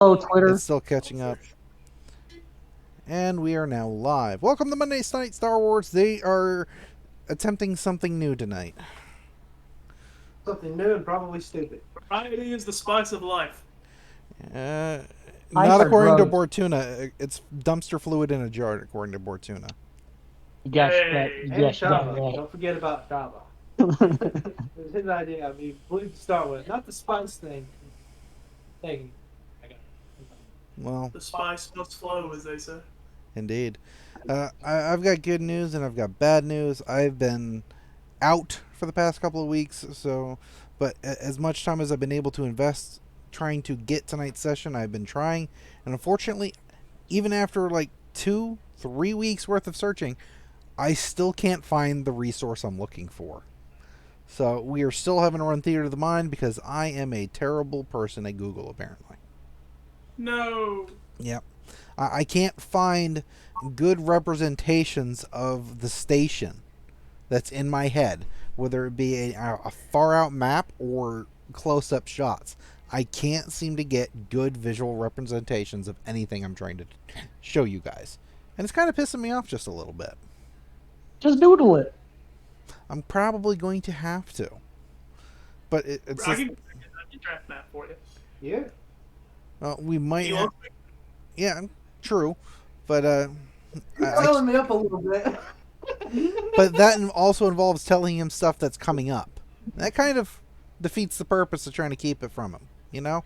Oh, Twitter. It's still catching up. And we are now live. Welcome to Monday Night Star Wars. They are attempting something new tonight. Something new and probably stupid. Variety is the spice of life. Uh, Mice not are according to gross. Bortuna. It's dumpster fluid in a jar, according to Bortuna. Yes, that. Hey. And Yes, Chabba. that. Don't forget about Chabba. Right. It was his idea. I mean, believe to start with. Not the spice thing. Thing. I got Well, The spice must flow, as they say. indeed. I've got good news and I've got bad news. I've been out for the past couple of weeks, but as much time as I've been able to invest trying to get tonight's session, I've been trying, and unfortunately, even after like 2-3 weeks worth of searching, I still can't find the resource I'm looking for. So we are still having to run theater of the mind because I am a terrible person at Google, apparently. No. Yep. I can't find good representations of the station that's in my head, whether it be a far out map or close up shots. I can't seem to get good visual representations of anything I'm trying to show you guys. And it's kind of pissing me off just a little bit. Just doodle it. I'm probably going to have to. But it's I just, can get a draft map for you. Yeah. we might You have, want yeah, true. But You're I, filling me up a little bit. but that also involves telling him stuff that's coming up. That kind of defeats the purpose of trying to keep it from him, you know?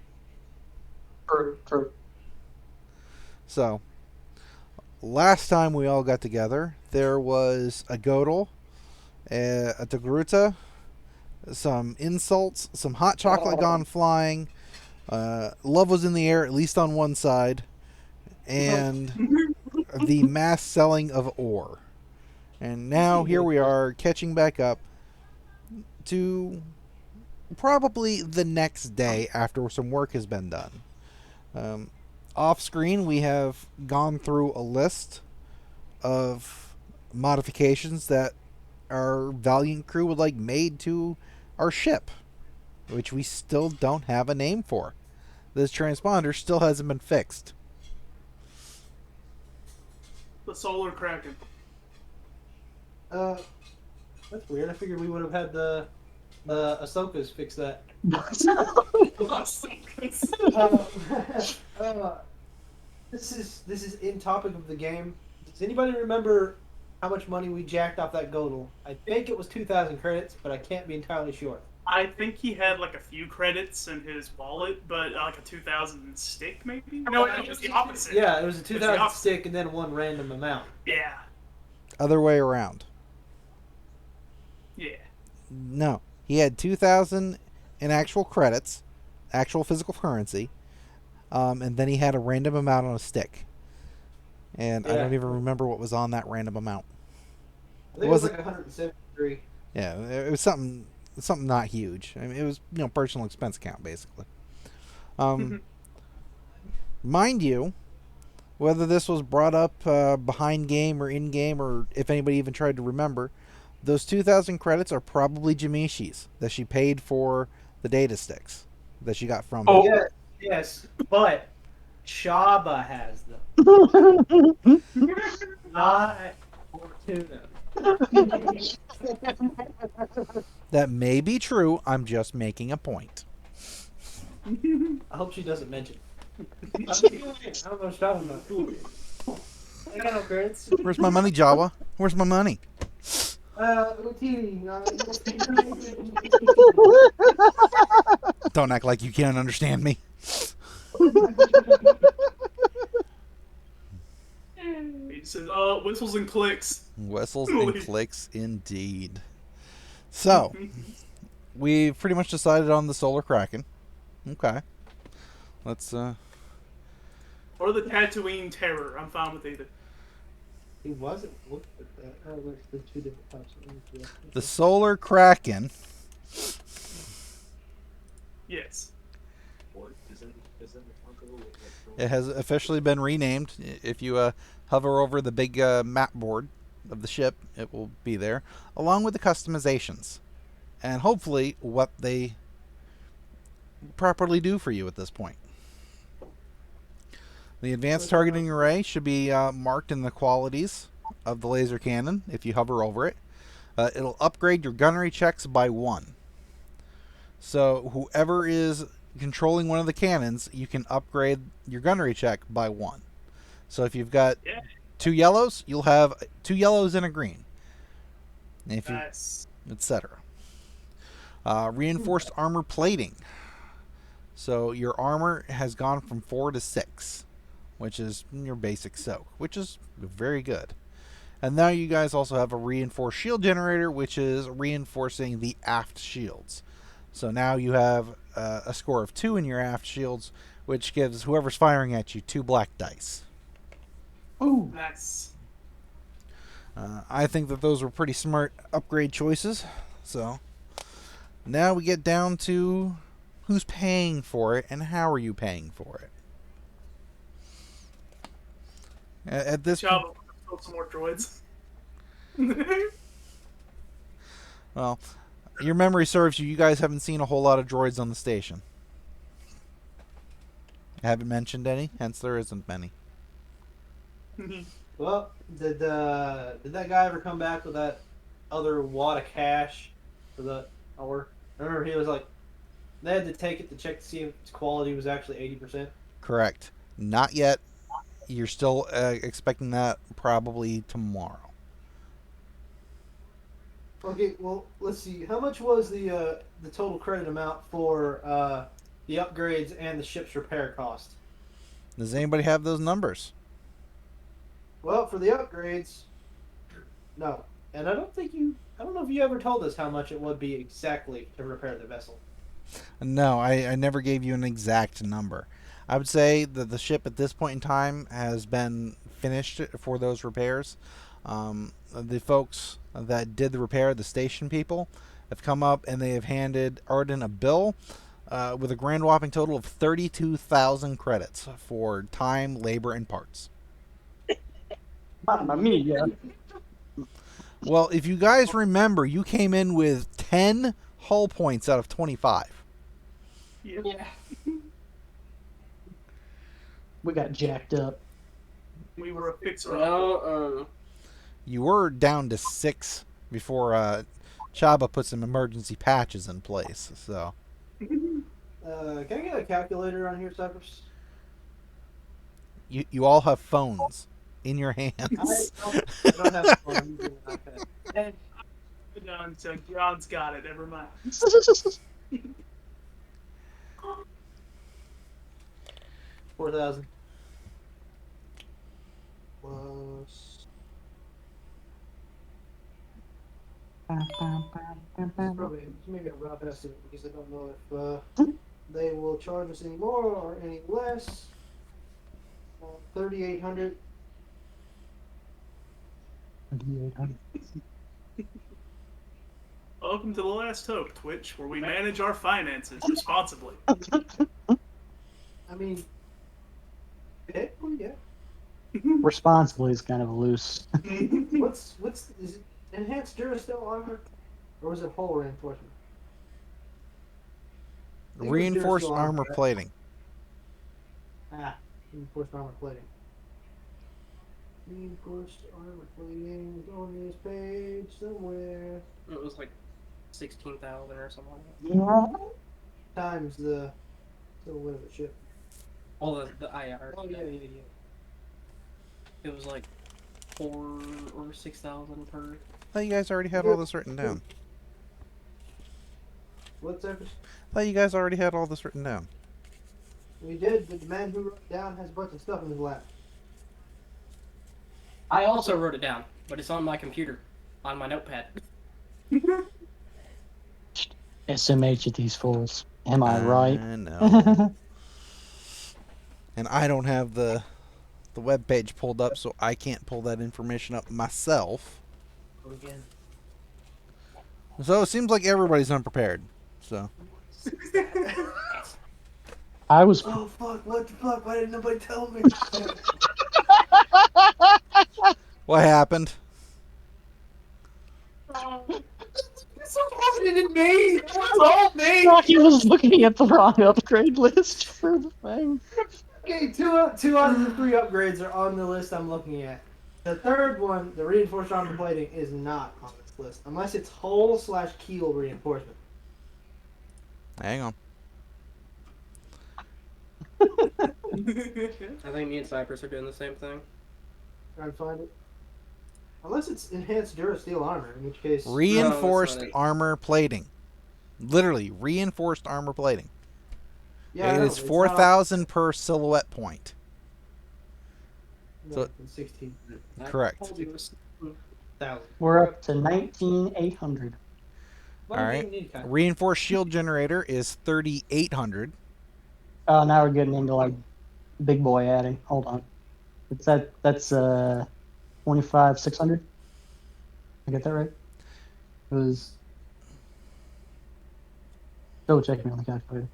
True. So, last time we all got together, there was a Godel, a Togruta, some insults, some hot chocolate gone flying, love was in the air, at least on one side, and the mass selling of ore. And now here we are catching back up to probably the next day after some work has been done. Off screen, we have gone through a list of modifications that our Valiant crew would like made to our ship, which we still don't have a name for. This transponder still hasn't been fixed. the solar kraken. That's weird. I figured we would have had the Ahsokas fix that. Uh, this is in topic of the game. Does anybody remember how much money we jacked off that Godel? I think it was 2,000 credits, but I can't be entirely sure. I think he had like a few credits in his wallet, but like a 2,000 stick, maybe? No, it was the opposite. Yeah, it was a It's the 2,000 opposite. stick and then one random amount. Yeah. Other way around. Yeah. No. He had 2,000 in actual credits, actual physical currency, and then he had a random amount on a stick. And I don't even remember what was on that random amount. I think it was like 173. Yeah, it was something not huge. I mean, it was, personal expense account, basically. Mind you, whether this was brought up behind game or in game, or if anybody even tried to remember, those 2,000 credits are probably Jamishi's that she paid for the data sticks that she got from him. Yes, but Chabba has them. Not Bortuna. That may be true. I'm just making a point. I hope she doesn't mention. I don't know what she's talking about. I got no credits. Where's my money, Jawa? Where's my money? Utini. Don't act like you can't understand me. He says, whistles and clicks. Whistles and clicks, indeed. So, we've pretty much decided on the Solar Kraken. Okay. Let's, Or the Tatooine Terror. I'm fine with either. He wasn't looking at that. Oh, there's the two different types. the Solar Kraken. Yes. It has officially been renamed. If you hover over the big map board of the ship, it will be there, along with the customizations. And hopefully what they properly do for you at this point. The advanced targeting array should be marked in the qualities of the laser cannon if you hover over it. It'll upgrade your gunnery checks by 1. So whoever is controlling one of the cannons, you can upgrade your gunnery check by 1. So if you've got 2 yellows, you'll have 2 yellows and a green. If you, Nice. etc. Reinforced armor plating. So your armor has gone from 4 to 6, which is your basic soak, which is very good. And now you guys also have a reinforced shield generator, which is reinforcing the aft shields. So now you have a score of 2 in your aft shields, which gives whoever's firing at you 2 black dice. Ooh. Nice. I think that those were pretty smart upgrade choices. So now we get down to who's paying for it and how are you paying for it. At this Chabba, build some more droids. well, your memory serves you. You guys haven't seen a whole lot of droids on the station. I haven't mentioned any, hence there isn't many. Well, did that guy ever come back with that other wad of cash for the hour? I remember he was like, they had to take it to check to see if its quality was actually 80%. Correct. Not yet. You're still expecting that probably tomorrow. Okay, well, let's see. How much was the total credit amount for the upgrades and the ship's repair cost? Does anybody have those numbers? Well, for the upgrades, no. And I don't know if you ever told us how much it would be exactly to repair the vessel. No, I never gave you an exact number. I would say that the ship at this point in time has been finished for those repairs. The folks that did the repair, the station people, have come up and they have handed Arden a bill with a grand whopping total of 32,000 credits for time, labor, and parts. Mamma mia. Well, if you guys remember, you came in with 10 hull points out of 25. Yeah. We got jacked up. We were a fixer. No, You were down to 6 before Chabba put some emergency patches in place. So Can I get a calculator on here, Cypress? you all have phones in your hands. I don't have a phone. I'm using an iPad. John's got it. Never mind. 4,000. Plus. Probably maybe a rough estimate because I don't know if they will charge us any more or any less. 3,800. 3,800. Welcome to The Last Hope, Twitch, where we manage our finances responsibly. I mean, yeah. Responsibly is kind of loose. What's is it enhanced Duracell armor or was it hull reinforcement? I think it was Reinforced Duracell armor right? plating. Reinforced armor plating. Reinforced armor plating is on this page somewhere. it was like 16,000 or something like that. Times the silhouette of the ship. All the IR. Oh yeah. It was like 4,000 or 6,000 per. I thought you guys already had all this written down. What's that? I thought you guys already had all this written down. We did, but the man who wrote it down has a bunch of stuff in his lap. I also wrote it down, but it's on my computer, on my notepad. SMH at these fools. Am I right? No. And I don't have the web page pulled up, so I can't pull that information up myself. Again. So it seems like everybody's unprepared. So I was. Oh fuck! What the fuck? Why didn't nobody tell me? what happened? It's so confident in me. It's all me. Rocky was looking at the wrong upgrade list for the thing. Okay, two out of the three upgrades are on the list I'm looking at. The third one, the reinforced armor plating, is not on this list unless it's hull/keel reinforcement. Hang on. I think me and Cypress are doing the same thing. Try to find it. Unless it's enhanced Durasteel armor, in which case. Reinforced it. armor plating. Literally, reinforced armor plating. Yeah, I it know, is it's 4,000 per silhouette point. not- so- no, it's 16. Correct. We're up to 19,800. All right. Reinforced shield generator is 3,800. Oh, now we're getting into like big boy adding. Hold on. That's 25,600. I get that right? It was. Double check me on the calculator.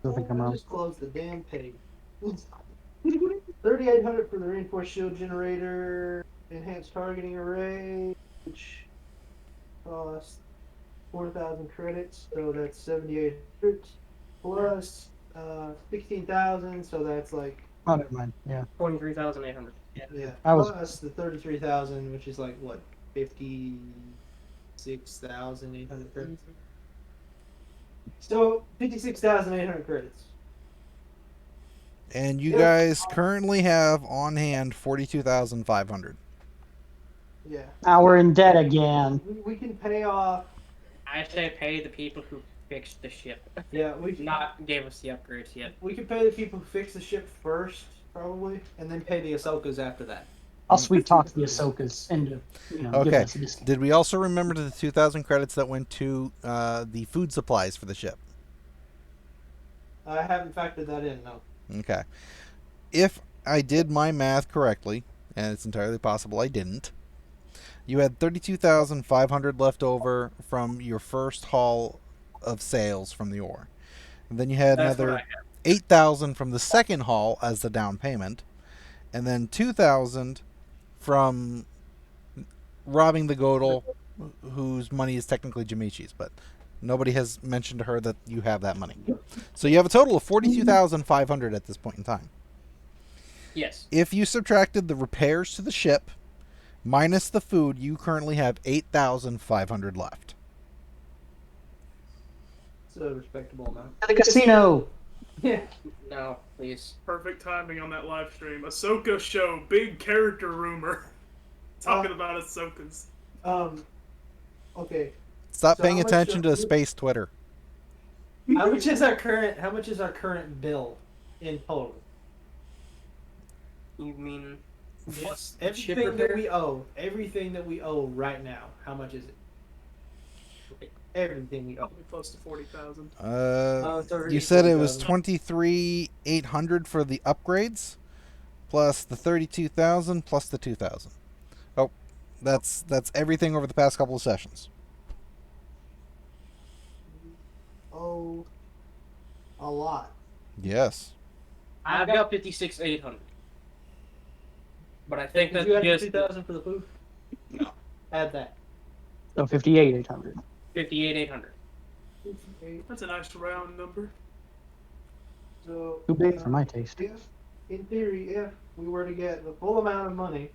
I think I'm I wrong. just closed the damn page. 3,800 for the reinforced shield generator, enhanced targeting array, which costs 4,000 credits, so that's 7,800 plus 16,000, so that's like Oh, never mind. Yeah. 23,800. yeah. I was- Plus the 33,000, which is like what 56,800 credits. So 56,800 credits. And you guys currently have on hand 42,500. Yeah. Now we're in debt again. We can pay off. I say pay the people who fixed the ship. Yeah, Not gave us the upgrades yet. we can pay the people who fix the ship first, probably, and then pay the Ahsokas after that. I'll sweet talk the Ahsokas into, giving Okay. us a discount. Did we also remember the 2,000 credits that went to the food supplies for the ship? I haven't factored that in, no. Okay. If I did my math correctly, and it's entirely possible I didn't, you had 32,500 left over from your first haul of sales from the ore. And then you had That's what I another have. 8,000 from the second haul as the down payment, and then 2,000 from robbing the Godel, whose money is technically Jamichi's, but nobody has mentioned to her that you have that money. So you have a total of 42,500 at this point in time. Yes. If you subtracted the repairs to the ship minus the food, you currently have 8,500 left. It's a respectable amount. At the casino. Yeah. No, please. Perfect timing on that live stream. Ahsoka show, big character rumor. Talking about Ahsokas. Okay. Stop So paying how much attention do- to space Twitter. How much is our current bill in total? You mean Yes. ship Everything that repair? everything that we owe right now. How much is it? Everything we owe. Probably close to 40,000. It's already You said it was 40,000. 23,800 for the upgrades, plus the 32,000 plus the 2,000. Oh, that's everything over the past couple of sessions. Oh, a lot. Yes. I've got 56,800. But I think Did that's you add just 2,000 for the food? No. Add that. So 58,800. 58,800. That's a nice round number. So Too big for my taste. if, in theory, if we were to get the full amount of money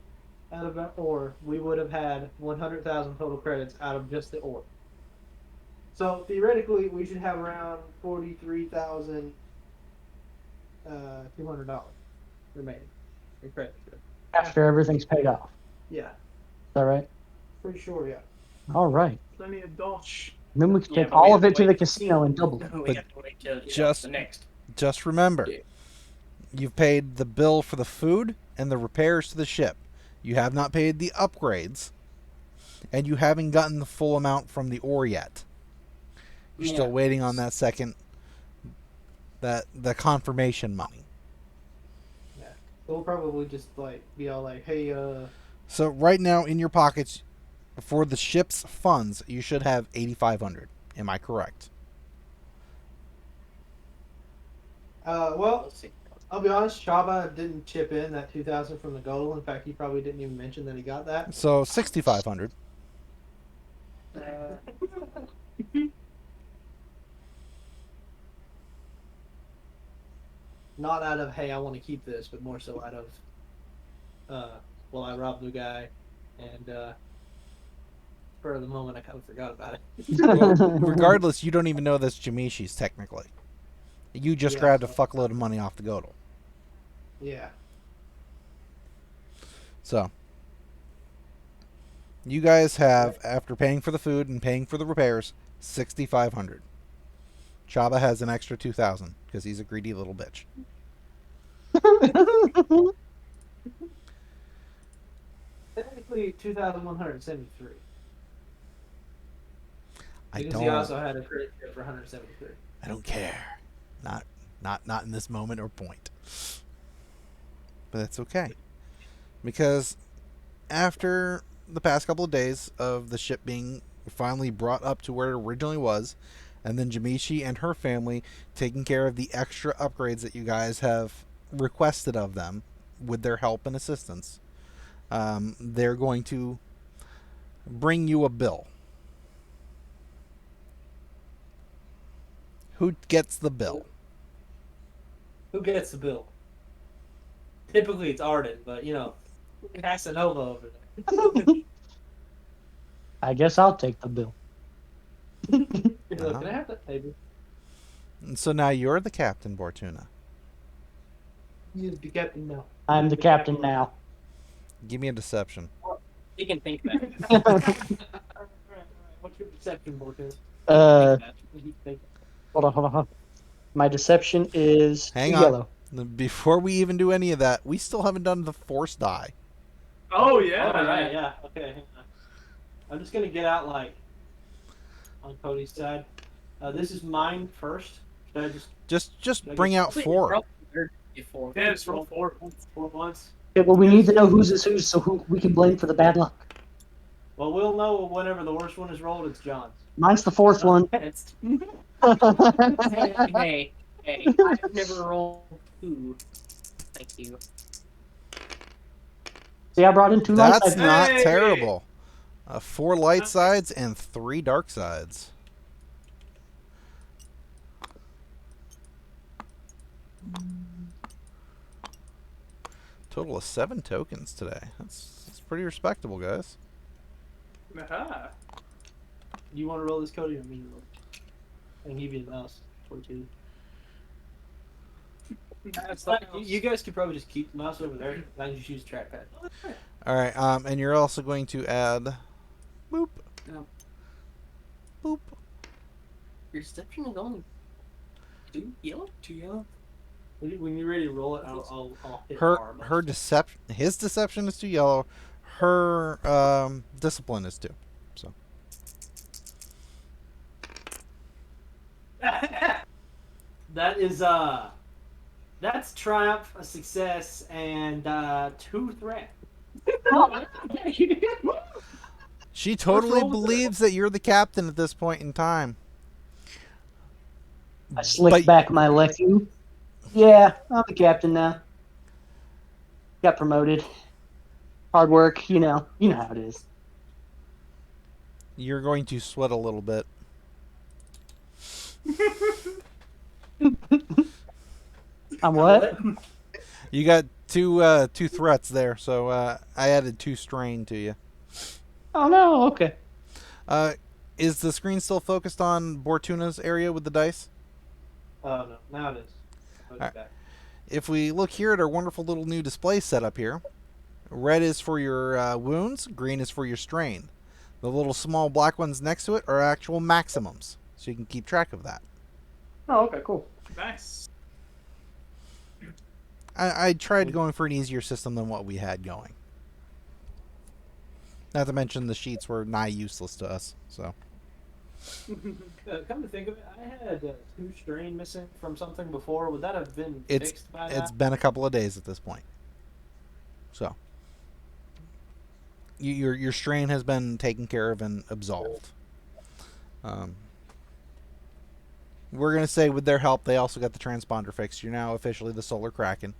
out of that ore, we would have had 100,000 total credits out of just the ore. So theoretically, we should have around $43,200 remaining in credits. After everything's paid off. Yeah, Is that right? pretty sure. Yeah. All right. Plenty of dosh. Then we can Yeah, take but we all have of it to to the wait. casino and double it. We But have to wait till just- the next. Just remember, Yeah. you've paid the bill for the food and the repairs to the ship. You have not paid the upgrades, and you haven't gotten the full amount from the ore yet. You're Yeah. still waiting on that second, the confirmation money. We'll probably just be all like, hey, So right now in your pockets, for the ship's funds, you should have 8,500. Am I correct? well, Let's see. I'll be honest, Chabba didn't chip in that 2,000 from the Godel. In fact, he probably didn't even mention that he got that. So 6,500. not out of hey I want to keep this, but more so out of well I robbed the guy, and for the moment I kind of forgot about it. Well, regardless, you don't even know that's Jamishi's technically. You just Yeah, grabbed a so- fuckload of money off the Godel. Yeah. So, you guys have, after paying for the food and paying for the repairs, 6,500. Chabba has an extra 2,000 because he's a greedy little bitch. Technically 2,173. I Because he don't. also had a credit card for 173. I don't care. Not in this moment or point. But that's okay. Because after the past couple of days of the ship being finally brought up to where it originally was, and then Jamishi and her family taking care of the extra upgrades that you guys have requested of them with their help and assistance, they're going to bring you a bill. Who gets the bill? Who gets the bill? Typically it's Arden, but you know, Casanova over there. I guess I'll take the bill. You're like, can I have that table? And so now you're the captain, Bortuna. You be captain now. I'm the captain now. Give me a deception. You can think that. Alright. What's your perception, Bortuna? Hold on. My deception is Hang on. yellow. Before we even do any of that, we still haven't done the force die. Oh yeah. All right, yeah. Okay, hang on. I'm just gonna get out like on Cody's side. This is mine first. Should I Just bring out 4. Before. Yeah, just roll 4. 4 once? Okay, well, we need to know whose is whose, so who we can blame for the bad luck. Well, we'll know whenever the worst one is rolled. It's John's. Mine's the 4th one. It's, hey, I've never rolled 2. Thank you. See, I brought in 2 light That's sides. not Hey! terrible. 4 light sides and 3 dark sides. Total of 7 tokens today. That's pretty respectable, guys. Aha. You want to roll this, Cody, or me to roll? I can give you the mouse for 2. That's You guys could probably just keep the mouse over there. I can just use the trackpad. All right, and you're also going to add boop. Yeah. Boop. Your deception is only 2 yellow? 2 yellow? When you're ready to roll it, I'll hit R. Her deception, his deception is 2 yellow. Her discipline is 2. So That is that's triumph, a success, and 2 threat. she totally roll with it. believes that you're the captain at this point in time. I slick But- back my Leku. Yeah, I'm the captain now. Got promoted. Hard work, you know how it is. You're going to sweat a little bit. I'm what? You got two threats there, so I added 2 strain to you. Oh no, okay. Is the screen still focused on Bortuna's area with the dice? Oh no, now it is. Put it Alright. back. If we look here at our wonderful little new display setup here, red is for your wounds, green is for your strain. The little small black ones next to it are actual maximums, so you can keep track of that. Oh, okay, cool. Nice. I tried going for an easier system than what we had going. Not to mention the sheets were nigh useless to us, so. Come to think of it, I had 2 strain missing from something before. Would that have been It's fixed by now? It's been a couple of days at this point. So. Your strain has been taken care of and absolved. We're going to say with their help, they also got the transponder fixed. You're now officially the Solar Kraken.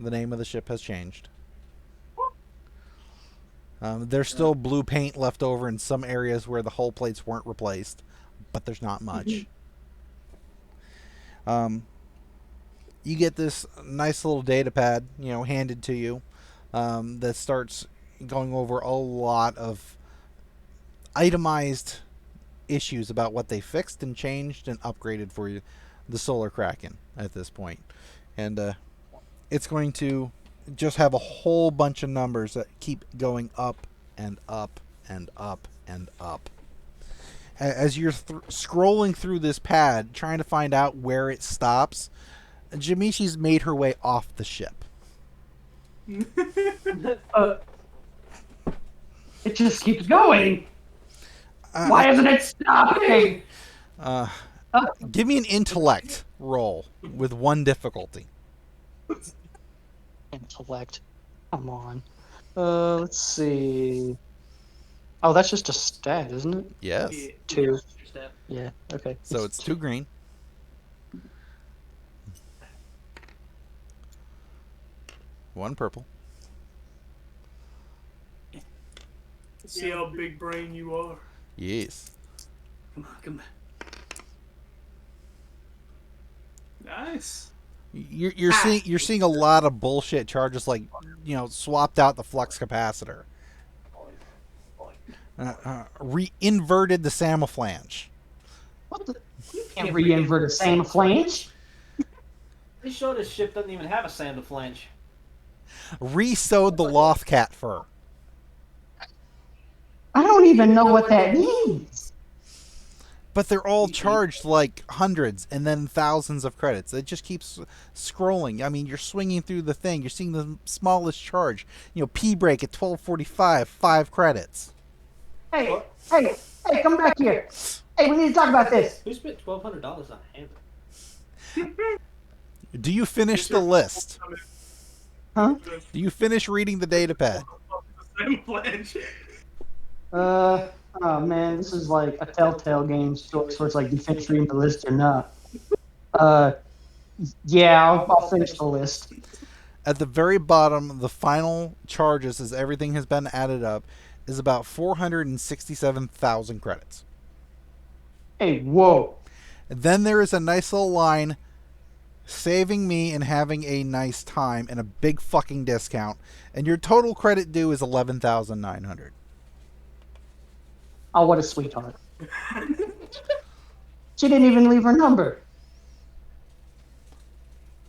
The name of the ship has changed. There's still blue paint left over in some areas where the hull plates weren't replaced, but there's not much. you get this nice little data pad, handed to you, that starts going over a lot of itemized issues about what they fixed and changed and upgraded for you, the Solar Kraken at this point. And it's going to just have a whole bunch of numbers that keep going up and up and up and up. As you're scrolling through this pad, trying to find out where it stops, Jamishi's made her way off the ship. It just keeps going. Why isn't it stopping? Give me an intellect roll with 1 difficulty. Intellect. Come on. Let's see. Oh, that's just a stat, isn't it? Yes. Yeah, 2. step. Yeah. Okay. So it's 2 green. One purple. See how big brain you are. Yes. Come on, come on. Nice. You're seeing a lot of bullshit charges, like swapped out the flux capacitor, inverted the samoflange, What the? You can't re-invert a same flange. They showed this ship doesn't even have a sandal flange. re-sewed the Lothcat fur. I don't even know what that means. But they're all charged like hundreds and then thousands of credits. It just keeps scrolling. I mean, you're swinging through the thing. You're seeing the smallest charge. P break at 12:45, 5 credits. Hey, come back here. Hey, we need to talk about this. Who spent $1,200 on a hammer? Do you finish the list? Huh? Do you finish reading the data pad? Oh man, this is like a Telltale game, so it's like, you finish reading the list or not. Yeah, I'll finish the list. At the very bottom, the final charges, as everything has been added up, is about 467,000 credits. Hey, whoa. And then there is a nice little line, saving me and having a nice time and a big fucking discount, and your total credit due is 11,900. Oh, what a sweetheart. She didn't even leave her number.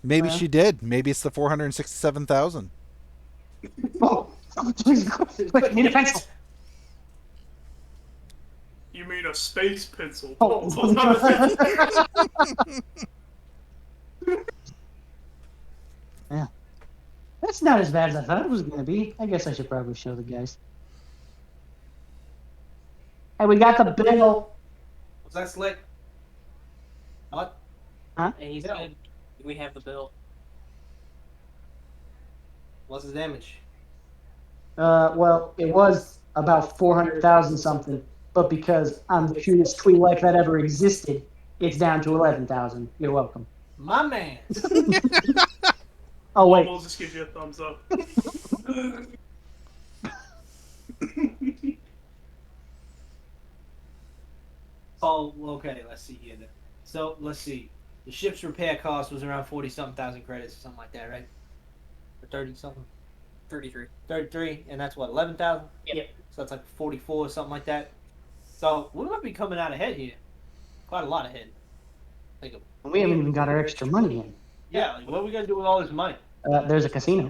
Maybe she did. Maybe it's the 467,000. Oh, please, quick, need a pencil. You mean a space pencil? Oh. Yeah. That's not as bad as I thought it was going to be. I guess I should probably show the guys. Hey, we got the bill. Was that slick? What? And he said, we have the bill. What's the damage? Well, it was about 400,000 something, but because I'm the cutest Twi'lek that ever existed, it's down to 11,000. You're welcome. My man. Oh wait, We'll just give you a thumbs up. Oh, okay, let's see here then. So, let's see. The ship's repair cost was around 40-something thousand credits or something like that, right? Or 30-something? 33. 33, and that's what, 11,000? Yep. So that's like 44 or something like that. So, we might be coming out ahead here. Quite a lot ahead. Like we haven't even got our extra money in. yeah, like, what are we going to do with all this money? There's a casino.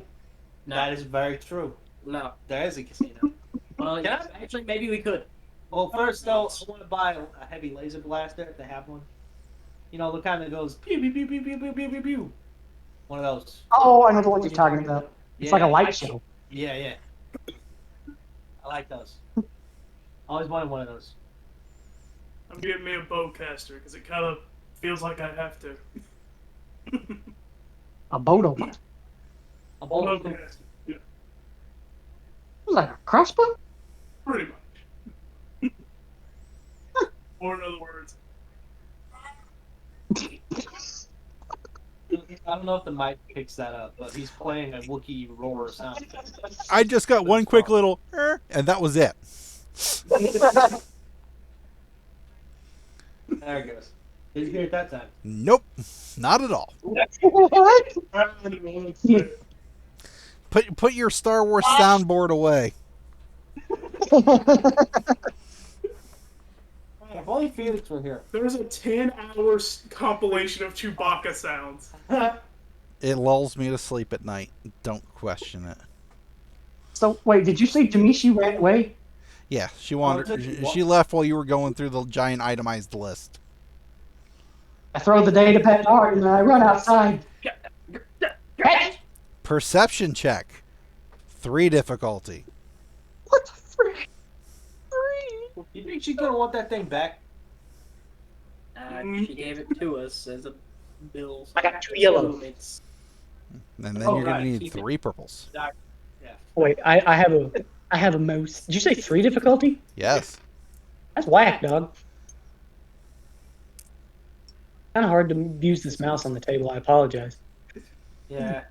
That is very true. No. There is a casino. Well, yeah, actually, maybe we could. Well, first though, I want to buy a heavy laser blaster if they have one. You know, the kind that goes pew pew pew pew pew pew pew pew pew. One of those. Oh, I know the one you're talking about. It's like a light show. Yeah, yeah. I like those. Always wanted one of those. I'm getting me a bowcaster because it kind of feels like I have to. A Bodo. A bolt. Bowcaster. Yeah, Was that a crossbow? pretty much. Or in other words, I don't know if the mic picks that up, but he's playing a Wookiee roar sound. I just got one quick little, and that was it. There it goes. Did you hear it that time? Nope, not at all. What? Put your Star Wars soundboard away. If only Felix were here. There's a 10-hour compilation of Chewbacca sounds. It lulls me to sleep at night. Don't question it. So wait, did you say Jamishi ran away? Yeah, she wandered. She left while you were going through the giant itemized list. I throw the data pad hard and then I run outside. Perception check. 3 difficulty. What the frick? 3? You think she's gonna want that thing back? She gave it to us as a bill. I got 2 yellow. It's And then Oh, you're right. gonna need Keep it. 3 purples. Wait, I have a mouse. Did you say 3 difficulty? Yes. That's whack, dog. Kind of hard to use this mouse on the table. I apologize. Yeah.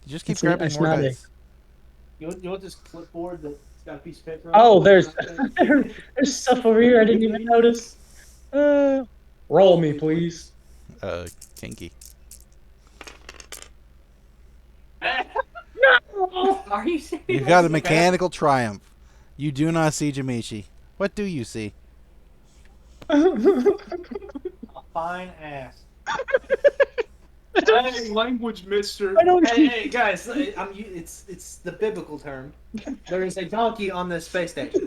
You just keep It's grabbing it's more not a- dice. You want this clipboard that's got a piece of paper on Oh, it? there's stuff over here I didn't even notice. Roll me, please. Kinky. No. Are you serious? You got a mechanical triumph. You do not see Jamishi. What do you see? A fine ass. Hey, language, mister. I don't. Hey, guys, it's the biblical term. There is a donkey on this space station.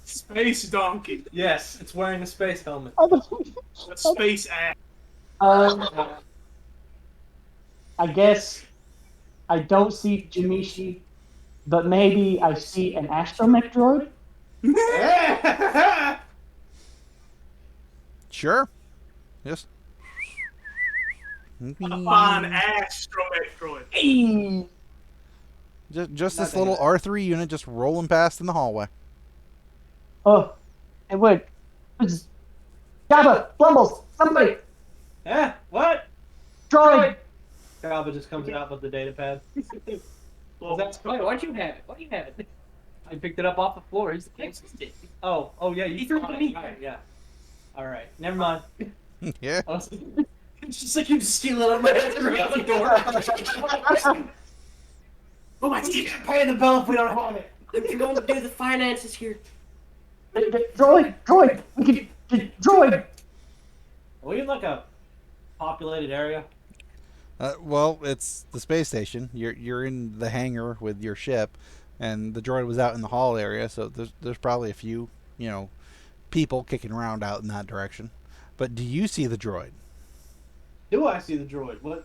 Space donkey. Yes, it's wearing a space helmet. A space ass. I guess I don't see Jamishi, but maybe I see an astromech droid. Sure. Yes. A fine ass droid. Just this little R3 unit just rolling past in the hallway. Oh, and wait. Chabba, Blumbles, somebody, Yeah, what? droid. Chabba just comes out with the data pad. Well, That's Wait, why'd you have it? Why'd you have it? I picked it up off the floor. He's the closest to it. Oh, yeah, you He threw it to me. Right, yeah. All right, never mind. Yeah. It's just like you steal it out of my head and out the door. Oh my God! Pay the bill if we don't have it. If you're going to do the finances here. Droid, droid. Are we in like a populated area? Well, it's the space station. You're in the hangar with your ship, and the droid was out in the hall area. So there's probably a few people kicking around out in that direction. But do you see the droid? Do I see the droid? What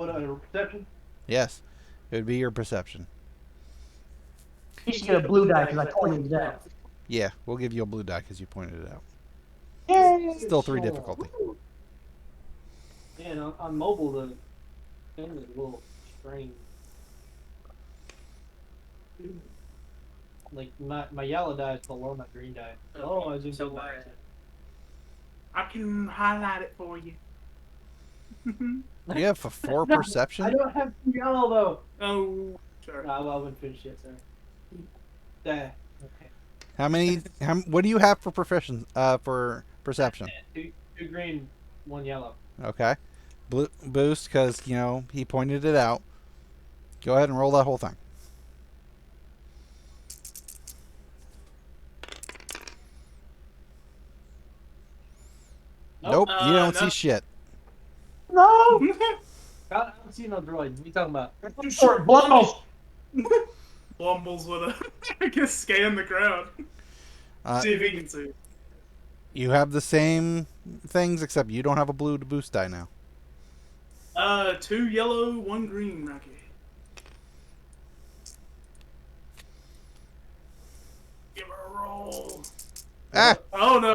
a perception? Yes, it would be your perception. You should get a blue die because I pointed it out. Yeah, we'll give you a blue die because you pointed it out. Yay! Still 3 difficulty. Yeah, no, on mobile the thing is a little strange. Like my yellow die is below my green die. Oh, I just So bad. I can highlight it for you. You have a 4 I perception. don't have yellow though. Oh, sorry. No, I wouldn't finish yet, sorry. Okay. How many? What do you have for for perception? Two green, 1 yellow. Okay, blue boost because he pointed it out. Go ahead and roll that whole thing. Nope, you don't see no. shit. No. I don't see no droid. What are you talking about? Too short, Blumbles. Blumbles with a. I guess scan the crowd. See if he can see. You have the same things except you don't have a blue to boost die now. 2 yellow, 1 green, Rocky. Give her a roll. Ah! Oh no.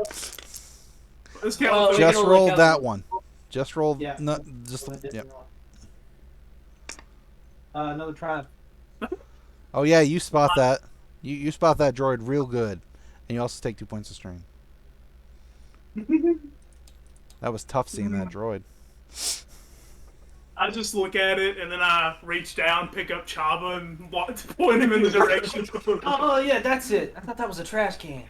This count. Oh, Just can rolled only that count- one. Just rolled. Yeah. No, just But I didn't yep. roll. Another triumph. Oh yeah, you spot that. You spot that droid real good, and you also take 2 points of strain. That was tough seeing that droid. I just look at it and then I reach down, pick up Chabba, and point him in the direction. Oh yeah, that's it. I thought that was a trash can.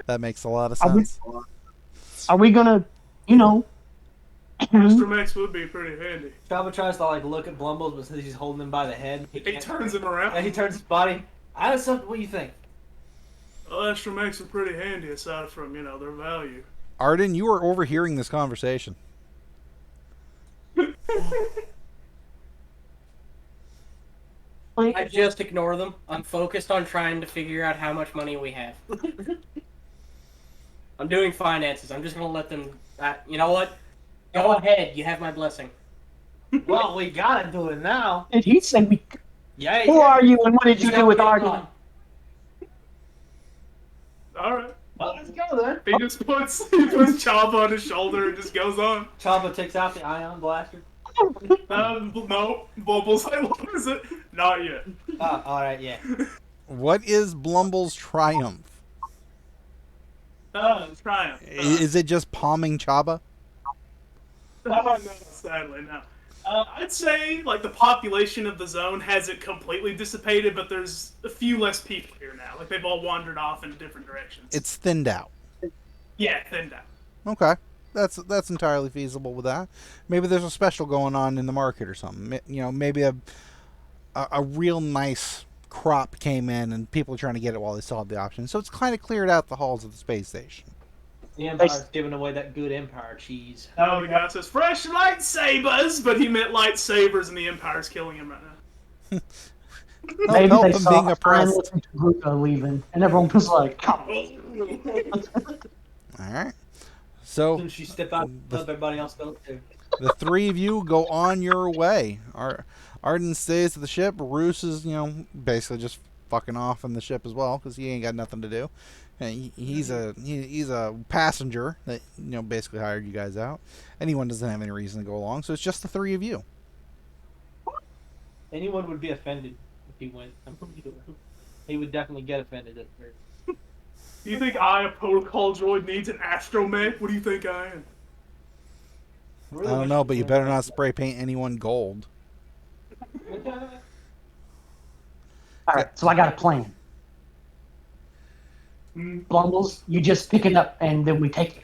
That makes a lot of Are we- sense. Are we gonna, you know? Astromech would be pretty handy. Chabba tries to like look at Blumbles, but since he's holding him by the head, He can't- turns him around. Yeah, he turns his body. I have something. What do you think? Well, Astromechs are pretty handy aside from, their value. Arden, you are overhearing this conversation. I just ignore them. I'm focused on trying to figure out how much money we have. I'm doing finances. I'm just gonna let them. You know what? Go ahead. You have my blessing. Well, we gotta do it now. And he said, "We." Yeah. Who are you, and what did you Just do with get Arden? on. Alright. Well, let's go then. He just puts Chabba on his shoulder and just goes on. Chabba takes out the ion blaster. No, Bubbles, what is it? Not yet. Oh, all right, yeah. What is Blumbles' triumph? Triumph. Is it just palming Chabba? No, sadly, no. I'd say, like, the population of the zone hasn't completely dissipated, but there's a few less people here now. Like, they've all wandered off in different directions. It's thinned out. Yeah, thinned out. Okay. That's entirely feasible with that. Maybe there's a special going on in the market or something. Maybe a real nice crop came in and people are trying to get it while they still have the option. So it's kind of cleared out the halls of the space station. The Empire's giving away that good Empire cheese. Oh, the guy says, fresh lightsabers! But he meant lightsabers and the Empire's killing him right now. Maybe help they him saw being a oppressed. Gruta leaving, and everyone was like, "Come on." All right. So As soon as you step out, everybody else goes too. the three of you go on your way. Arden stays at the ship. Roos is, basically just fucking off in the ship as well because he ain't got nothing to do. And he's a passenger that basically hired you guys out. Anyone doesn't have any reason to go along, so it's just the three of you. Anyone would be offended if he went. He would definitely get offended at first. Do you think I, a protocol droid, needs an astromech? What do you think I am? I don't know, but you better not spray paint anyone gold. All right, so I got a plan. Blumbles, you just pick it up, and then we take it.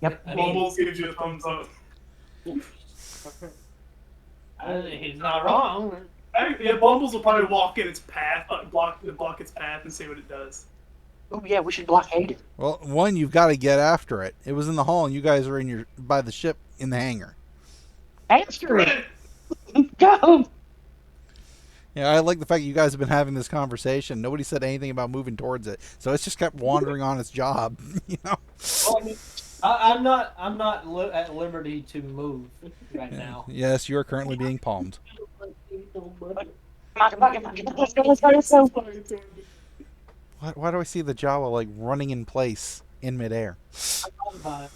Yep. Bubbles gives you a thumbs up. He's not wrong. Yeah, Bumbles will probably walk in its path, block its path, and see what it does. Oh yeah, we should blockade it. Well, one, you've got to get after it. It was in the hall, and you guys are by the ship in the hangar. After it. Go. Yeah, I like the fact that you guys have been having this conversation. Nobody said anything about moving towards it, so it's just kept wandering on its job. Well, I mean, I'm not at liberty to move right now. Yes, you are currently being palmed. Let's go. Why do I see the Jawa like running in place in midair? Actually,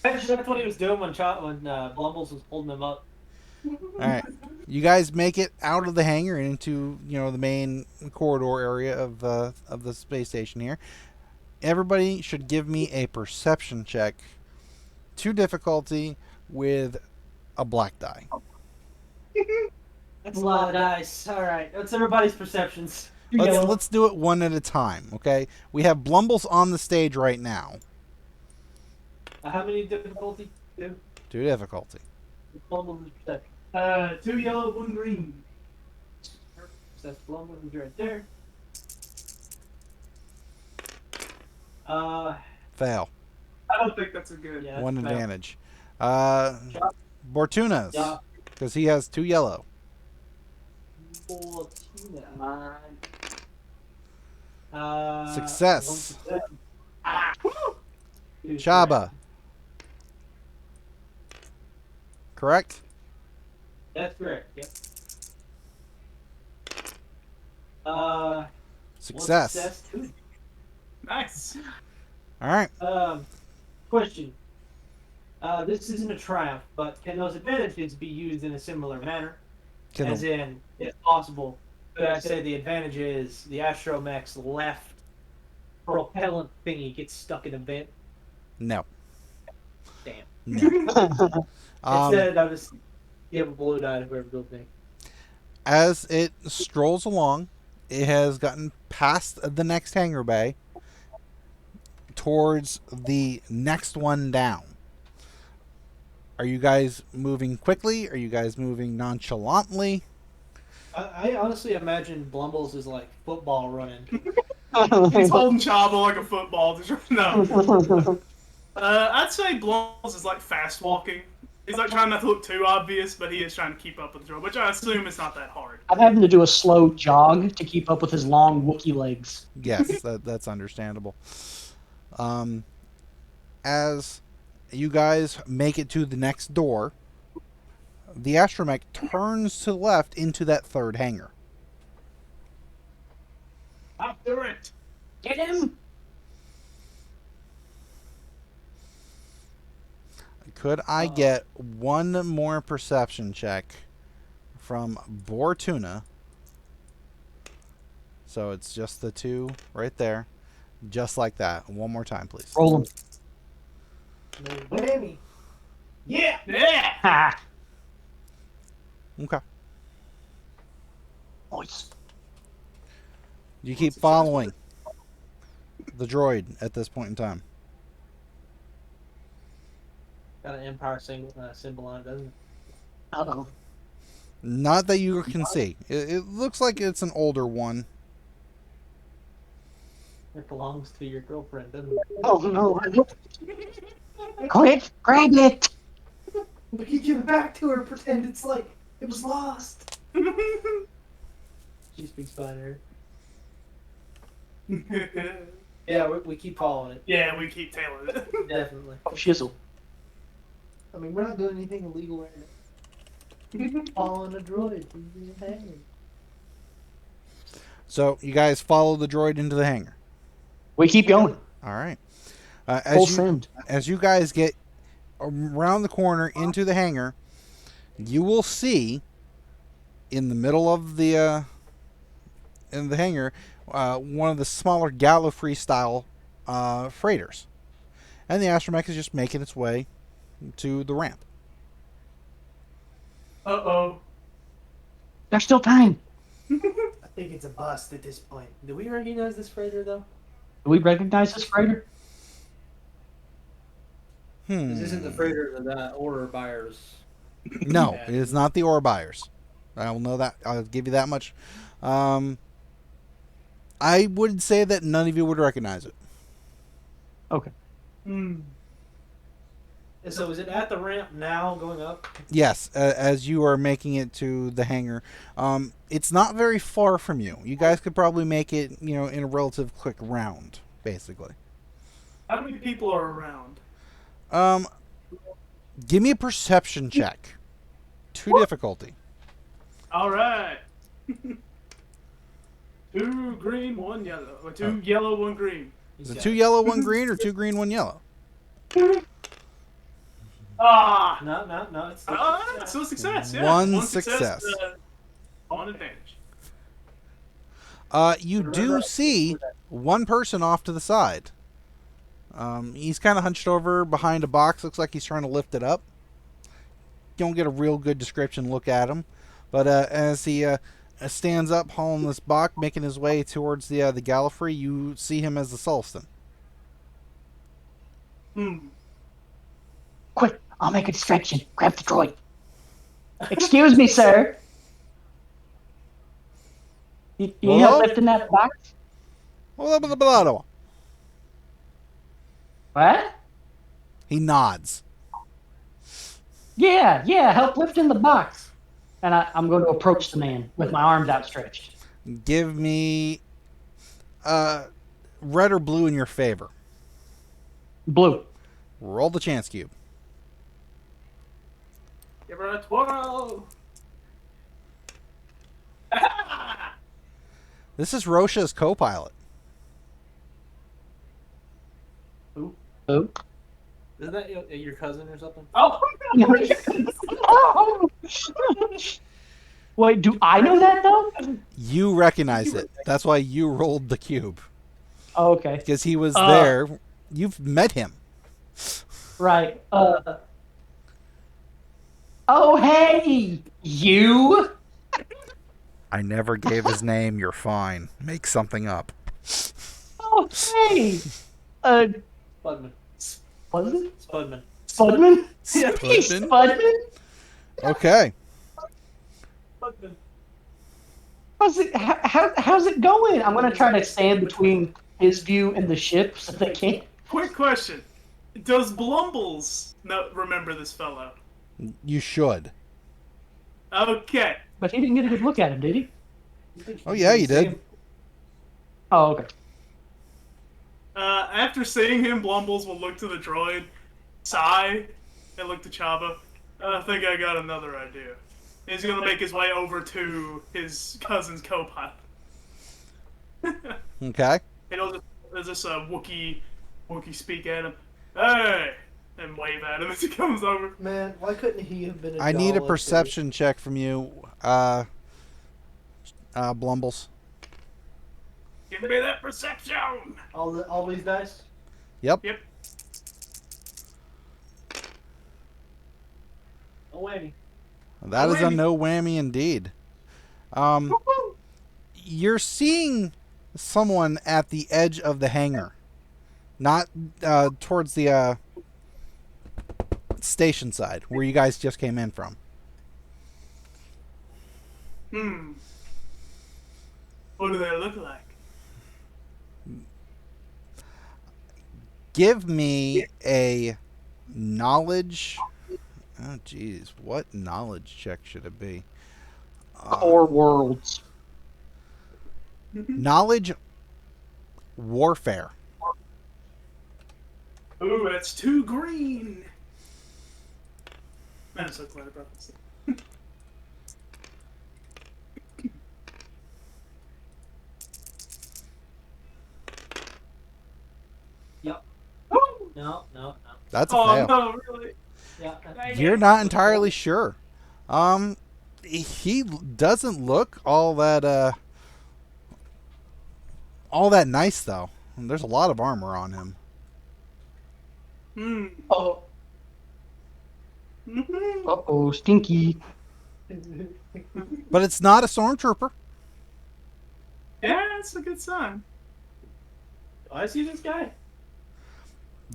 that's what he was doing when Blumbles was holding him up. All right, you guys make it out of the hangar and into the main corridor area of the space station here. Everybody should give me a perception check to difficulty with a black die. That's a lot of dice. All right, that's everybody's perceptions. Let's do it one at a time, okay? We have Blumbles on the stage right now. How many difficulty? Two. To difficulty. Blumbles' perception. 2 yellow, 1 green. That's Blumbles right there. Fail. I don't think that's a good. Yeah, One fail. advantage. Bortuna's. Yeah. Because he has 2 yellow. Bortuna. Success. Who's Chabba. Correct? That's correct. Yep. Success. Success too. Nice. All right. Question. This isn't a triumph, but can those advantages be used in a similar manner? Can As in, if possible, could I say the advantage is the astromech's left propellant thingy gets stuck in a vent? No. Damn. No. Instead, I'll just give a blue die to whoever goes next. As it strolls along, it has gotten past the next hangar bay towards the next one down. Are you guys moving quickly? Are you guys moving nonchalantly? I honestly imagine Blumbles is like football running. He's holding Chabba like a football. No. I'd say Blumbles is like fast walking. He's like trying not to look too obvious, but he is trying to keep up with the droid, which I assume is not that hard. I'm having to do a slow jog to keep up with his long Wookiee legs. Yes, that's understandable. As you guys make it to the next door, the astromech turns to the left into that third hangar. After it. Get him! Could I get one more perception check from Bortuna? So it's just the two right there. Just like that. One more time, please. Roll him. No whammy. Yeah. Yeah. Ha! Okay. Nice. You keep following the droid at this point in time. Got an Empire symbol on it, doesn't it? Uh-oh. Not that you can see. It looks like it's an older one. It belongs to your girlfriend, doesn't it? Oh no. Quick, grab it! We can give it back to her and pretend it's like it was lost. She speaks binary. Yeah, we keep following it. Yeah, we keep tailing it. Definitely. Oh, shizzle. I mean, we're not doing anything illegal right now. Following a droid. Hanging. So you guys follow the droid into the hangar. We keep going. All right. Full send. As you guys get around the corner into the hangar, you will see in the middle of the hangar one of the smaller Gallifrey style freighters, and the astromech is just making its way to the ramp. Uh-oh. There's still time. I think it's a bust at this point. Do we recognize this freighter, though? Do we recognize this freighter? This isn't the freighter of the order buyers. No, it is not the ore buyers. I will know that. I'll give you that much. I would say that none of you would recognize it. Okay. And so is it at the ramp now, going up? Yes, as you are making it to the hangar, it's not very far from you. You guys could probably make it, in a relative quick round, basically. How many people are around? Give me a perception check. 2 difficulty. All right. 2 green, 1 yellow. Or 2 yellow, 1 green. Is it 2 yellow, 1 green, or 2 green, 1 yellow? Ah! No. It's still a success, yeah. One success. On advantage. You do see one person off to the side. He's kind of hunched over behind a box. Looks like he's trying to lift it up. You don't get a real good description look at him. But as he stands up, hauling this box, making his way towards the Gallifrey, you see him as the Sulston. Quick, I'll make a distraction. Grab the droid. Excuse me, sir. You help lifting that box? What? He nods. Yeah, help lifting the box. And I'm going to approach the man with my arms outstretched. Give me red or blue in your favor. Blue. Roll the chance cube. Give her a twirl. This is Rosha's co-pilot. Who? Isn't that your cousin or something? Oh! Wait, do I know that though? You recognize it. That's why you rolled the cube. Oh, okay. Because he was there. You've met him. Right. Oh, hey! You? I never gave his name. You're fine. Make something up. Oh, hey! Spudman. Spudman? Spudman. Spudman? Yeah. Hey, Spudman? Spudman? Okay. Spudman. How's it going? I'm gonna try to stand between his view and the ship so they can't. Quick question: does Blumbles remember this fellow? You should. Okay. But he didn't get a good look at him, did he? Oh, yeah, you did. Oh, okay. After seeing him, Blumbles will look to the droid, sigh, and look to Chabba. I think I got another idea. He's gonna make his way over to his cousin's co-pilot. Okay. He'll just Wookie speak at him. Hey! And wave at him as he comes over. Man, why couldn't he have been a I need a Jawa, perception check from you, Blumbles. Give me that perception! too? All these dice? Yep. Yep. Oh, whammy. That is a no whammy indeed. You're seeing someone at the edge of the hangar, not towards the station side where you guys just came in from. What do they look like? Give me a knowledge. Oh, geez. What knowledge check should it be? Core worlds. Knowledge warfare. Ooh, that's too green! Man, I'm so glad about this. Yep. No. That's a Oh, fail. no, really? Yeah. You're not entirely sure. He doesn't look all that nice though. There's a lot of armor on him. Oh. Mm-hmm. Uh-oh, stinky. But it's not a stormtrooper. Yeah, that's a good sign. I see this guy.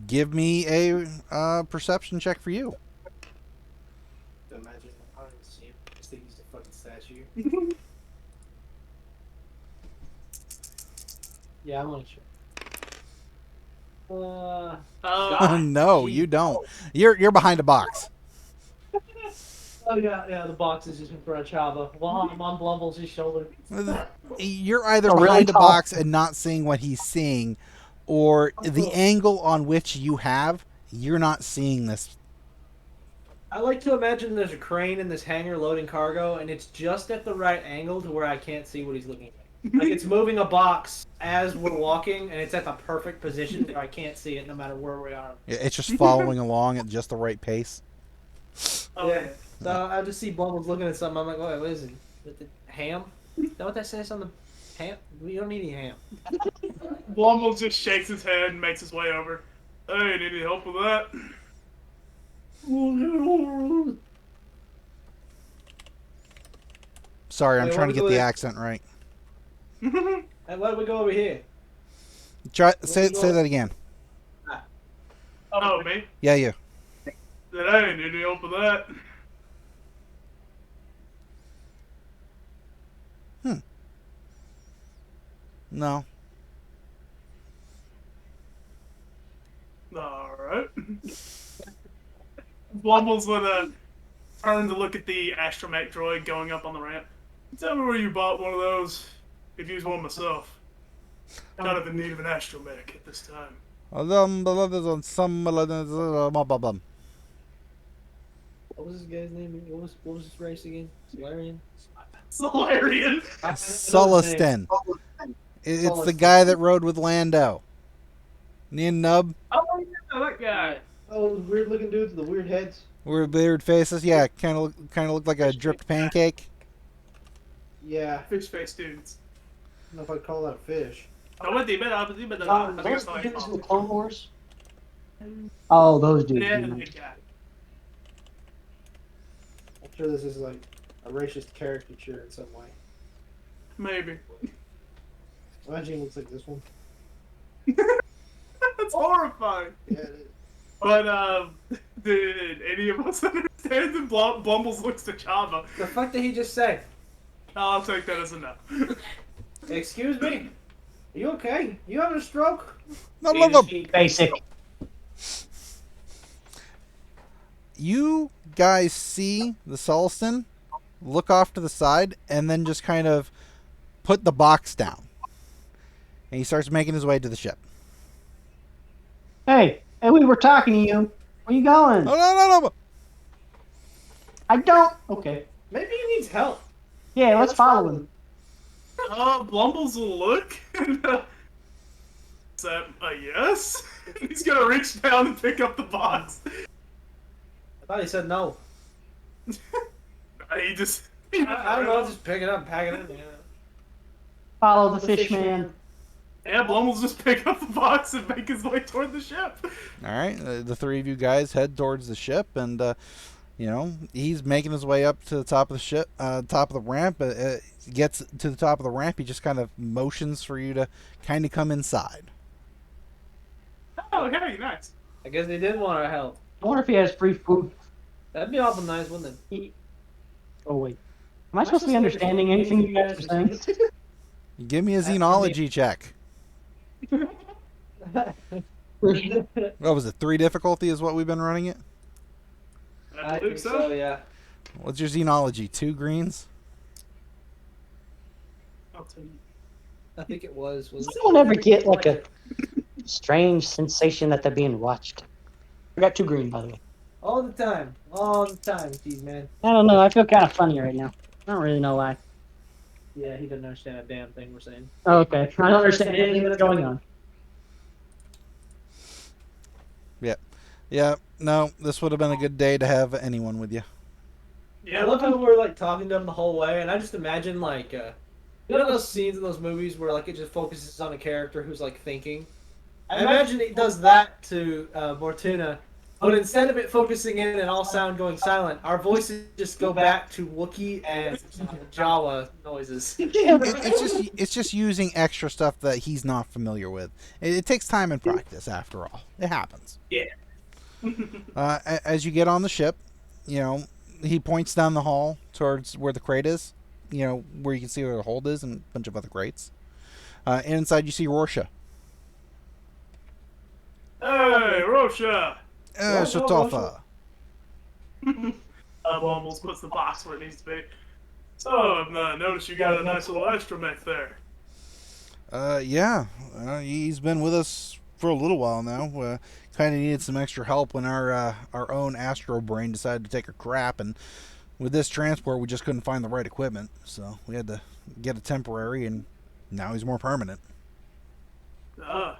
Give me a perception check for you. Imagine I don't even see him. I just think he's a fucking statue. Yeah, I'm gonna check. No, you don't. You're behind a box. Oh yeah, the box is just in front of Chabba. Well, I'm on Blumbles' shoulder. You're either Oh, really behind a tall. box and not seeing what he's seeing, or the angle on which you have, you're not seeing this. I like to imagine there's a crane in this hangar loading cargo, and it's just at the right angle to where I can't see what he's looking at. Like it's moving a box as we're walking, and it's at the perfect position where I can't see it no matter where we are. It's just following along at just the right pace. Oh, Yeah. So I just see Blumbles looking at something. I'm like, wait, what is it? Is it ham? Is that what that says on the ham? We don't need any ham. Blumble just shakes his head and makes his way over. Hey, need any help with that? Sorry, I'm Hey, trying to what get was the it? accent right. And why do we go over here? Say that again. Oh, me? Yeah, you. Said, hey, need any help with that? No. Alright. Blumbles would turn to look at the astromech droid going up on the ramp. Tell me where you bought one of those. Could use one myself. Kind of in need of an astromech at this time. What was this guy's name? What was his race again? Solarian? Solarian! Sulliston. It's the guy that rode with Lando. Nien Nub. Oh, yeah, that guy. Oh, those weird looking dudes with the weird heads. Weird faces. Yeah, kind of look like a dripped pancake. Yeah. Fish face dudes. I don't know if I'd call that a fish. Those dudes in the Clone Wars? Oh, those dudes. Yeah, the man. big guy. I'm sure this is like a racist caricature in some way. Maybe. My gene looks like this one. That's horrifying. Yeah, it is. But, did any of us understand that Blumbles looks to Chabba? The fuck did he just say? I'll take that as a no. Excuse me? Are you okay? You having a stroke? No, Basic. You guys see the Sulston look off to the side and then just kind of put the box down. And he starts making his way to the ship. Hey, we were talking to you. Where you going? Oh, no. I don't. Okay. Maybe he needs help. Yeah, let's follow him. Blumbles will look. And, is that a yes? He's gonna reach down and pick up the box. I thought he said no. He just. I don't know, just pick it up and pack it in. Yeah. Follow the fish man. Yeah, Blumbles just pick up the box and make his way toward the ship. All right. The three of you guys head towards the ship, and, he's making his way up to the top of the ship, top of the ramp. Gets to the top of the ramp. He just kind of motions for you to kind of come inside. Oh, okay, nice. I guess he did want our help. I wonder if he has free food. That'd be awful nice, wouldn't it? Oh, wait. Am I supposed to be understanding anything you guys are saying? Give me a xenology check. What was it? 3 difficulty is what we've been running it? I believe so. Yeah. What's your xenology? 2 greens? I'll tell you. I think it was. Does anyone ever get like a strange sensation that they're being watched? I got 2 green, by the way. All the time. All the time, geez, man. I don't know. I feel kind of funny right now. I don't really know why. Yeah, he doesn't understand a damn thing we're saying. Oh, okay. I don't understand anything that's going on. Yeah, no, this would have been a good day to have anyone with you. Yeah, I love how we're like talking to him the whole way, and I just imagine like, you know those scenes in those movies where like it just focuses on a character who's like thinking. I imagine it does that to Bortuna, but instead of it focusing in and all sound going silent, our voices just go back to Wookiee and Jawa noises. It's just using extra stuff that he's not familiar with. It takes time and practice, after all. It happens. Yeah. As you get on the ship, he points down the hall towards where the crate is, where you can see where the hold is and a bunch of other crates. And inside you see Rorschach. Hey, Rosha! Shatofa. Blumbles puts the box where it needs to be. So, I've noticed you got a nice little astromech there. Yeah. He's been with us for a little while now. Kind of needed some extra help when our own Astro Brain decided to take a crap, and with this transport we just couldn't find the right equipment, so we had to get a temporary, and now he's more permanent. Will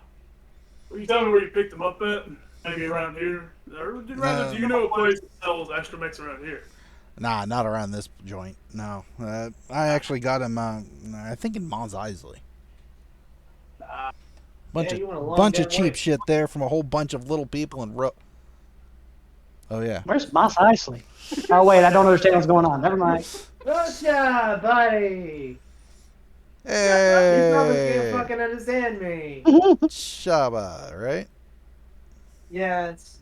you tell me where you picked him up at? Maybe around here? Or rather, do you know a place that sells astromechs around here? Nah, not around this joint. No. I actually got him, I think in Mos Eisley. Bunch of cheap shit there from a whole bunch of little people in Oh, yeah. Where's Mos Eisley? Oh, wait, I don't understand what's going on. Never mind. Russia, buddy! Hey! You probably can't fucking understand me. Chabba, right? Yeah, it's...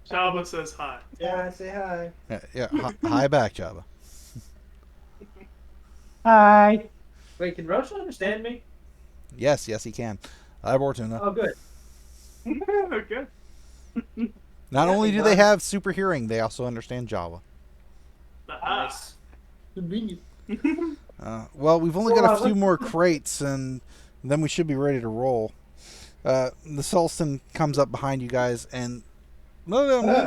Chabba says hi. Yeah, say hi. Yeah. Hi back, Chabba. Hi. Wait, can Russia understand me? Yes, he can. Hi, Bortuna. Oh, good. Okay. Not only do they have super hearing, they also understand Java. Nice. Convenient. Well, we've only got a few more crates, and then we should be ready to roll. The Sulston comes up behind you guys, and... What?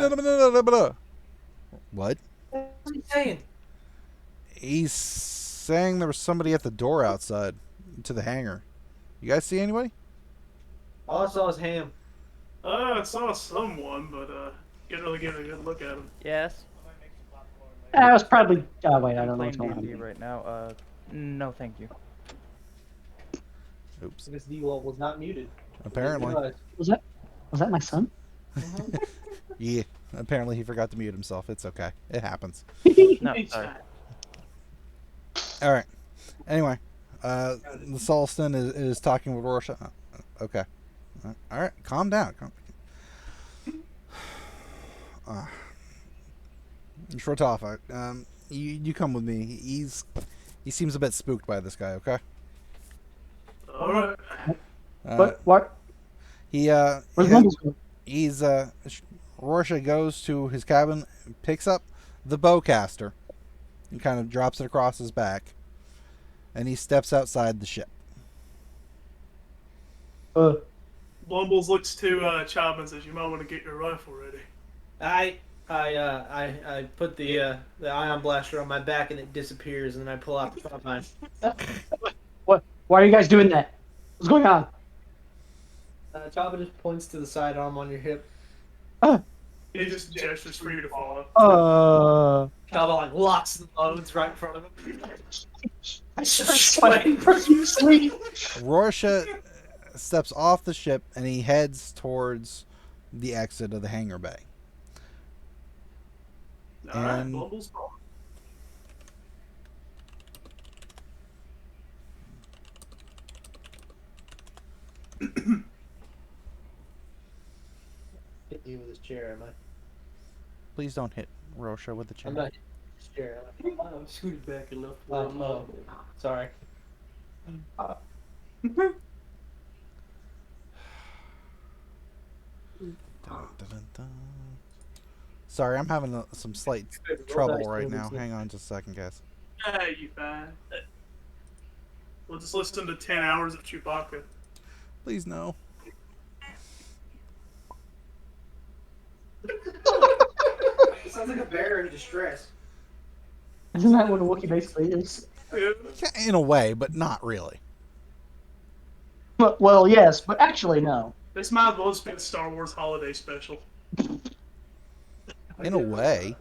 What's he saying? He's saying there was somebody at the door outside to the hangar. You guys see anybody? All I saw was ham. I saw someone, but can't really get a good look at him. Yes. That was probably... Oh, wait, I don't know Playing what's going D&D on. right now. No, thank you. Oops. This D-Wall was not muted. Apparently. Was that my son? Yeah. Apparently he forgot to mute himself. It's okay. It happens. No, sorry. All right. Anyway, The Solston is talking with Rorschach. Okay. All right. Calm down. Shortoffa, you come with me. He seems a bit spooked by this guy. Okay. All right. But what? Where's Blumbles going? Rorschach goes to his cabin, picks up the bowcaster, and kind of drops it across his back, and he steps outside the ship. Blumbles looks to Chabba and says, "You might want to get your rifle ready." I put the ion blaster on my back and it disappears, and then I pull out the front line. What? Why are you guys doing that? What's going on? Chaba just points to the sidearm on your hip. He just gestures for you to follow. Chaba like locks the loads right in front of him. I start sweating profusely. Rorschach steps off the ship and he heads towards the exit of the hangar bay. All right, And- Blumbles. Hit you with his chair, am I? Please don't hit Rorschach with the chair. I'm not hitting his chair. I'm scooted back enough. where I'm Oh, sorry. Dun, dun, dun, dun. Sorry, I'm having some slight trouble right now. Hang on just a second, guys. Hey, you fine. We'll just listen to 10 hours of Chewbacca. Please no. It sounds like a bear in distress. Isn't that what a Wookiee basically is? Yeah. Yeah, in a way, but not really. Well, yes, but actually no. This might as well just be the Star Wars holiday special. In a way.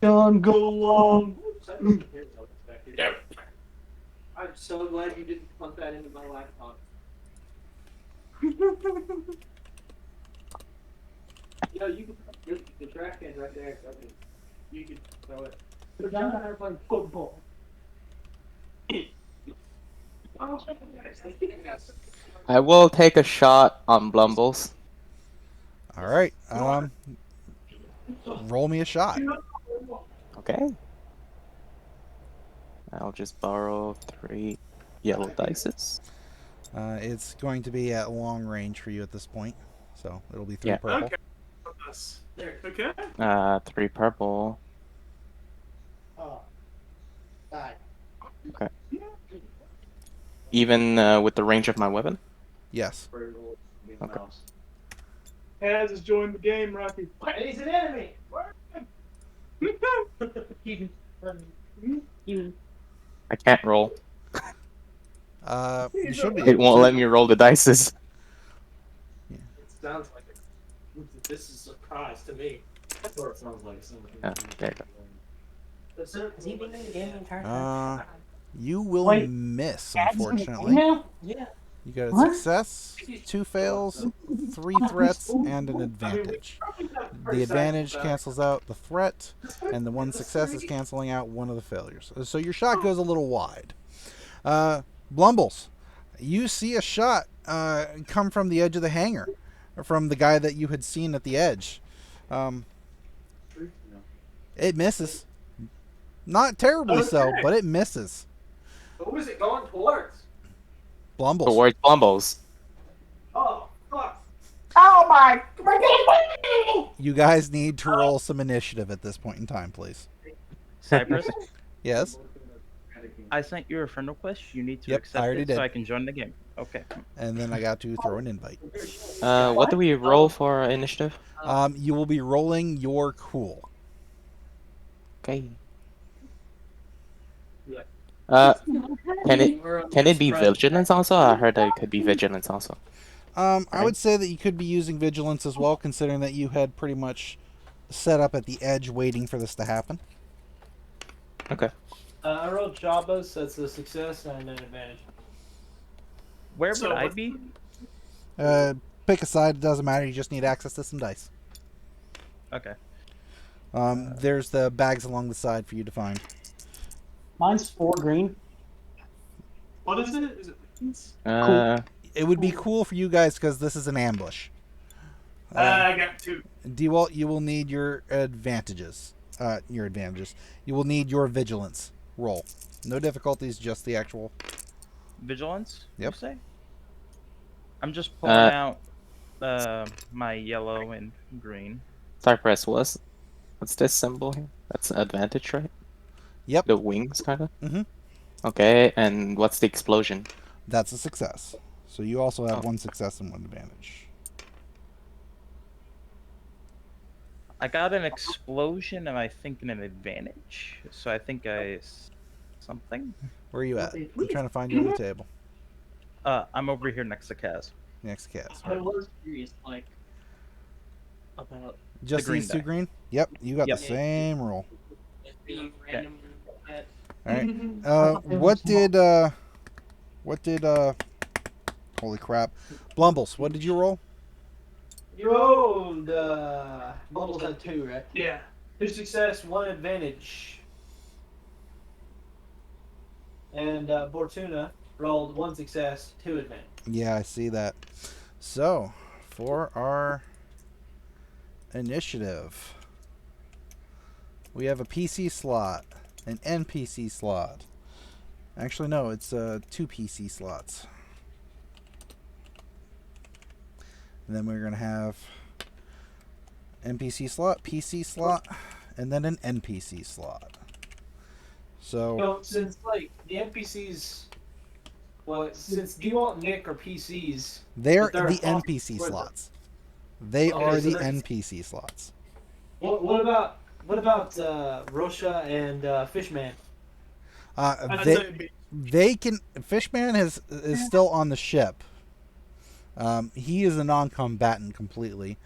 Don't go long. I'm so glad you didn't plug that into my laptop. You know, you can the trash can's right there. So you can throw it. We're down there playing football. I will take a shot on Blumbles. All right. Roll me a shot. Okay. I'll just borrow 3 yellow dices. It's going to be at long range for you at this point, so it'll be 3 Yeah. purple. Okay. Okay. 3 purple. Oh. Die. Even with the range of my weapon? Yes. Okay. Has has joined the game, Rocky. He's an enemy! I can't roll. You should be. It won't let me roll the dices. It sounds like this is a surprise to me. That's what it sounds like. There you go. Has he been in the game the entire time? You will Wait, miss, Dad's in the game unfortunately. now? Yeah. You got a What? success, 2 fails, 3 threats, and an advantage. The advantage cancels out the threat, and the 1 success is canceling out 1 of the failures. So your shot goes a little wide. Blumbles, you see a shot come from the edge of the hangar, from the guy that you had seen at the edge. It misses. Not terribly so, but it misses. Who is it going towards? Blumbles. Towards Blumbles. Oh, fuck. Oh my! You guys need to roll some initiative at this point in time, please. Cypress, Yes? I sent you a friend request. You need to Yep, I accept already it did. so I can join the game. Okay. And then I got to throw an invite. What do we roll for initiative? You will be rolling your cool. Okay. Can it be vigilance also? I heard that it could be vigilance also. I would say that you could be using vigilance as well, considering that you had pretty much set up at the edge waiting for this to happen. Okay. I rolled Chabas, that's a success and an advantage. Where So would I what- be? Pick a side, it doesn't matter, you just need access to some dice. Okay. There's the bags along the side for you to find. Mine's 4 green. What is it? Is it beans? It would be cool for you guys because this is an ambush. I got 2. Dewalt, you will need your advantages. You will need your vigilance roll. No difficulties, just the actual. Vigilance? Yep. You say? I'm just pulling out my yellow and green. Cypress, what's this symbol here? That's an advantage, right? Yep. The wings, kind of? Mm-hmm. Okay, and what's the explosion? That's a success. So you also have Oh. 1 success and 1 advantage. I got an explosion and I think an advantage. So I think something. Where are you at? I'm trying to find you on the table. I'm over here next to Kaz. Next cast. I was curious, like, about Just green these 2 die. green? Yep, you got Yep. the same roll. just being random. Alright. What did holy crap. Blumbles, what did you roll? You rolled, Blumbles had 2, right? Yeah. 2 success, 1 advantage. And Bortuna rolled 1 success, 2 advantage. Yeah, I see that. So, for our initiative, we have a PC slot, an NPC slot. Actually, no, it's 2 PC slots. And then we're going to have NPC slot, PC slot, and then an NPC slot. So, So, since, like, the NPCs, well, since Dewalt and Nick are PCs, they're but they're the off- NPC where the- slots. They Okay, are so the they're- NPC slots. what about Rosha and Fishman? I'd They, say it'd be they can. Fishman is still on the ship. He is a non-combatant completely.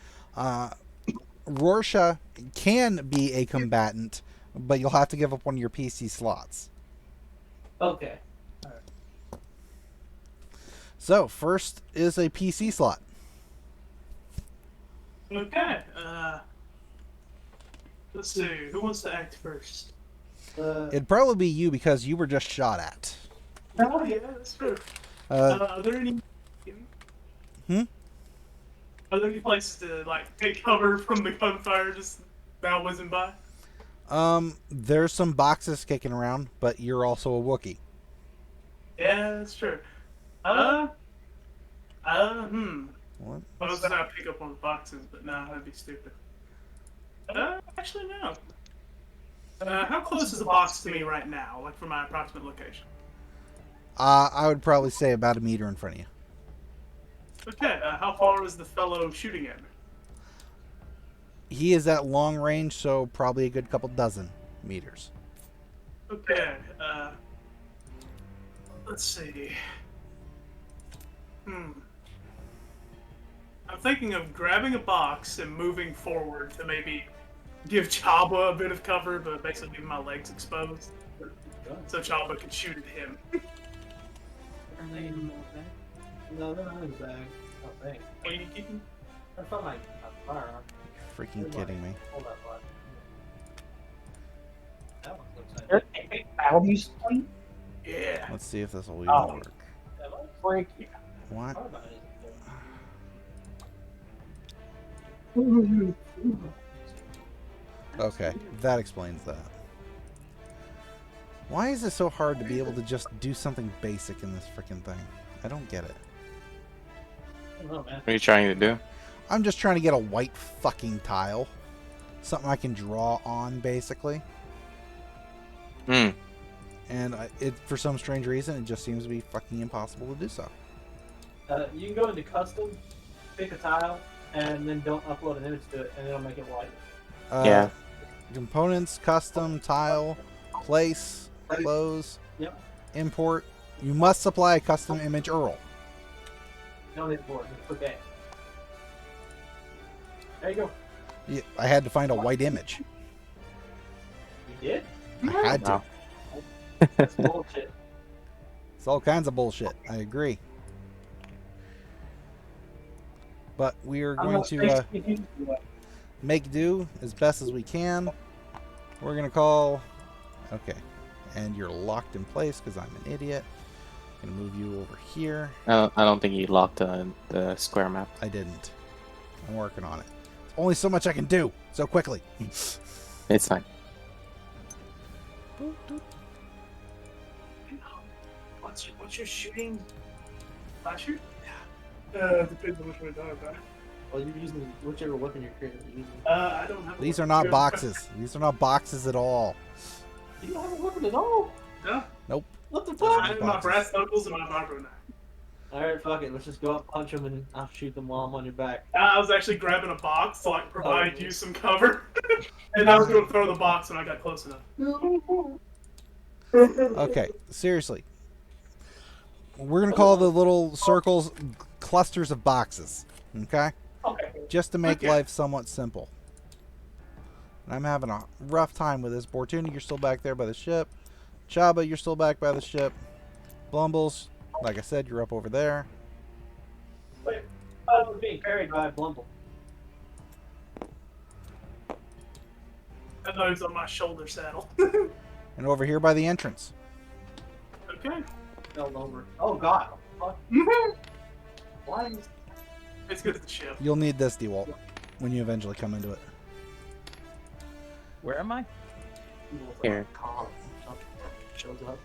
Rorschach can be a combatant, but you'll have to give up one of your PC slots. Okay. So first is a PC slot. okay. Let's see. Who wants to act first? It'd probably be you because you were just shot at. Oh yeah, that's true. Are there any? Hmm? Are there any places to like take cover from the gunfire just now whizzing by? There's some boxes kicking around, but you're also a Wookiee. Yeah, that's true. What? I was gonna pick up on the boxes, but no, that'd be stupid. Actually no. How close is the box to me right now, like from my approximate location? I would probably say about 1 meter in front of you. Okay, how far is the fellow shooting at me? He is at long range, so probably a good couple dozen meters. Okay, let's see. I'm thinking of grabbing a box and moving forward to maybe give Chabba a bit of cover, but basically leaving my legs exposed. So Chabba can shoot at him. Are they in the bag? No, they're not in the bag. I think. What are you keeping? I found my firearm. Freaking kidding me. Hold that button. That one looks There like a battle music playing? Yeah. Let's see if this will even Oh. work. Frank. What? Okay, that explains that. Why is it so hard to be able to just do something basic in this freaking thing? I don't get it. I don't know, man. What are you trying to do? I'm just trying to get a white fucking tile. Something I can draw on, basically. Hmm. And for some strange reason, it just seems to be fucking impossible to do so. You can go into custom, pick a tile, and then don't upload an image to it, and it'll make it white. Yeah. Components, custom, tile, place, close, Yep. import. You must supply a custom image URL. No need for it. Just click A. There you go. Yeah, I had to find a white image. You did? I had to. Wow. That's bullshit. It's all kinds of bullshit. I agree. But we are going to make do as best as we can. We're going to call... Okay. and you're locked in place because I'm an idiot. I'm gonna move you over here. I don't think you locked the square map. I didn't. I'm working on it. There's only so much I can do so quickly. It's fine. What's your shooting? Flasher? Depends on which one you're talking about. Well, you're using whichever weapon you're currently using. I don't have. These are not boxes. These are not boxes at all. You don't have a weapon at all? No. Nope. What the I fuck? have my brass knuckles and my barber knife. Alright, fuck it. Let's just go up, punch them, and I'll shoot them while I'm on your back. I was actually grabbing a box to like provide you some cover, and I was going to throw the box when I got close enough. Okay, seriously. We're gonna call the little circles clusters of boxes. Okay? Okay. Just to make Okay. life somewhat simple. And I'm having a rough time with this. Bortuna, you're still back there by the ship. Chabba, you're still back by the ship. Blumbles, like I said, you're up over there. Wait, I was being carried by a Blumble. I thought he was on my shoulder saddle. And over here by the entrance. Okay. Fell over. Oh god. Fuck. Why is... It's good at the ship. You'll need this, DeWalt, when you eventually come into it. Where am I? Here. Shows up.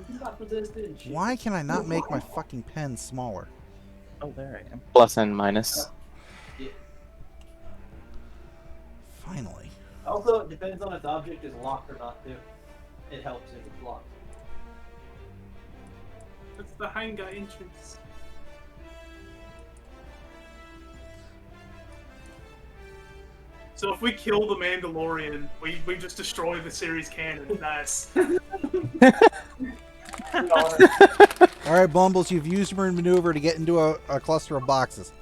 It's not resistant. Why can I not make my fucking pen smaller? Oh, there I am. Plus and minus. Finally. Also, it depends on if the object is locked or not, too. It helps if it's locked. It's the hangar entrance. So if we kill the Mandalorian, we just destroy the series canon. Nice. Alright, Blumbles, you've used your maneuver to get into a cluster of boxes.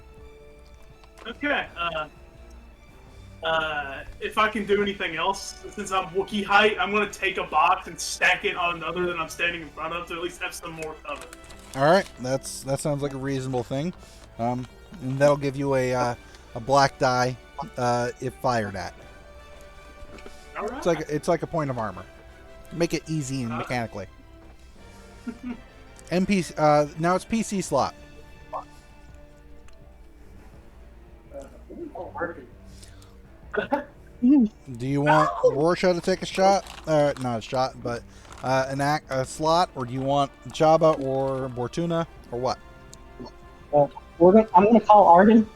Okay. If I can do anything else, since I'm Wookiee height, I'm gonna take a box and stack it on another that I'm standing in front of to at least have some more cover. Alright, that sounds like a reasonable thing. And that'll give you a black die if fired at. All right. It's like a point of armor. Make it easy and mechanically. NPC now it's PC slot. Do you want Rorschach to take a shot? Not a shot, but a slot, or do you want Chabba or Bortuna, or what? I'm gonna call Arden.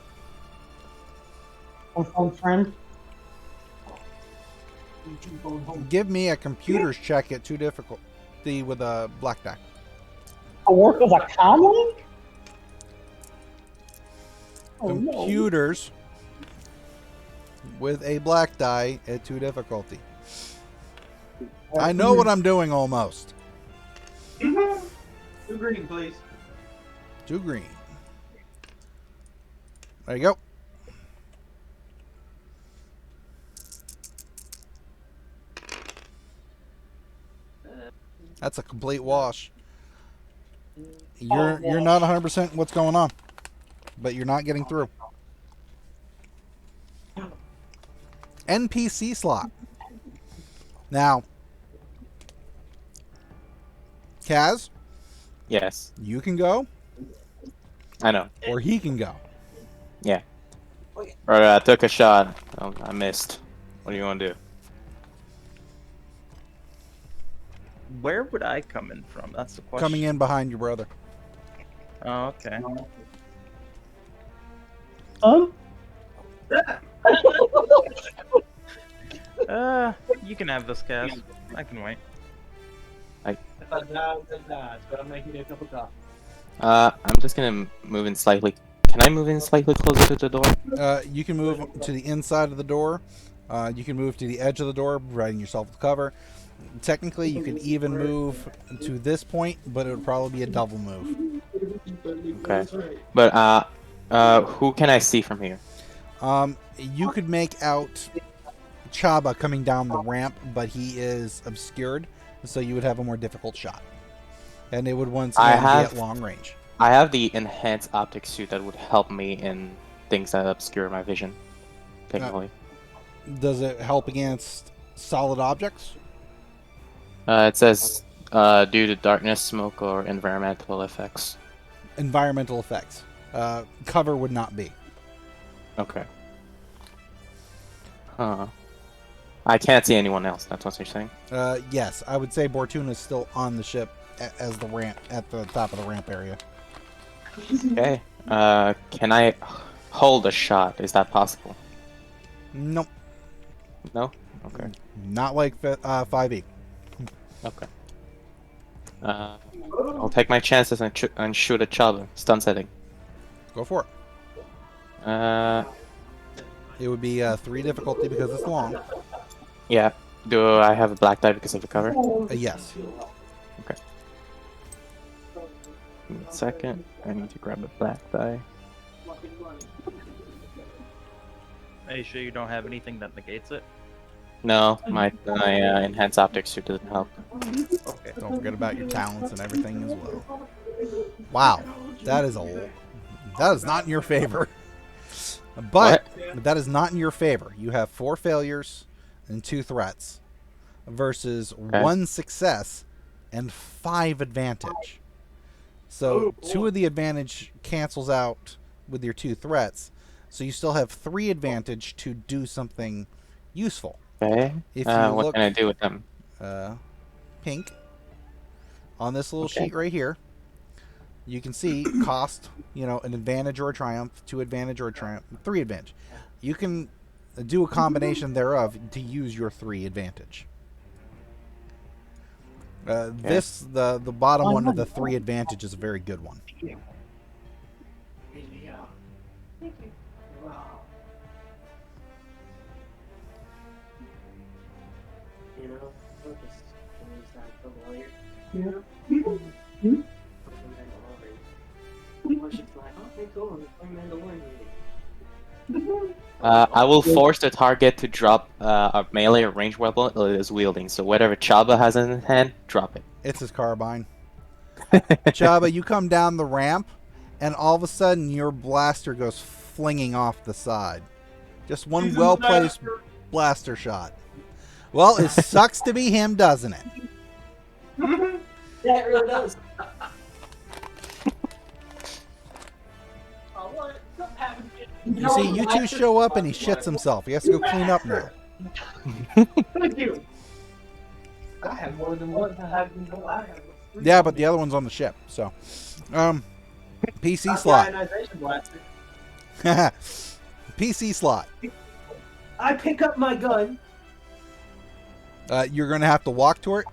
Phone friend. Give me a computer's check at 2 difficulty with a black die. A work of a common? Oh, no. Computers with a black die at 2 difficulty. I know what I'm doing almost. 2 green, please. 2 green. There you go. That's a complete wash. You're not 100% what's going on, but you're not getting through. NPC slot. Now, Kaz, Yes. you can go, I know. or he can go. Yeah. Or I took a shot. Oh, I missed. What do you want to do? Where would I come in from? That's the question. Coming in behind your brother. Oh, okay. You can have this, Cass. I can wait. If I die, then die. But I'm making you a cup of coffee. I'm just gonna move in slightly. Can I move in slightly closer to the door? You can move to the inside of the door. You can move to the edge of the door, providing yourself with cover. Technically, you could even move to this point, but it would probably be a double move. Okay. But who can I see from here? You could make out Chabba coming down the ramp, but he is obscured, so you would have a more difficult shot. And it would once again be at long range. I have the enhanced optic suit that would help me in things that obscure my vision. Technically. Does it help against solid objects? It says due to darkness, smoke, or environmental effects. Environmental effects. Cover would not be. Okay. Huh. I can't see anyone else. That's what you're saying. Yes, I would say Bortuna is still on the ship as the ramp at the top of the ramp area. Okay. Can I hold a shot? Is that possible? Nope, No. Okay. not like 5e. Okay. I'll take my chances and shoot a Chabba. Stun setting. Go for it. It would be 3 difficulty because it's long. Yeah. Do I have a black die because of the cover? Yes. Okay. Give me a second. I need to grab a black die. Are you sure you don't have anything that negates it? No, my enhanced optics suit doesn't help. Okay. Don't forget about your talents and everything as well. Wow, that is not in your favor. But that is not in your favor. You have 4 failures and 2 threats versus 1 success and 5 advantage. So 2 of the advantage cancels out with your 2 threats. So you still have 3 advantage to do something useful. Okay. If you what look, can I do with them? pink on this little sheet right here, you can see cost, an advantage or a triumph, 2 advantage or a triumph, 3 advantage. You can do a combination thereof to use your 3 advantage. The bottom one of the 3 advantage is a very good one. I will force the target to drop a melee or range weapon it is wielding. So whatever Chabba has in his hand, drop it. It's his carbine. Chabba, you come down the ramp, and all of a sudden your blaster goes flinging off the side. Just one well-placed blaster shot. Well, it sucks to be him, doesn't it? Yeah, it really does. You see, you 2 show up and he shits himself. He has to go clean up now. Thank you. I have more than one. I have. Yeah, but the other one's on the ship, so. PC slot. PC slot. I pick up my gun. You're going to have to walk to it,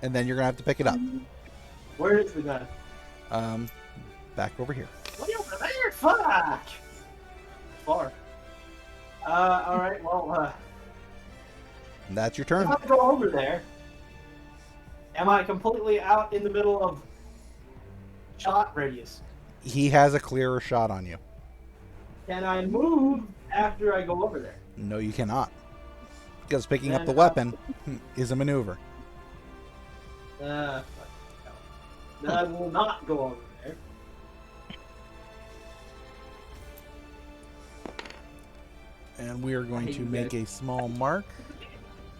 and then you're going to have to pick it up. Where is the gun? Back over here. Way over there? Fuck! Far. Alright, well, That's your turn. if I go over there, am I completely out in the middle of shot radius? He has a clearer shot on you. Can I move after I go over there? No, you cannot. Because picking up the Then, weapon is a maneuver. Then I will not go over there. And we are going to make a small mark.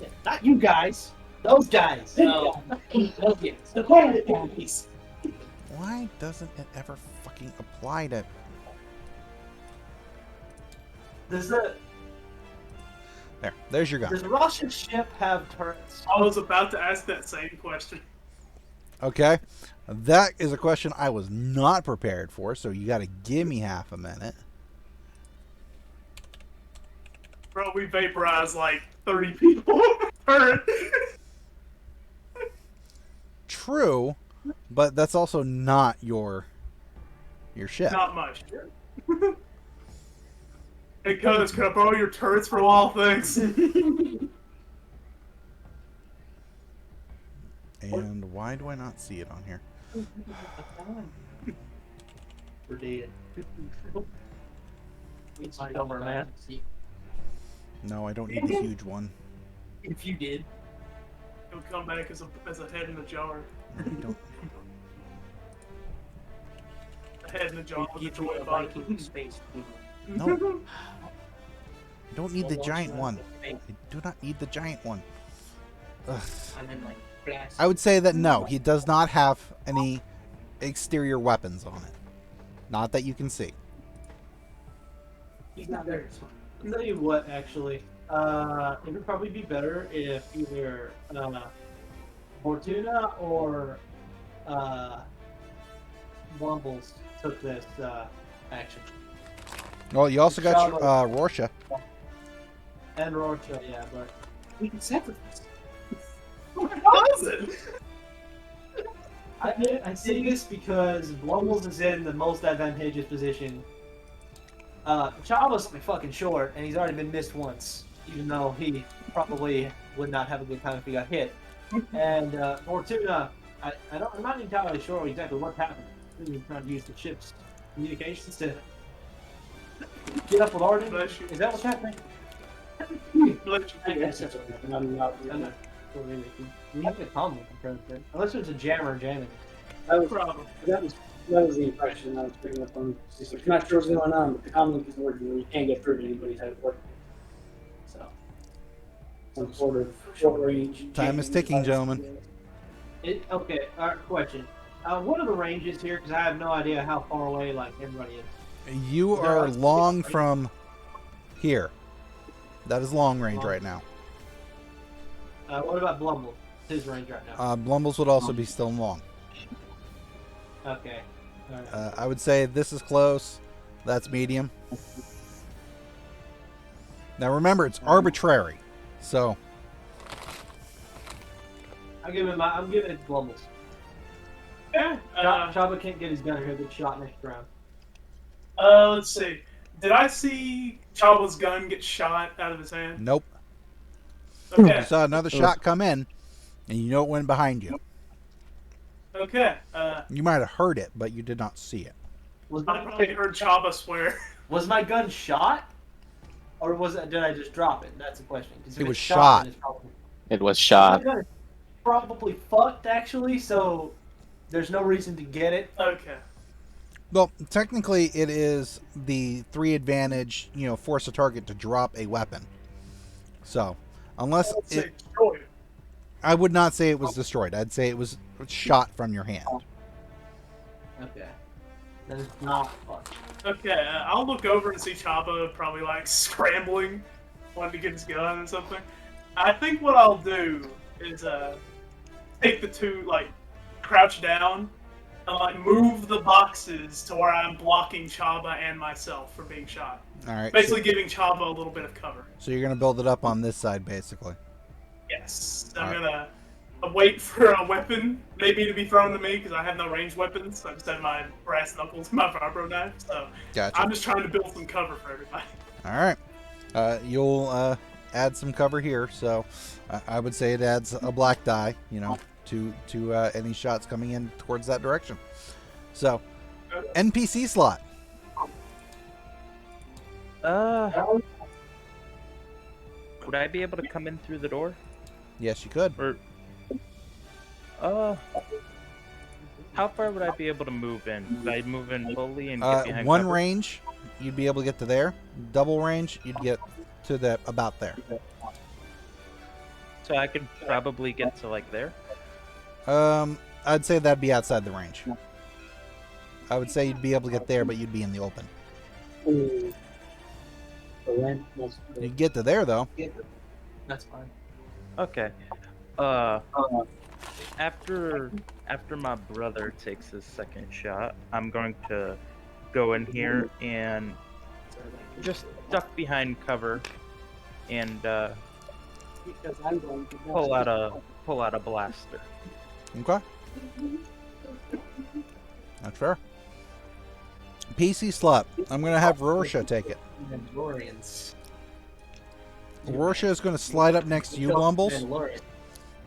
Yeah, not you guys. Those guys. No. The quiet guys. Why doesn't it ever fucking apply to... Does There's your gun. the Russian ship have turrets? I was about to ask that same question. Okay. That is a question I was not prepared for, so you got to give me half a minute. Bro, we vaporized like 30 people. Turret. True, but that's also not your ship. Not much. Hey, Codes, can I borrow your turrets for a while? Thanks. And why do I not see it on here? We're dead. It's over, man. No, I don't need the huge one. If you did. He'll come back as a head in a jar. No, I don't. A head in a jar with a Give you joy a body. Viking space. No. I don't need the giant one. I do not need the giant one. Ugh. I'm in like I would say that no, he does not have any exterior weapons on it. Not that you can see. He's not very smart. I'll tell you what, actually. It would probably be better if either Bortuna or Blumbles took this action. Well, you also got Chabba. Rorschach. And Rorschach, yeah, but We can sacrifice. What is it? I say this because Blumbles is in the most advantageous position. Chabba's fucking short, and he's already been missed once, even though he probably would not have a good time if he got hit. And Bortuna, I'm not entirely sure exactly what happened. I think he was trying to use the ship's communications to get up with Arden. Bless you. Is that what's happening? Bless you. I guess that's what happened. I'm not really. We have to calm him, unless there's a jammer jamming. Problem. That was the impression I was picking up on. Just like, not sure what's going on, but the comlink is working where you can't get through to anybody's head working. So, some sort of short range. Time is ticking, gentlemen. Okay, alright, question. What are the ranges here? Because I have no idea how far away like everybody is. You Is there are a- long from here. That is long range right now. What about Blumble? His range right now. Blumbles would also be still long. Okay. Alright. I would say this is close. That's medium. Now remember, it's arbitrary. So, I'm giving it Blumbles. Yeah. Chabba can't get his gun, he'll get shot next round. Let's see. Did I see Chabba's gun get shot out of his hand? nope. Okay. You saw another shot come in, and you know it went behind you. Okay. You might have heard it, but you did not see it. Was I probably heard Chabba swear. my gun shot? Or did I just drop it? That's the question. 'Cause if It was it's shot. then it's probably, It was my shot. gun is probably fucked, actually, so there's no reason to get it. Okay. Well, technically, it is the 3 advantage, force a target to drop a weapon. So, unless Let's say it, destroyed. I would not say it was destroyed. I'd say it was shot from your hand. Okay. That is not fucked. Okay, I'll look over and see Chabba probably like scrambling, wanting to get his gun or something. I think what I'll do is take the two, like, crouch down and like move the boxes to where I'm blocking Chabba and myself from being shot. All right. Basically giving Chabba a little bit of cover. So you're going to build it up on this side, basically. Yes. I'm Alright. gonna wait for a weapon maybe to be thrown to me because I have no ranged weapons. I just have my brass knuckles and my vibro knife. So Gotcha. I'm just trying to build some cover for everybody. All right. You'll add some cover here. So I would say it adds a black die, to any shots coming in towards that direction. So, NPC slot. Would I be able to come in through the door? Yes, you could. Or, how far would I be able to move in? Would I move in fully and get behind One cover? range, you'd be able to get to there. Double range, you'd get to about there. So I could probably get to like there. I'd say that'd be outside the range. I would say you'd be able to get there, but you'd be in the open. You'd get to there though. That's fine. Okay. After my brother takes his second shot, I'm going to go in here and just duck behind cover and Because I'm going to pull out a blaster. Okay. That's fair. PC slot. I'm gonna have Rorschach take it. Mandalorians. Rorschach is gonna slide up next to you, Blumbles, Mandalorian.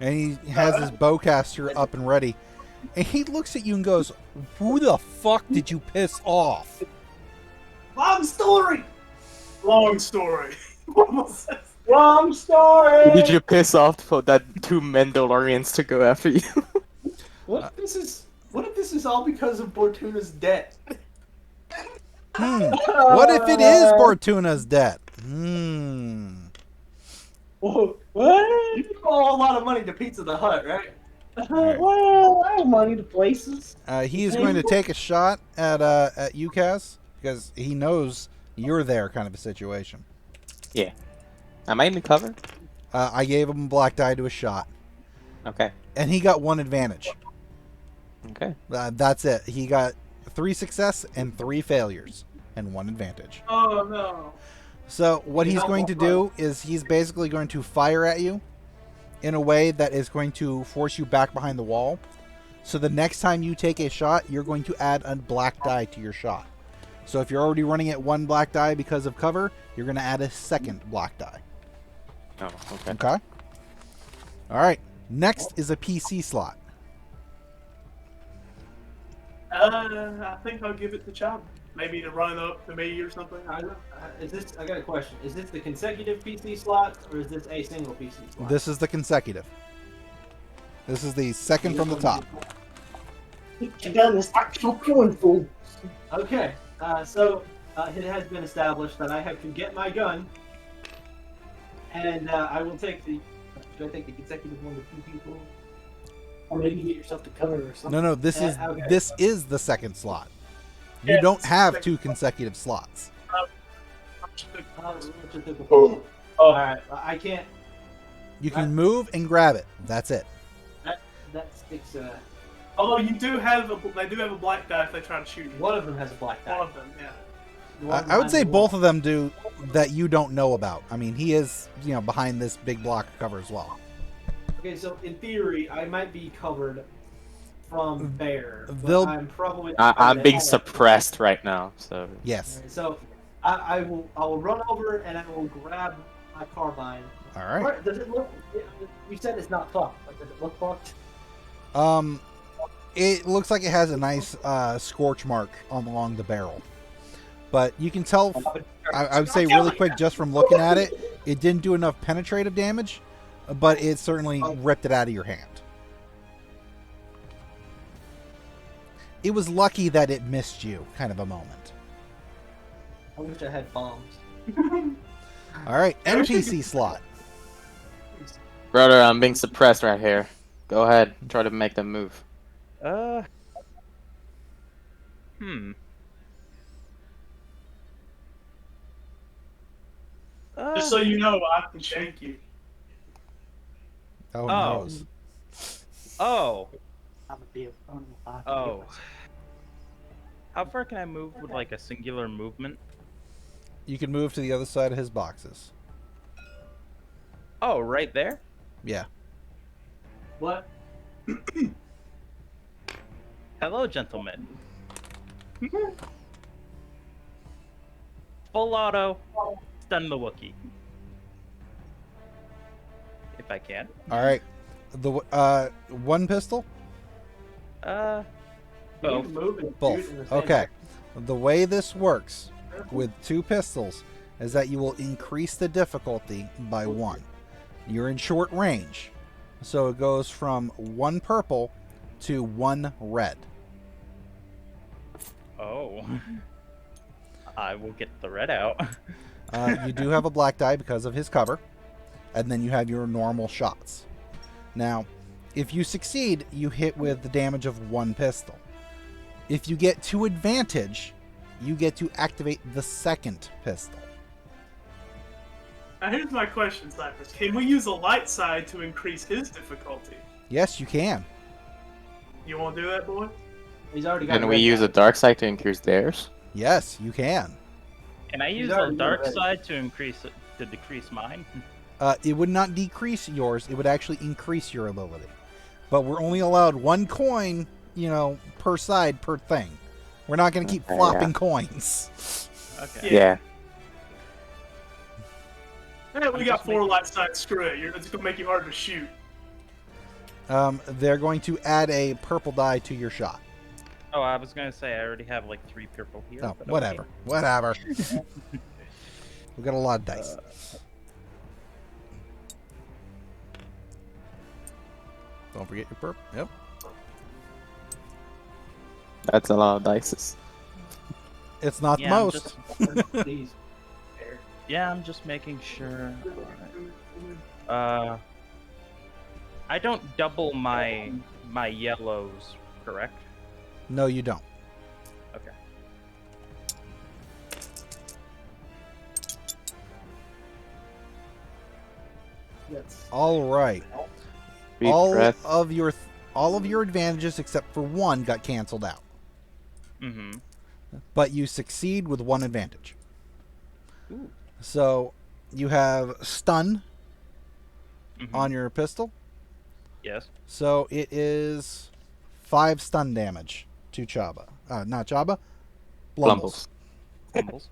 and he has his bowcaster up and ready. And he looks at you and goes, "Who the fuck did you piss off?" Long story! Long story. Wrong story! Did you piss off for that 2 Mandalorians to go after you? What if this is all because of Bortuna's debt? What if it is Bortuna's debt? What? You owe a lot of money to Pizza the Hut, right? Well, I have money to places. He is going to take a shot at UCAS because he knows you're there, kind of a situation. Yeah. Am I in the cover? I gave him a black die to a shot, Okay. and he got 1 advantage. Okay. That's it. He got 3 success and 3 failures, and 1 advantage. Oh no. So what he's going to do is he's basically going to fire at you in a way that is going to force you back behind the wall. So the next time you take a shot, you're going to add a black die to your shot. So if you're already running at 1 black die because of cover, you're going to add a 2nd black die. Oh, okay. Okay? All right. Next is a PC slot. I think I'll give it to Chabba. Maybe to run up to me or something. I got a question. Is this the consecutive PC slot, or is this a single PC slot? This is the consecutive. This is the second from the top. Get down this actual coin, fool. Okay, so it has been established that I have to get my gun, and I will take the. Should I take the consecutive one to 2 people? Or maybe get yourself to cover or something. No, this is okay. this is the second slot. You Yeah, don't it's have the 2 consecutive slots. Oh, all right. I can't. You can move and grab it. That's it. That sticks. Although they do have a black die if they try to shoot you. One of them has a black die. One of them, yeah. I would say both of them do that you don't know about. I mean, he is, behind this big block of cover as well. Okay, so in theory, I might be covered from bear. But They'll- I'm probably. I'm being suppressed right now, so. Yes. So I will run over and I will grab my carbine. All right. Where- Does it look? You said it's not fucked, but does it look fucked? It looks like it has a nice scorch mark along the barrel, but you can tell. I would say really quick, just from looking at it, it didn't do enough penetrative damage, but it certainly ripped it out of your hand. It was lucky that it missed you, kind of a moment. I wish I had bombs. All right, NPC slot. Brother, I'm being suppressed right here. Go ahead, try to make them move. Just so you know, I can shank you. Oh, Oh. knows. Oh. I'm a deal. Oh. How far can I move with like a singular movement? You can move to the other side of his boxes. Oh, right there? Yeah. What? Hello, gentlemen. Full auto, stun the Wookiee. If I can. All right. The 1 pistol. You Both. can move and shoot Both. in the same Okay. The way this works with 2 pistols is that you will increase the difficulty by 1. You're in short range, so it goes from 1 purple to 1 red. Oh. I will get the red out. You do have a black die because of his cover, and then you have your normal shots. Now, if you succeed, you hit with the damage of 1 pistol. If you get 2 advantage, you get to activate the 2nd pistol. Now here's my question, Cypress. Can we use a light side to increase his difficulty? Yes, you can. You want to do that, boy? He's already got. Can we use a dark side to increase theirs? Yes, you can. Can I use already the dark ready. side to decrease mine? It would not decrease yours. It would actually increase your ability. But we're only allowed 1 coin, per side per thing. We're not going to keep Okay, flopping yeah. coins. Okay. Yeah. Hey, we got 4 light sides. Screw it. It's gonna make you hard to shoot. They're going to add a purple die to your shot. Oh, I was gonna say I already have like 3 purple here. Oh, but whatever. okay. Whatever. We've got a lot of dice. Don't forget your purple. Yep. That's a lot of dices. It's not Yeah, the I'm most. These. Yeah, I'm just making sure. I don't double my my yellows, correct? No, you don't. Okay. Yes. All right. Deep all breath. of your advantages except for one got canceled out. Mm-hmm. But you succeed with one advantage. Ooh. So you have stun Mhm. on your pistol. Yes. So it is 5 stun damage to Chabba. Not Chabba. Blumbles. Blumbles.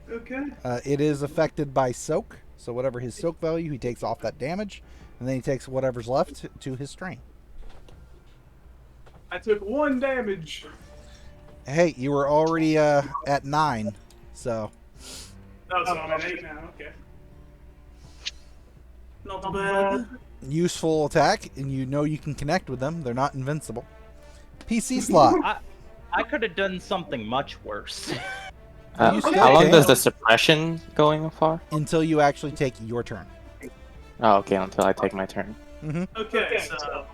Okay. It is affected by soak. So whatever his soak value, he takes off that damage, and then he takes whatever's left to his strain. I took 1 damage. Hey, you were already at 9, so Oh, so I'm at 8 now. Okay. Not bad. useful attack, and you know you can connect with them. They're not invincible. PC slot. I could have done something much worse. You still How long can. does the suppression going for? Until you actually take your turn. Oh, okay, until I take my turn. Okay, so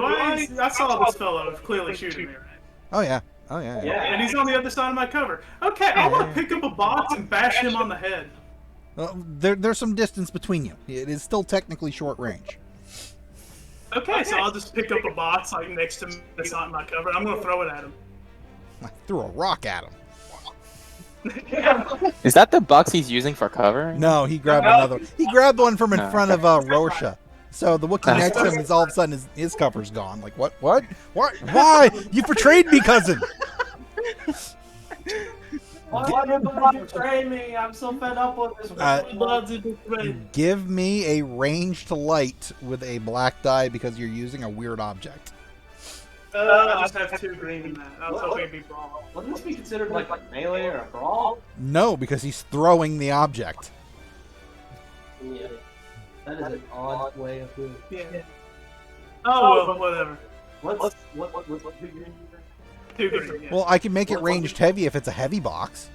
I saw this fellow clearly shooting me, right? Oh yeah. Oh yeah. And he's on the other side of my cover. Okay, I want to pick up a box and bash him on the head. There's some distance between you. It is still technically short range. Okay, so I'll just pick up a box like next to me that's not in my cover. And I'm gonna throw it at him. I threw a rock at him. Is that the box he's using for cover? No, he grabbed another. He grabbed one from in front of Rosha. So the Wookiee next to him is all of a sudden his cover's gone. Like what? What? Why? You betrayed me, cousin. Why did you betray me? I'm so fed up with this. Give me a range to light with a black die because you're using a weird object. I just have 2 green in that. I was hoping it'd be brawl. Wouldn't this be considered like melee or a brawl? No, because he's throwing the object. Yeah. That is an odd way of doing it. Yeah. Oh well, whatever. What figure? 2 green. Yeah. Well, I can make it ranged heavy if it's a heavy box.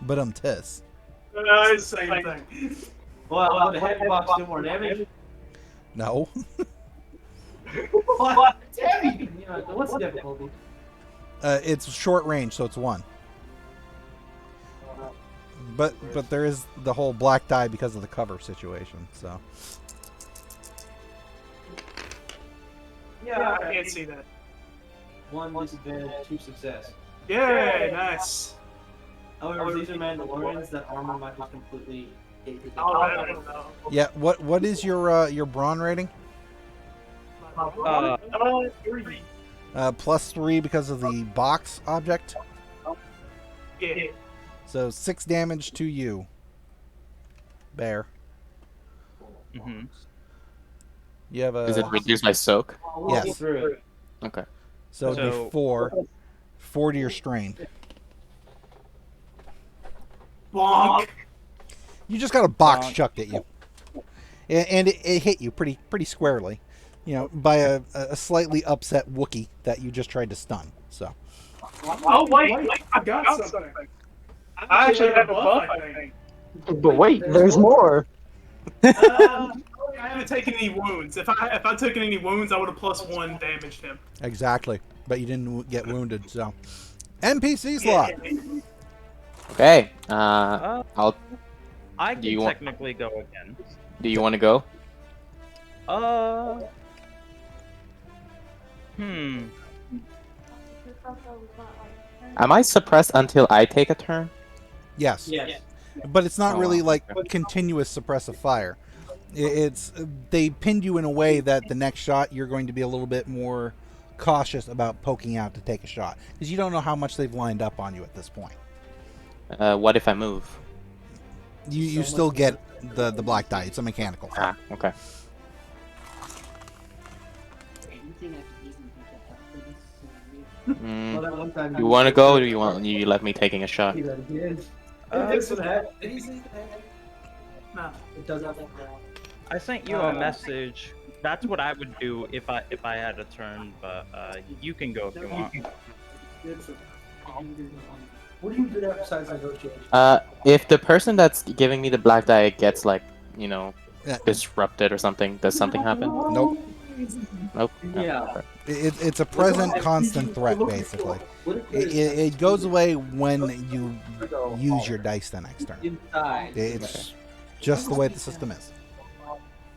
But tis. It's the same thing. Well, would a heavy box do more damage? No. What? It's heavy! Yeah, what's the difficulty? It's short range, so it's 1. But there is the whole black die because of the cover situation. So Yeah, I can't see that. 1 disadvantage, 2 success. Yay, nice. However, these are Mandalorians that armor might just completely. Alright, I don't know. yeah, what is your brawn rating? Three. +3 because of the box object. Yeah. So 6 damage to you, Bear. Mm-hmm. You have a Is it reduced by soak? yes. Okay. So it'd be 4 to your strain. Bonk. You just got a box chucked at you, and it hit you pretty squarely. You know, by a slightly upset Wookiee that you just tried to stun. So Oh wait, I got something. I actually have a buff, I think. But wait, there's more. I haven't taken any wounds. If I took any wounds, I would have +1 damaged him. exactly, but you didn't get wounded. So NPC slot. Okay. I can Do you want- technically go again. Do you want to go? Am I suppressed until I take a turn? Yes. Yes. But it's not Oh, really like okay. continuous suppressive fire. It's they pinned you in a way that the next shot you're going to be a little bit more cautious about poking out to take a shot because you don't know how much they've lined up on you at this point. What if I move? You still get the black die. It's a mechanical thing. Ah, okay. Well, that one time You want to go, or do you want you let me taking a shot? It does have that. I sent you a message. That's what I would do if I had a turn, but you can go if you want. What do you do there besides negotiation? If the person that's giving me the black die gets like, Yeah. disrupted or something, does something happen? Nope. Nope. Yeah. It's a present constant threat, basically. It goes away when you use your dice the next turn. Inside. It's just the way the system is.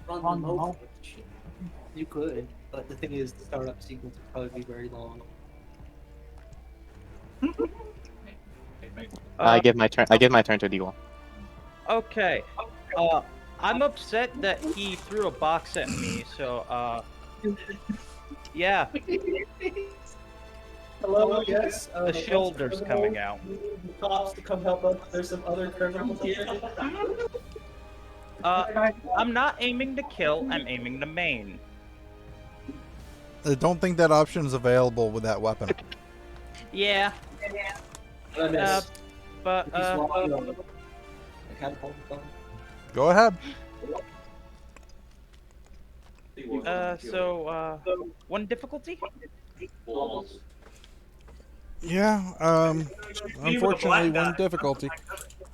Run them over. You could, but the thing is, the startup sequence would probably be very long. I give my turn. I give my turn to D1. Okay. I'm upset that he threw a box at me, so, yeah, Hello, yes. the shoulder's coming out. Cops to come help us. There's some other criminals here. I'm not aiming to kill, I'm aiming to maim. I don't think that option is available with that weapon. Yeah, I miss. but, Go ahead. so, one difficulty? Yeah, unfortunately, one difficulty.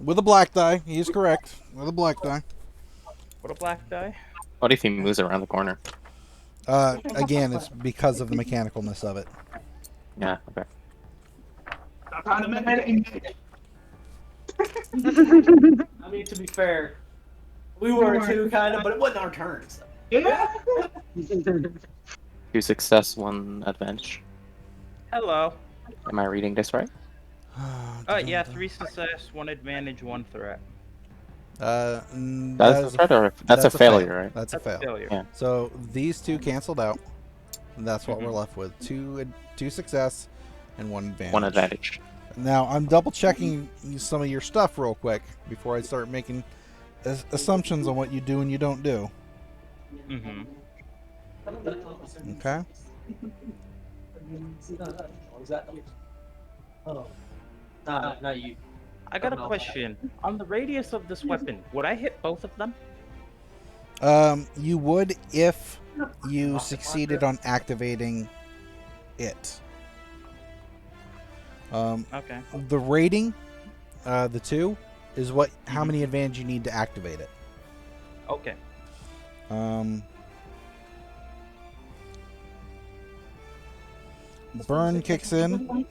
With a black die, he is correct. With a black die. What a black die. What if he moves around the corner? Again, it's because of the mechanicalness of it. Yeah. Okay. I mean, to be fair, we were too, kind of, but it wasn't our turns. Yeah. 2 success, 1 advantage. Hello. Am I reading this right? Yeah, 3 success, 1 advantage, 1 threat. That's a threat or that's a failure, right? That's a fail. Failure. Yeah. So these two canceled out. And that's what we're left with. Two success and 1 advantage. 1 advantage. Now I'm double checking some of your stuff real quick before I start making assumptions on what you do and you don't do. Mm-hmm. Okay. Oh, not you. I got a question. On the radius of this weapon, would I hit both of them? You would if you succeeded on activating it. Okay. The rating, the 2, is how many advantage you need to activate it. Okay. Burn kicks in.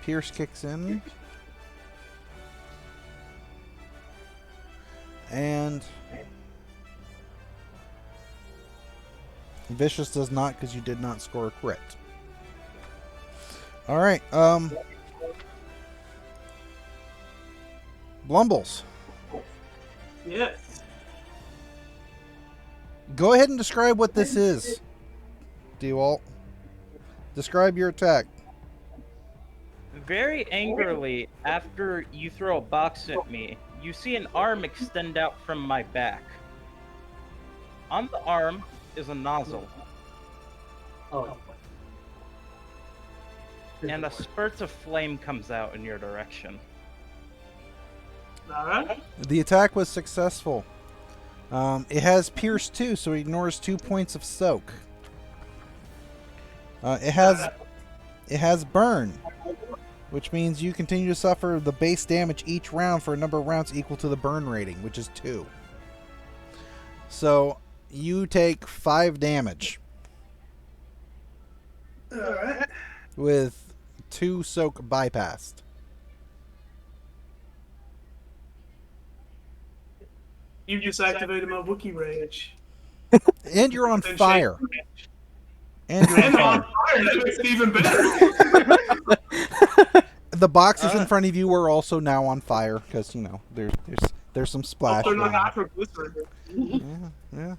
Pierce kicks in. And Vicious does not because you did not score a crit. Alright, Blumbles. Yes. Go ahead and describe what this is, Dewalt. Describe your attack. Very angrily, after you throw a box at me, you see an arm extend out from my back. On the arm is a nozzle, Oh. and a spurt of flame comes out in your direction. Alright. The attack was successful. It has Pierce 2, so it ignores 2 points of soak. It has Burn, which means you continue to suffer the base damage each round for a number of rounds equal to the burn rating, which is 2. So you take 5 damage Alright. with 2 soak bypassed. You just activated my Wookiee rage. And you're on Then fire. shake- And you're on And on fire. fire, that makes it even better. The boxes in front of you are also now on fire because there's some splash. They're not going on. nitroglycerin. Yeah.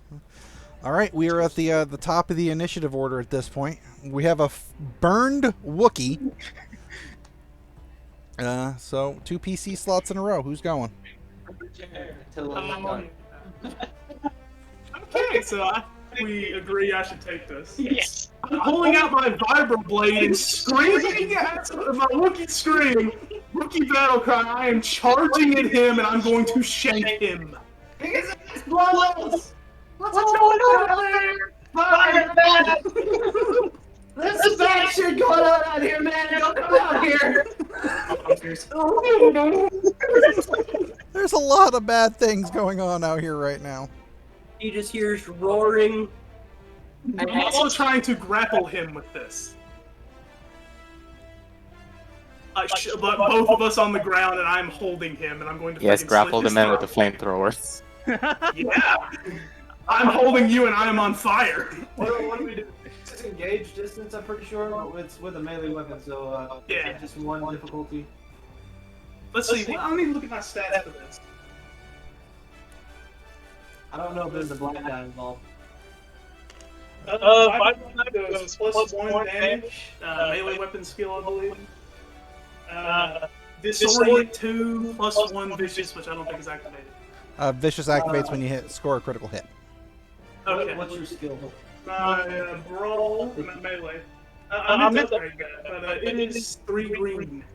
All right, we are at the top of the initiative order at this point. We have a burned Wookiee. So 2 PC slots in a row. Who's going? Okay, so we agree I should take this. Yes. I'm pulling out my vibroblade and screaming at my Wookiee scream. Wookiee battle cry. I am charging at him and I'm going to shank him. Because it's Blumbles! What's going on out there? Fire bad! There's some bad shit going on out here, man. Don't come out here. There's a lot of bad things going on out here right now. He just hears roaring. I'm also trying to grapple him with this. But both of us on the ground, and I'm holding him, and I'm going to. Yes, freaking grapple slit the his man with the throat. flamethrower. Yeah, I'm holding you, and I am on fire. What do we do? It's engaged distance, I'm pretty sure. It's with a melee weapon, so Yeah. just one difficulty. Let's see. I don't even look at my stats for this. I don't know if there's a black guy involved. Vibrant goes +1 damage, melee weapon skill, I believe. Disorient 2 +1 vicious, which I don't think is activated. Vicious activates when you score a critical hit. Okay. What's your skill? Brawl, not melee. I meant to upgrade that, but it is 3 green.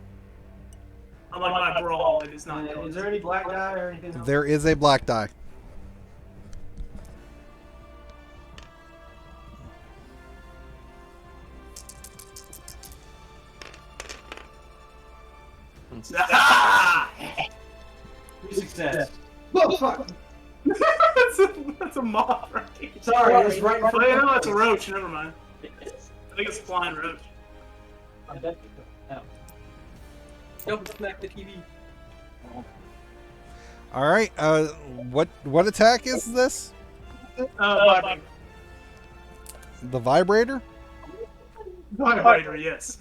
Unlike my brawl, it is not. Is there any black guy or anything else? There is a black die. Ah! Success. That's a moth, right? Sorry, it's right in Oh, front yeah, of no, it's a roach. Never mind. I think it's a flying roach. Don't smack the TV. All right. What attack is this? Vibrator. The vibrator? Vibrator, yes.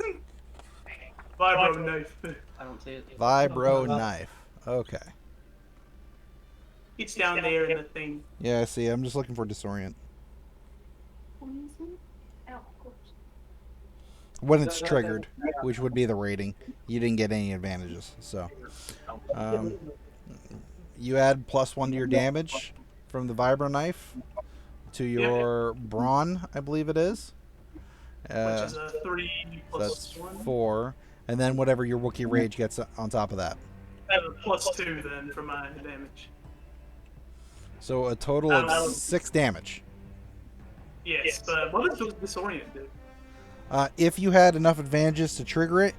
Vibro knife. I don't see it. Vibro knife. Okay. It's down there in the thing. Yeah, I see. I'm just looking for disorient. When it's triggered, which would be the rating, you didn't get any advantages. So, you add +1 to your damage from the vibro knife to your brawn, I believe it is. Which is a 3 That's plus 1. 4, and then whatever your Wookiee rage gets on top of that. +2 then for my damage. So a total of 6 damage. Yes, but what does disorient do? If you had enough advantages to trigger it,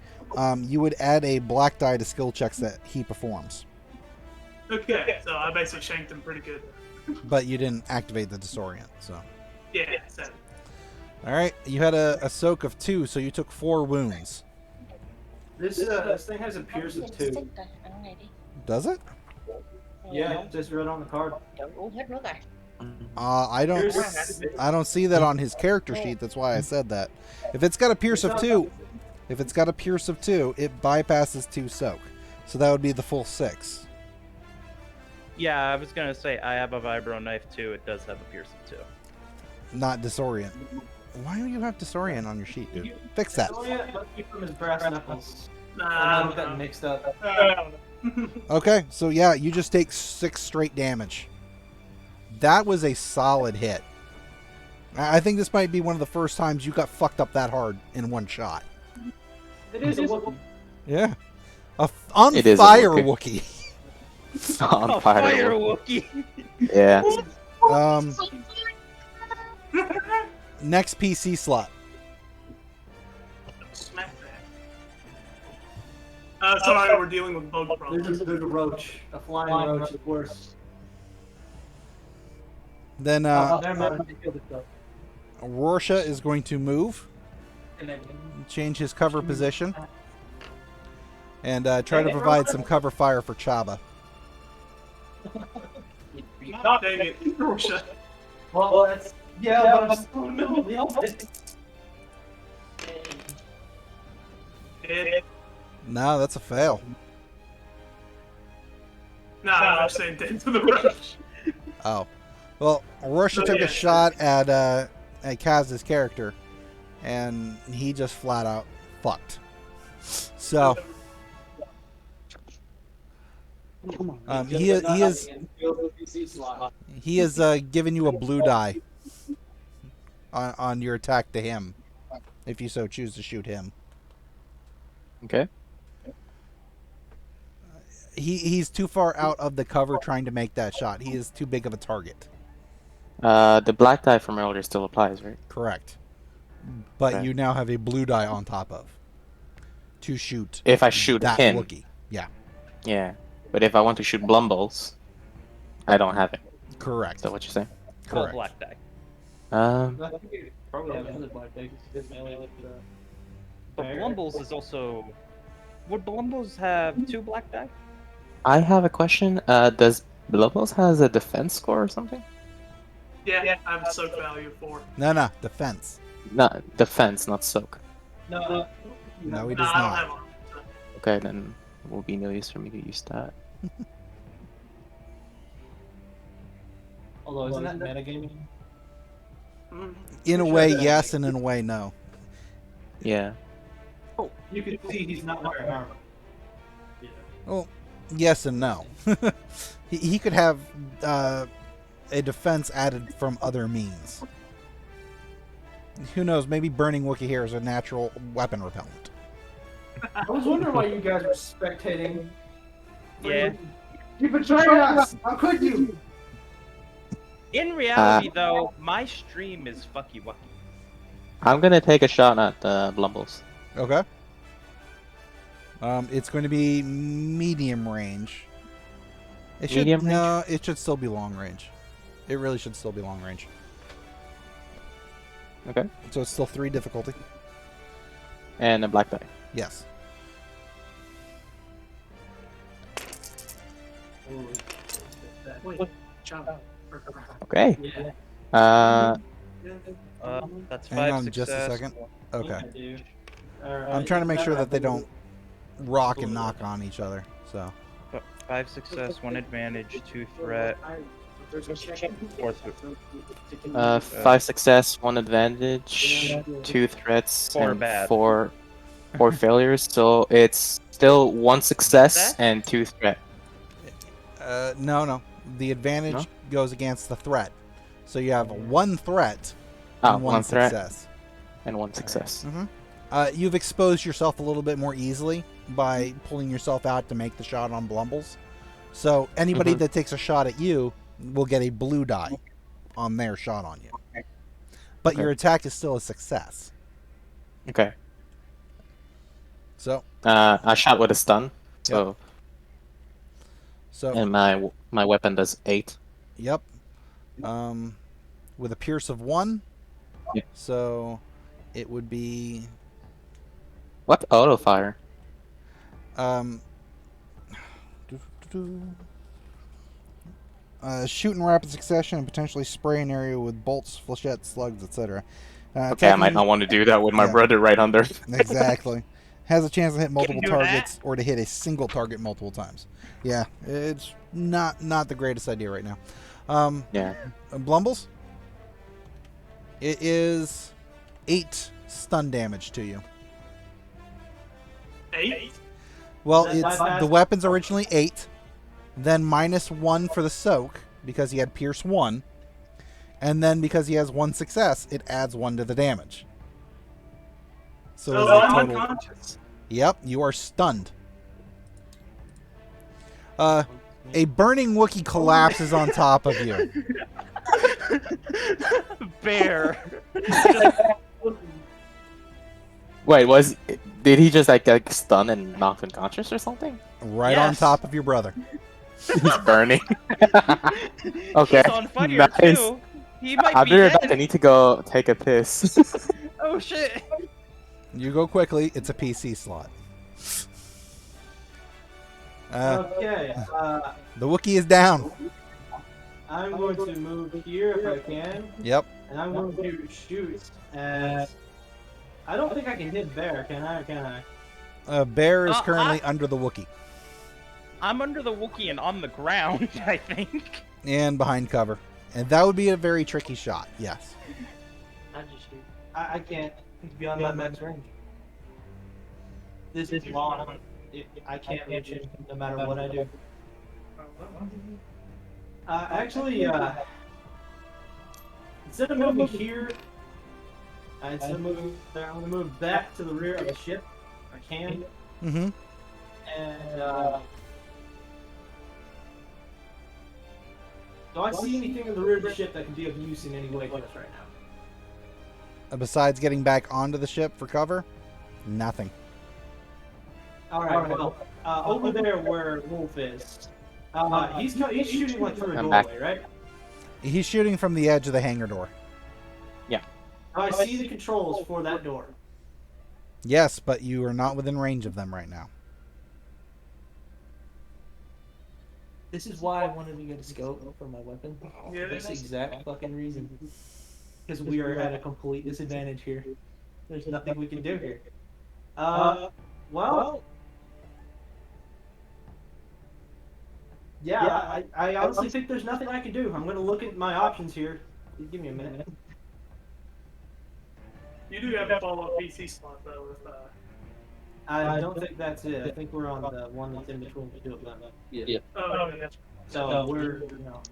you would add a black die to skill checks that he performs. Okay, so I basically shanked him pretty good. But you didn't activate the disorient, so. Yeah, 7. Alright, you had a soak of 2, so you took 4 wounds. This thing has a pierce of 2. Does it? Yeah, just read on the card. I don't see that on his character sheet, that's why I said that. If it's got a pierce of 2, it bypasses 2 soak. So that would be the full 6. Yeah, I was gonna say I have a vibro knife too. It does have a pierce of 2. Not disorient. Why do you have disorient on your sheet, dude? Fix that. Disorient must be from his brass knuckles. Nah, I got mixed up. Okay, so yeah, you just take 6 straight damage. That was a solid hit. I think this might be one of the first times you got fucked up that hard in one shot. It is a Wookiee. Yeah. On It is a fire Wookiee. Wookiee. On fire. Wookie. Yeah. Next PC slot. Smack that. Sorry, we're dealing with bug problems. There's a roach. A flying roach, of course. Then Never mind. Rorschach is going to move, change his cover position, and try to provide some cover fire for Chabba. God dang it. Rorschach. Well, that's... Yeah, but I'm still in the middle of the outfit. Dead. No, that's a fail. Nah, I'm saying dead to the roach. Oh. Well, Rorschach took a shot at Kaz's character, and he just flat out fucked. So, he is giving you a blue die on your attack to him, if you so choose to shoot him. Okay. He's too far out of the cover trying to make that shot. He is too big of a target. The black die from earlier still applies, right? Correct. But Okay. you now have a blue die on top of to shoot If I shoot that him. Wookiee. Yeah. Yeah. But if I want to shoot Blumbles, I don't have it. Correct. Is that what you're saying? All Correct. black die. I think you probably have another black deck. It's melee with the. But Bear. Blumbles is also. Would Blumbles have 2 black die? I have a question. Does Blumbles has a defense score or something? Yeah, I have a soak value of 4. No, defense. Not defense, not soak. No, No, he No, does I don't not. have one. Okay, then it will be no use for me to use that. although isn't that metagaming? Mm. In a Sure way, that- yes, and in a way, no. Yeah. Oh, you can see he's not wearing armor. Well, yes and no. he could have a defense added from other means. Who knows? Maybe burning Wookiee hair is a natural weapon repellent. I was wondering why you guys were spectating. Yeah. You betrayed us! How could you? In reality, though, my stream is fucky wucky. I'm gonna take a shot at Blumbles. Okay. It's going to be medium range. It should Medium range? no. It should still be long range. It really should still be long range. Okay. So it's still 3 difficulty. And a black die. Yes. Okay. Yeah. That's 5 Hang on success. just a second. Okay. Yeah, dude. Alright, I'm trying to make sure that they don't rock and Ooh. knock on each other. So 5 success, 1 advantage, 2 threat, 4 threat. 5 success, 1 advantage, 2 threats, 4 and bad. 4 failures. So it's still 1 success Success? and 2 threat. no. The advantage No? goes against the threat. So you have 1 threat Ah, and 1 1 threat success. and 1 success. You've exposed yourself a little bit more easily by pulling yourself out to make the shot on Blumbles. So anybody Mhm. that takes a shot at you will get a blue die on their shot on you. But Okay. your attack is still a success. Okay. So I shot with a stun. So and my weapon does 8. Yep. With a pierce of 1. Yeah. So it would be What auto fire? Shoot in rapid succession and potentially spray an area with bolts, flechettes, slugs, etc. Okay, I might not want to do that with my Yeah. brother right under. Exactly. Has a chance to hit multiple do targets or to hit a single target multiple times. Yeah, it's not the greatest idea right now. Yeah. Blumbles? It is 8 stun damage to you. 8? Well, Is that it's bypass? the weapon's originally 8, then -1 for the soak because he had pierce 1, and then because he has 1 success, it adds 1 to the damage. So So it's a I'm total. unconscious. Yep, you are stunned. A burning Wookiee collapses on top of you. Bear. Wait, did he just like stun and knock unconscious or something? Right on Yes. top of your brother. He's burning. Okay. He's on fire Nice. too. He might I'll be be right back. I dead. need to go take a piss. Oh shit. You go quickly, it's a PC slot. Okay, The Wookiee is down. I'm going to move here if I can, Yep. and I'm going to shoot at. I don't think I can hit Bear, can I? Or can I? Bear is currently under the Wookiee I'm under the Wookiee and on the ground, I think. and behind cover. And that would be a very tricky shot, yes. I just shoot. I can't. He's beyond my max range. This is long. I can't reach it no matter what I do. Actually, instead of moving here, instead of moving there, I'm gonna move back to the rear of the ship. I can, Mm-hmm. and do I see anything in the rear of the ship that can be of use in any way to us right now? Besides getting back onto the ship for cover, nothing. All right. Well, over there where Wolf is. He's shooting like through a I'm back. doorway, right? He's shooting from the edge of the hangar door. I see the controls for that door. Yes, but you are not within range of them right now. This is why I wanted to get a scope for my weapon. Yeah, That's the exact fucking reason. Because we are at a complete disadvantage here. There's nothing we can do here. Well, yeah, I honestly think there's nothing I can do. I'm gonna look at my options here. Give me a minute. You do have a follow-up PC slot though. With I don't think that's it. I think we're on the one that's in between the two of them. Yeah. oh yeah. So we're, you know.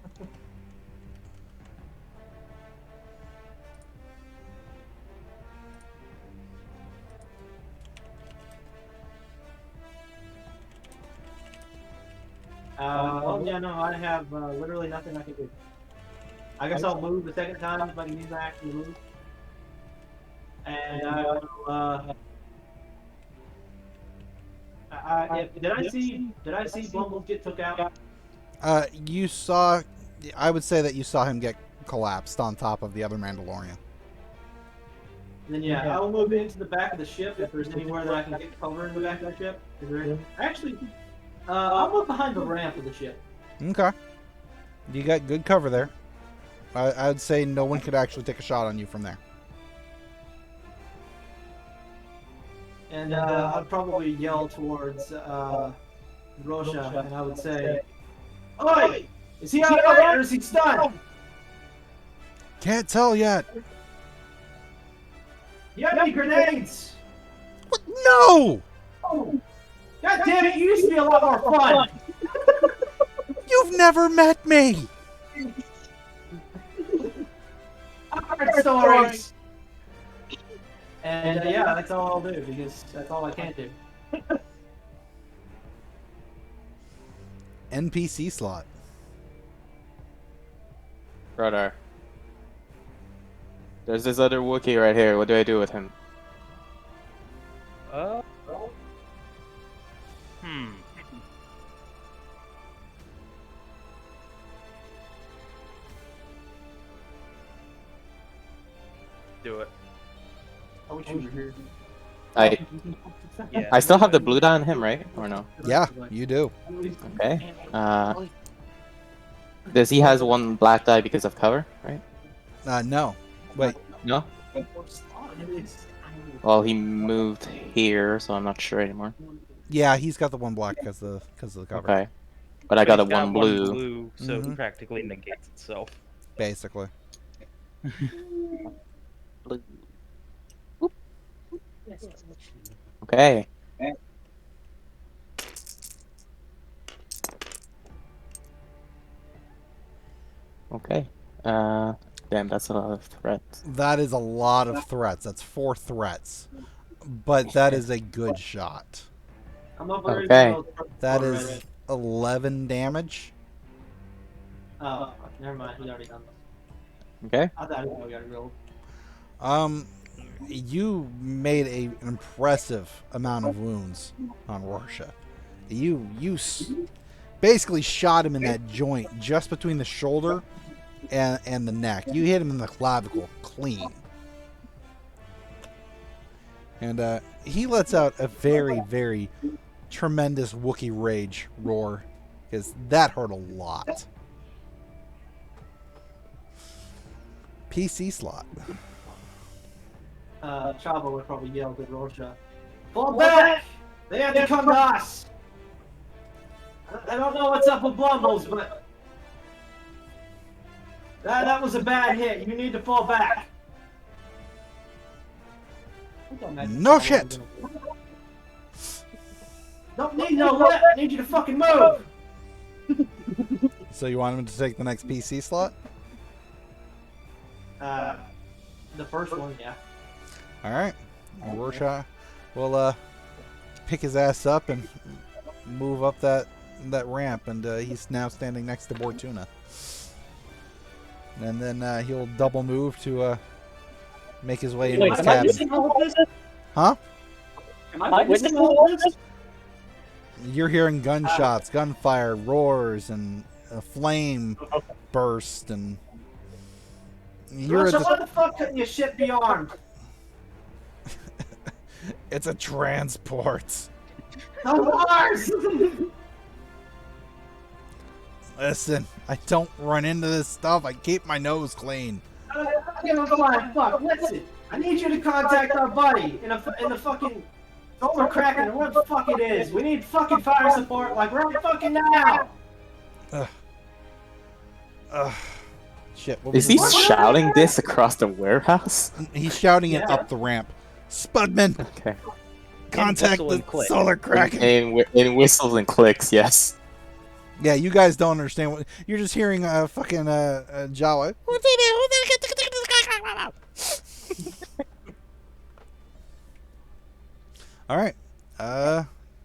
Well, yeah, no, I have literally nothing I can do. I guess I'll move the second time if I can use my action to move. And I will, did I see Blumbles get took out? You saw. I would say that you saw him get collapsed on top of the other Mandalorian. Then yeah, I will move into the back of the ship if there's anywhere that I can get cover in the back of the ship. Is there actually? I'll move behind the ramp of the ship. Okay. You got good cover there. I would say no one could actually take a shot on you from there. And I'd probably yell towards Rosha, and I would say, "Oi! Is he alright or is he stunned? Can't tell yet. You have any grenades? What? No! God damn it, you used to be a lot more fun!" You've never met me! I've heard stories! And yeah, that's all I'll do, because that's all I can do. NPC slot. Brother. There's this other Wookiee right here. What do I do with him? Do it. I wish you were here. Yeah. I still have the blue dye on him, right? Or no? Yeah, you do. Okay. Does he has one black dye because of cover, right? No. Wait. No? Well, he moved here, so I'm not sure anymore. Yeah, he's got the one black because of the cover. Okay. But I got a He's one blue. so Mhm. it practically negates itself. Basically. Okay. Okay. Damn, that's a lot of threats. That is a lot of threats. That's 4 threats. But that is a good shot. I'm not very Okay. That is 11 damage. Oh, never mind. He's already done this. Okay. I thought I got it rolled. You made an impressive amount of wounds on Rorschach. You basically shot him in that joint just between the shoulder and the neck. You hit him in the clavicle clean. And he lets out a very, very tremendous Wookiee rage roar, because that hurt a lot. PC slot. Chabba would probably yell at Rorschach, "Fall back! They have to come to us! I don't know what's up with Blumbles, but that was a bad hit. You need to fall back." No shit! Don't need no lip. I need you to fucking move. So you want him to take the next PC slot? The first one, yeah. Alright. Rorschach will pick his ass up and move up that ramp, and he's now standing next to Bortuna. And then he'll double move to make his way into his am I cabin. missing all of this? Huh? Am I missing all of this? You're hearing gunshots, gunfire, roars, and a flame burst, and you're Russia, at why the fuck couldn't your ship be armed? it's a transport. No Mars! Listen, I don't run into this stuff. I keep my nose clean. I don't give a flying fuck. Listen, I need you to contact our buddy in the fucking solar kraken or what the fuck it is. We need fucking fire support like right fucking now. Shit. What Is was he his name? shouting this across the warehouse? He's shouting it Yeah. up the ramp. Spudman, Okay. contact whistle the and click. solar kraken. In whistles and clicks, yes. Yeah, you guys don't understand what you're just hearing. Fucking Jawa. All right.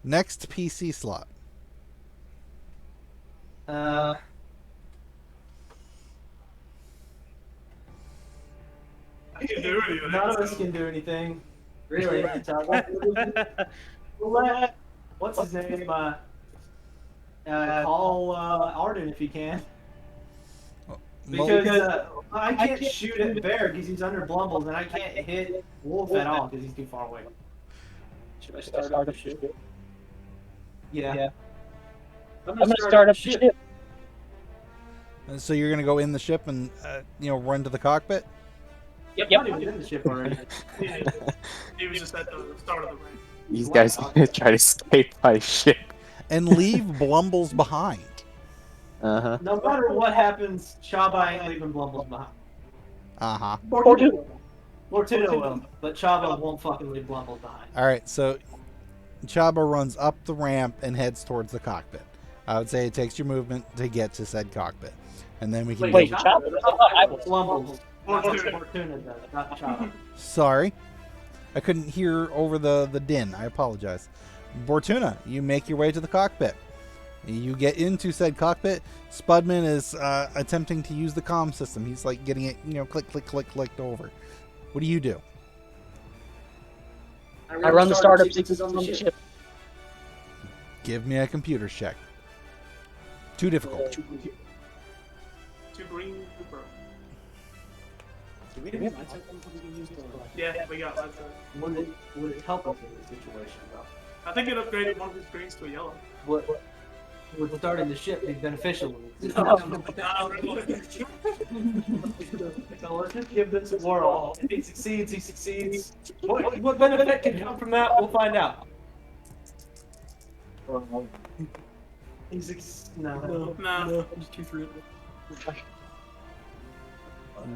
Next PC slot. I can do anything. None of us can do anything. Really. We'll let, what's his name? Call Arden if he can. Because I can't shoot at Bear because he's under Blumbles, and I can't hit Wolf at all because he's too far away. Should I start a ship? Yeah. I'm gonna start up the ship. So you're gonna go in the ship and run to the cockpit. Yep. Not even in the ship already. He was just at the start of the range. These guys try to escape by ship. And leave Blumbles behind. Uh-huh. No matter what happens, Chabba ain't leaving Blumbles behind. Uh-huh. Bortuna. Bortuna will, but Chabba won't fucking leave Blumbles behind. All right, so Chabba runs up the ramp and heads towards the cockpit. I would say it takes your movement to get to said cockpit. And then we can Wait, go... Chabba? I was Blumbles. Not what Bortuna. Bortuna does, not Chabba. Sorry. I couldn't hear over the din. I apologize. Bortuna, you make your way to the cockpit. You get into said cockpit. Spudman is attempting to use the comm system. He's like getting it, click, click, click, clicked over. What do you do? I run the startup sequence on the ship. Give me a computer check. Too difficult. Two green, two purple. Yeah, we got lots of. Would it help us in this situation, though? I think it upgraded one of his greens to a yellow. Would starting the ship be beneficial? Really. So let's just give this a whirl. If he succeeds, he succeeds. What benefit can come from that? We'll find out. No. No.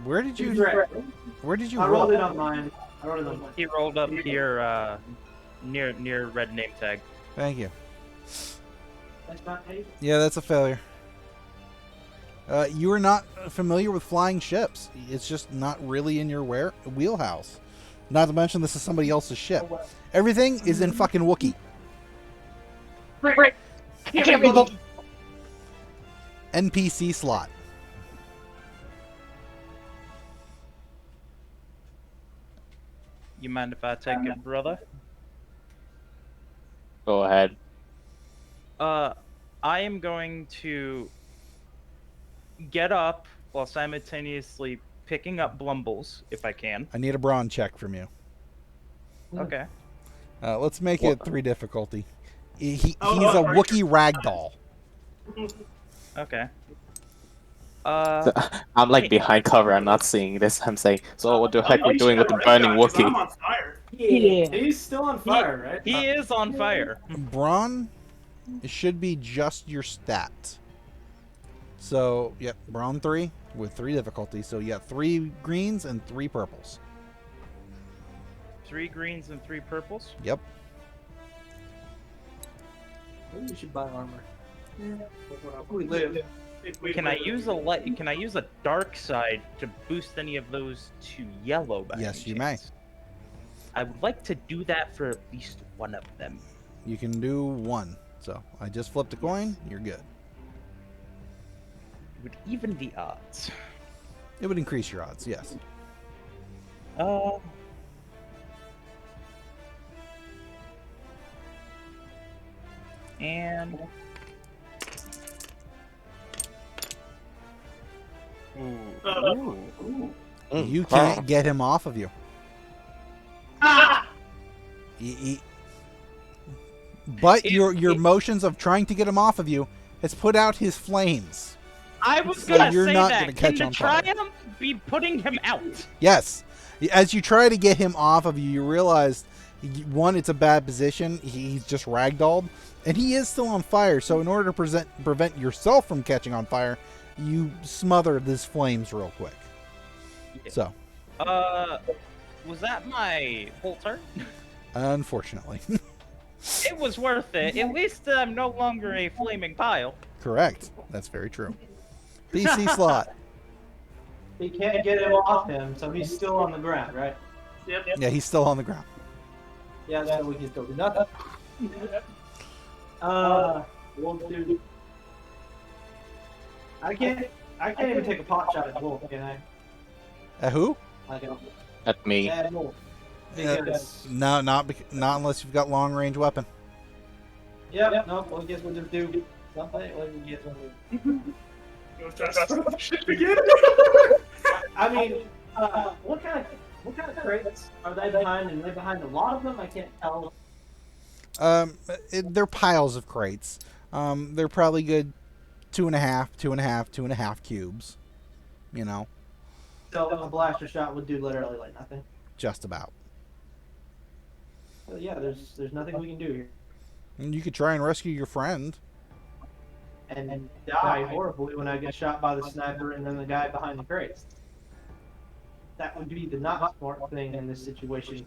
Where did Too you direct. roll? I rolled it on mine. He rolled up here near red name tag. Thank you. That's not eight. Yeah, that's a failure. You are not familiar with flying ships. It's just not really in your wheelhouse. Not to mention this is somebody else's ship. Everything is in fucking Wookiee. Right. I can't read the... NPC slot. You mind if I take it, brother? Go ahead. I am going to get up while simultaneously picking up Blumbles, if I can. I need a brawn check from you. Okay. Let's make it 3 difficulty. He's a are you- Wookiee ragdoll. Okay. I'm like behind cover. I'm not seeing this. I'm saying, so what the heck we're doing with the burning I'm Wookiee? on fire. Yeah. He's still on fire, right? He is on fire. Brawn should be just your stat. So, yep, brawn 3 with 3 difficulty. So you got 3 greens and 3 purples. 3 greens and 3 purples. Yep. Maybe we should buy armor. We live. Can I use a dark side to boost any of those to yellow? By Yes, any you may. chance? I would like to do that for at least one of them. You can do 1. So I just flipped a coin. You're good. Would even the odds. It would increase your odds, yes. And ooh. You can't get him off of you. Ah! But your motions of trying to get him off of you has put out his flames. I was So gonna you're say not that. gonna catch Can on the fire. triumph be putting him out? Yes. As you try to get him off of you, you realize, one, it's a bad position. He's just ragdolled. And he is still on fire. So in order to prevent yourself from catching on fire, you smother these flames real quick. So. Was that my whole turn? Unfortunately. It was worth it. At least I'm no longer a flaming pile. Correct. That's very true. PC slot. He can't get him off him, so he's still on the ground, right? Yep. Yeah, he's still on the ground. Yeah, so we can still do nothing. We'll do. I can't even take a pot shot at Wolf, can I? At who? I can. At me. At Wolf. Because. No, not unless you've got long range weapon. Yep. No. Well, I guess we'll just do something. What do we get? Go try to start the ship again. I mean, what kind of crates are they behind? And are they behind a lot of them? I can't tell. They're piles of crates. They're probably good 2.5 cubes. You know, So a blaster shot would do literally like nothing. just about. So yeah, there's nothing we can do here. And you could try and rescue your friend. And die horribly when I get shot by the sniper and then the guy behind the crates. That would be the not smart thing in this situation.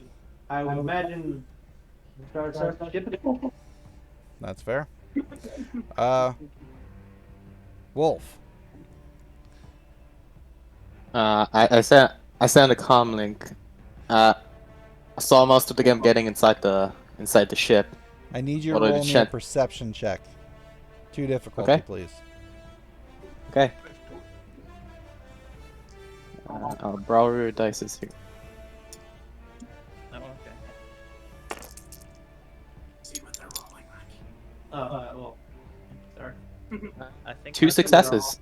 I would imagine start skipping. That's fair. Wolf. I sent a comm link. I saw most of the game getting inside the ship. I need you to What are the roll me a check? perception check. 2 difficulty, Okay. please. Okay. Our Brawler dice is here. Oh, okay. See what they're rolling like. Well, sorry. I think 2 that's successes.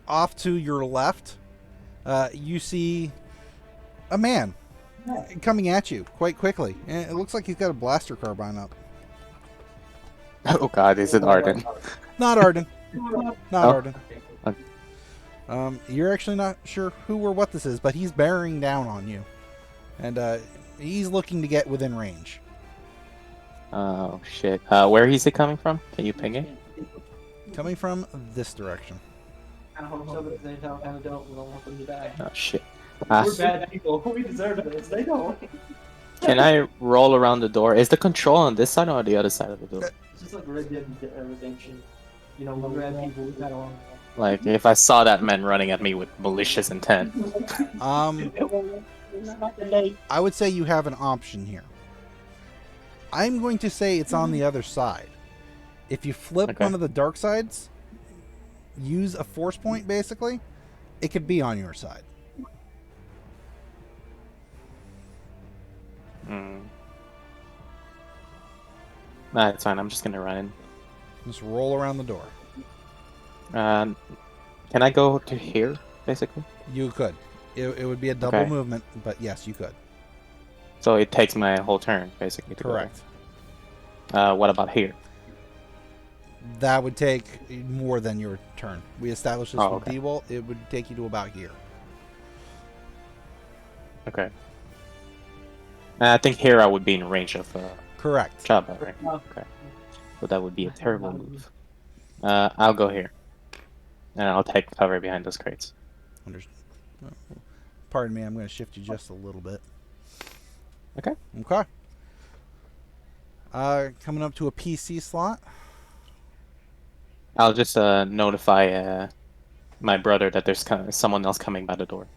Off to your left, you see a man coming at you quite quickly. And it looks like he's got a blaster carbine up. Oh god, is it Arden? Not Arden. Not Oh. Arden. Okay. You're actually not sure who or what this is, but he's bearing down on you. And he's looking to get within range. Oh shit. Where is it coming from? Can you ping it? Coming from this direction. I hope so, but at the same time, I kind of don't. We don't want them to die. Oh shit. We're bad people. We deserve this. They don't. Can I roll around the door? Is the control on this side or the other side of the door? It's just like Red Dead Redemption. You know, we're bad people. We got along. Like, if I saw that man running at me with malicious intent. I would say you have an option here. I'm going to say it's on the other side. If you flip Okay. one of the dark sides, use a force point basically, it could be on your side. Nah, it's fine. I'm just gonna run in. Just roll around the door. Can I go to here, basically? You could. It would be a double Okay. movement, but yes, you could. So it takes my whole turn, basically. To go. Correct. What about here? That would take more than your turn. We established this Oh, with okay. D-Wall. It would take you to about here. Okay. I think here I would be in range of Correct. Chabba, right? Okay. So that would be a terrible move. I'll go here. And I'll take cover behind those crates. Pardon me, I'm going to shift you just a little bit. Okay. Okay. Coming up to a PC slot. I'll just notify my brother that there's someone else coming by the door.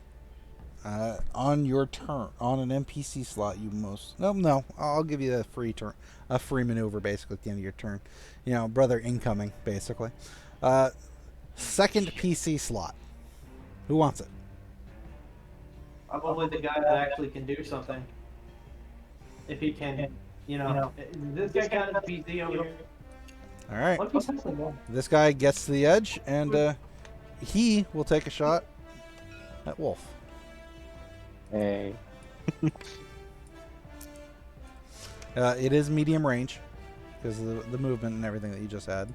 On your turn, on an NPC slot, you most no. I'll give you a free turn, a free maneuver basically at the end of your turn. You know, brother incoming basically. Second PC slot. Who wants it? Probably the guy that actually can do something. If he can You know, this guy kind of PC over here. All right. What piece has one? This guy gets to the edge, and he will take a shot at Wolf. Hey. It is medium range because of the movement and everything that you just had.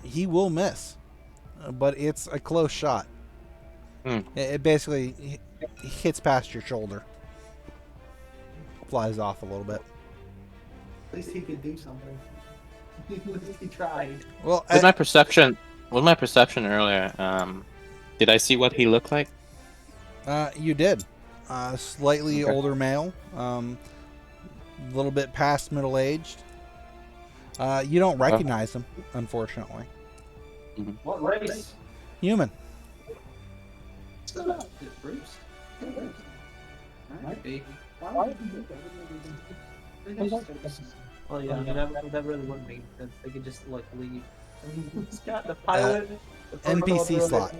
He will miss, but it's a close shot. It basically hits past your shoulder, flies off a little bit. At least he could do something. At least he tried. Well, With my perception earlier, did I see what he looked like? you did. Slightly Okay. older male, a little bit past middle aged. You don't recognize him, unfortunately. What race? Human. Is it Bruce? Might be. Well, yeah, that really wouldn't be. They could just like leave. It's got the pilot. the NPC slot.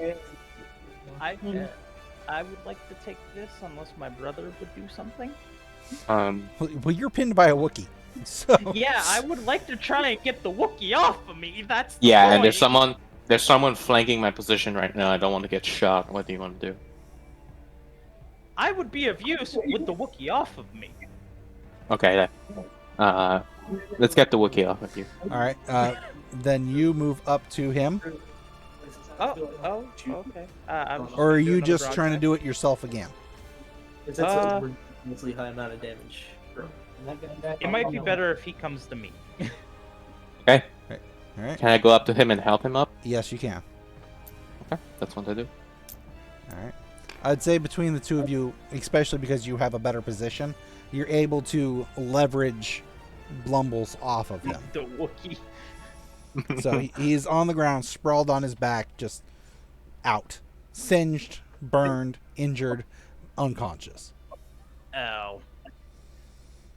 I would like to take this unless my brother would do something. Well, you're pinned by a Wookiee. So Yeah, I would like to try and get the Wookiee off of me. That's the Yeah, and point. there's someone flanking my position right now. I don't want to get shot. What do you want to do? I would be of use with the Wookiee off of me. Okay, let's get the Wookiee off of you. all right. Then you move up to him, Oh, okay. I was or are doing you another just trying to broadcast. do it yourself again? It's Uh, a ridiculously high amount of damage. It might be better if he comes to me. Okay, All right. can I go up to him and help him up? Yes, you can. Okay, that's what I do. All right. I'd say between the two of you, especially because you have a better position, you're able to leverage Blumbles off of him. The Wookiee. So he's on the ground, sprawled on his back, just out. Singed, burned, injured, unconscious. Ow.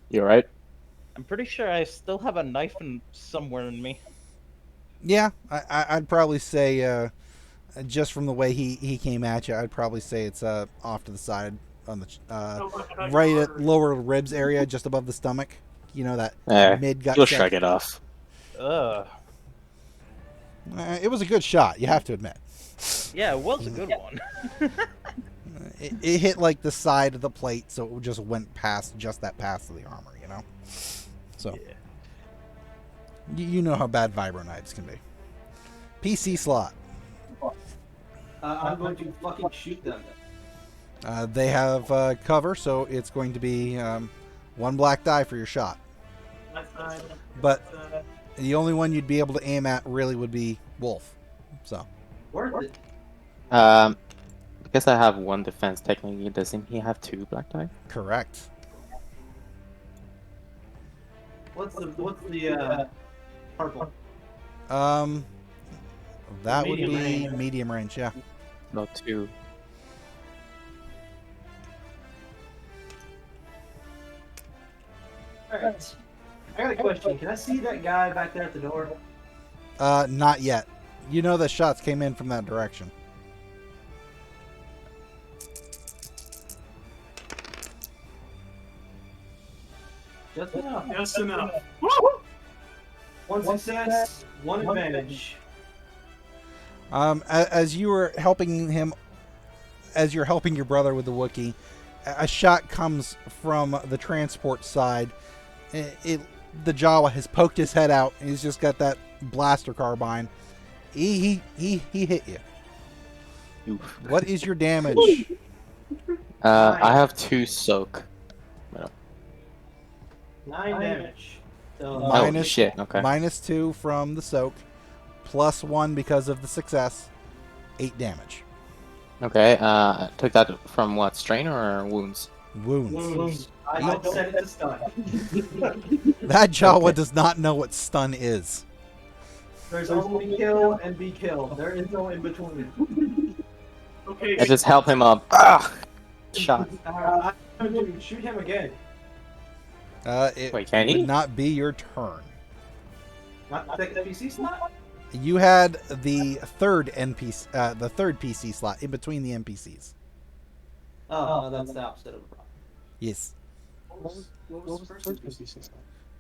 You alright? I'm pretty sure I still have a knife somewhere in me. Yeah, I'd probably say, just from the way he came at you, I'd probably say it's off to the side on the right at lower ribs area, just above the stomach. You know, that mid gut. You'll shrug it off. Ugh. It was a good shot, you have to admit. Yeah, it was a good one. It hit like the side of the plate, so it just went past just that pass of the armor, you know. So Yeah. you know how bad vibro knives can be. PC slot. I'm going to fucking shoot them. They have cover, so it's going to be one black die for your shot. But the only one you'd be able to aim at really would be Wolf. So Worth it. Because I have one defense, technically, doesn't he have two black die? correct. What's the purple? That would Medium be range. medium range. Yeah. No, two. Alright. I got a question. Can I see that guy back there at the door? Not yet. You know the shots came in from that direction. Just enough. Just enough. One success, one advantage. As you were helping him, as you're helping your brother with the Wookiee, a shot comes from the transport side. The Jawa has poked his head out, and he's just got that blaster carbine. He hit you. Oof. What is your damage? I have two soak. 9 damage. So, Oh, Minus- shit, okay. -2 from the soak, +1 because of the success. 8 damage. Okay, took that from what, strain or wounds? Wounds. wounds. I don't set it to stun. That Jawa does not know what stun is. There's only kill and be killed. There is no in between. Okay. I just help him up. Ah! Shot. I'm going to shoot him again. It Wait, can he? would not be your turn. Not the NPC slot? You had the third PC slot in between the NPCs. Oh, that's the opposite of a problem. Yes. What was the first NPC slot?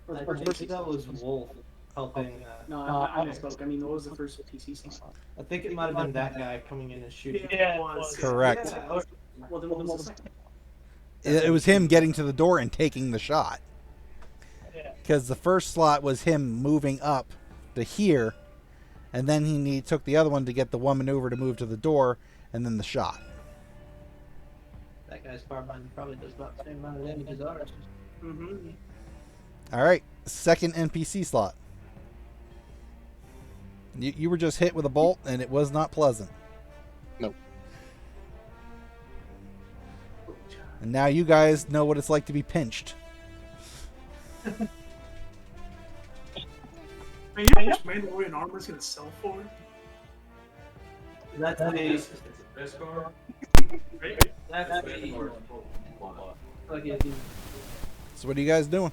Or the I first think person? that was Wolf helping. No, I misspoke. I mean, what was the first PC slot? I think it might have been that guy coming in and shooting. Yeah, it was. Correct. Yeah, or- Well, then what was the second? It was him getting to the door and taking the shot. Because the first slot was him moving up to here, and then he took the other one to get the one maneuver to move to the door, and then the shot. that guy's carbine probably does about the same amount of damage as ours. Mm-hmm. All right, second NPC slot. You were just hit with a bolt, and it was not pleasant. Nope. And now you guys know what it's like to be pinched. Man, you know how much Mandalorian armor is gonna sell for? That's a. So what are you guys doing?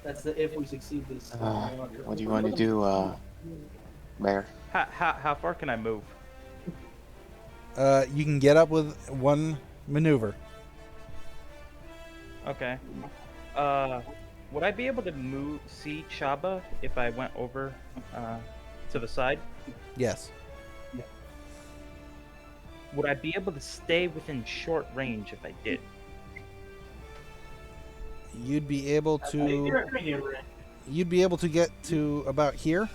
That's the if we succeed this. What do you want to do, Bear? How far can I move? You can get up with one maneuver. Okay. Would I be able to see Chabba if I went over to the side? Yes. Would I be able to stay within short range if I did? You'd be able to. You'd be able to get to about here,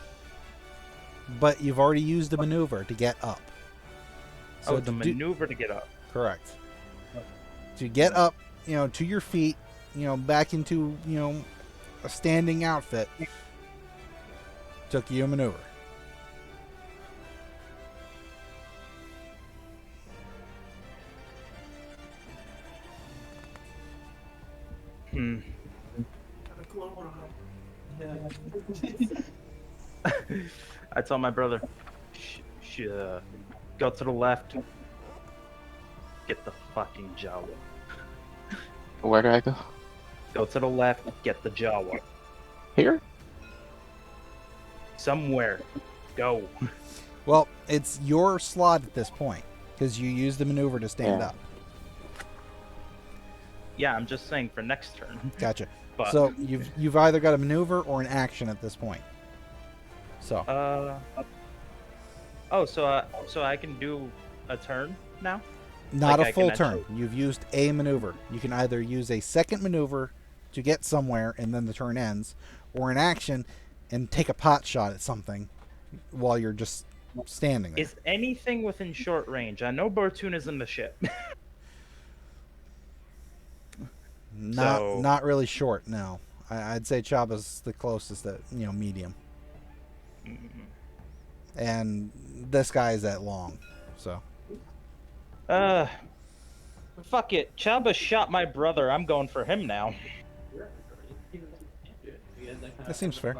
but you've already used a maneuver to get up. So the maneuver to get up. Correct. To get up, to your feet, back into, a standing outfit, took you a maneuver. Gotta glow on. I tell my brother, go to the left, get the fucking Jawa. Where do I go? Go to the left, get the Jawa. Here? Somewhere. Go. Well, it's your slot at this point, because you used the maneuver to stand Yeah. up. Yeah, I'm just saying for next turn. Gotcha. But, So you've either got a maneuver or an action at this point. So so I can do a turn now? not like a I full can turn. actually- You've used a maneuver. You can either use a second maneuver to get somewhere and then the turn ends, or an action and take a pot shot at something while you're just standing there. Is anything within short range? I know Bortuna's in the ship. So- Not really short, no. I'd say Chabba's the closest at, medium. And this guy's at long, so. Fuck it. Chabba shot my brother. I'm going for him now. That seems fair.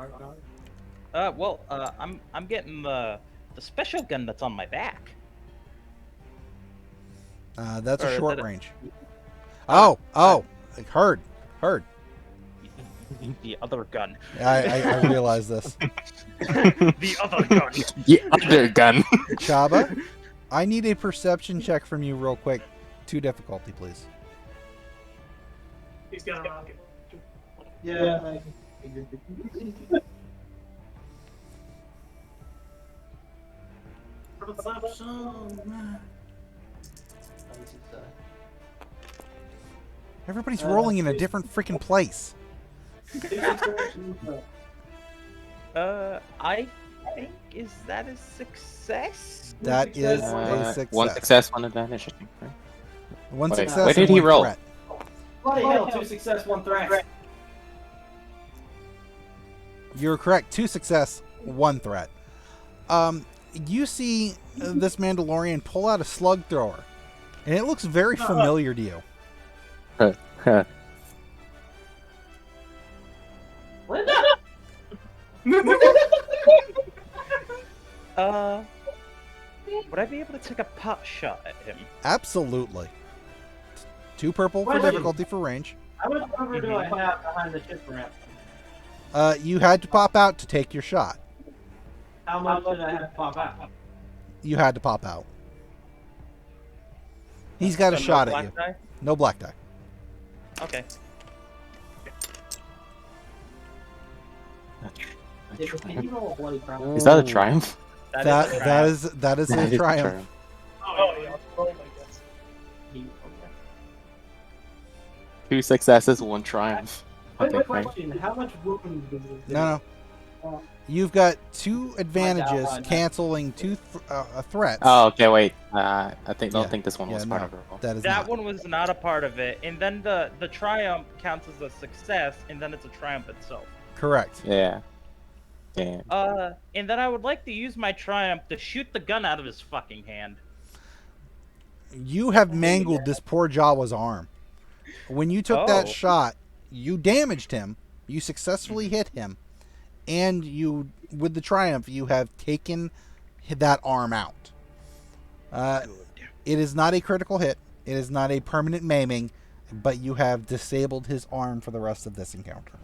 I'm getting the special gun that's on my back. That's a Or short did it- range. Heard. The other gun. I realize this. The other gun. The other gun. Chabba, I need a perception check from you real quick. 2 difficulty, please. He's got a rocket. Yeah. Everybody's rolling in a different freaking place. I think is that a success? That is a success. One success, one advantage, I think. Right? One Wait, success. where did and he one roll? threat. Bloody hell, 2 success, 1 threat. You're correct. 2 success, 1 threat. You see this Mandalorian pull out a slug thrower, and it looks very familiar to you. Would I be able to take a pot shot at him? Absolutely. 2 purple for Why don't you? difficulty for range. How much cover do I have behind the ship ramp? You had to pop out to take your shot. How much did I have to pop out? You had to pop out. He's got a So no shot at black you. die? No black die. Okay. Can you roll a bloody crown? Is that a triumph? That is a triumph. That is a triumph. Oh, yeah. Oh, I guess. Two successes, one triumph. Quick Okay, great. question: how much wound does this? No. You've got 2 advantages canceling 2 threats. Oh, okay, wait. I don't Yeah. think this one was part of it. That is That not. one was not a part of it, and then the triumph counts as a success, and then it's a triumph itself. Correct. Yeah. Damn. And then I would like to use my triumph to shoot the gun out of his fucking hand. You have mangled this poor Jawa's arm. When you took that Oh. shot, you damaged him. You successfully hit him. And you, with the triumph, you have taken that arm out. It is not a critical hit. It is not a permanent maiming, but you have disabled his arm for the rest of this encounter.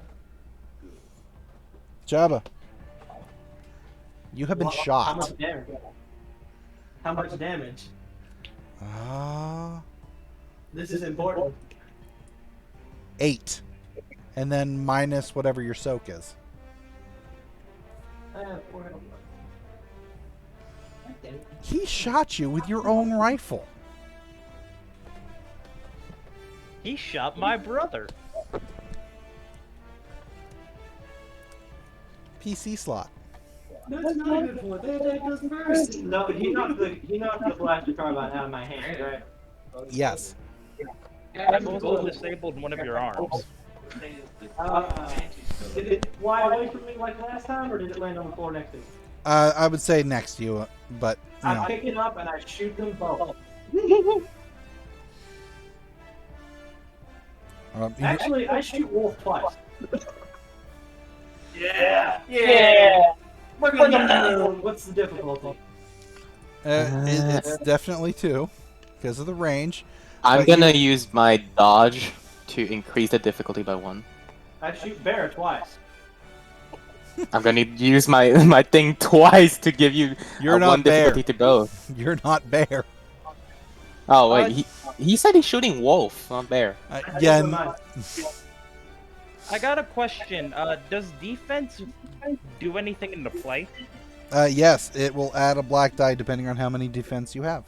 Chabba, you have been How shot. much damage? How much damage? This is important. 8. And then minus whatever your soak is. 400. He shot you with your own rifle. He shot my brother. PC slot. That's not a good point. That goes first. No, he knocked the blaster carbine out of my hand, right? Yes. I've also disabled one of your arms. Did it fly away from me like last time, or did it land on the floor next to me? I would say next to you, but you I know. pick it up and I shoot them both. Actually, I shoot Wolf twice. Yeah. We're gonna what's the difficulty? It's definitely 2 because of the range. I'm But gonna use my dodge to increase the difficulty by 1. I shoot Bear twice. I'm gonna use my thing twice to give you You're not 1 Bear. difficulty to both. You're not Bear. Oh wait, he said he's shooting wolf, not bear. Yeah. I got a question. Does defense do anything in the play? Yes, it will add a black die depending on how many defense you have.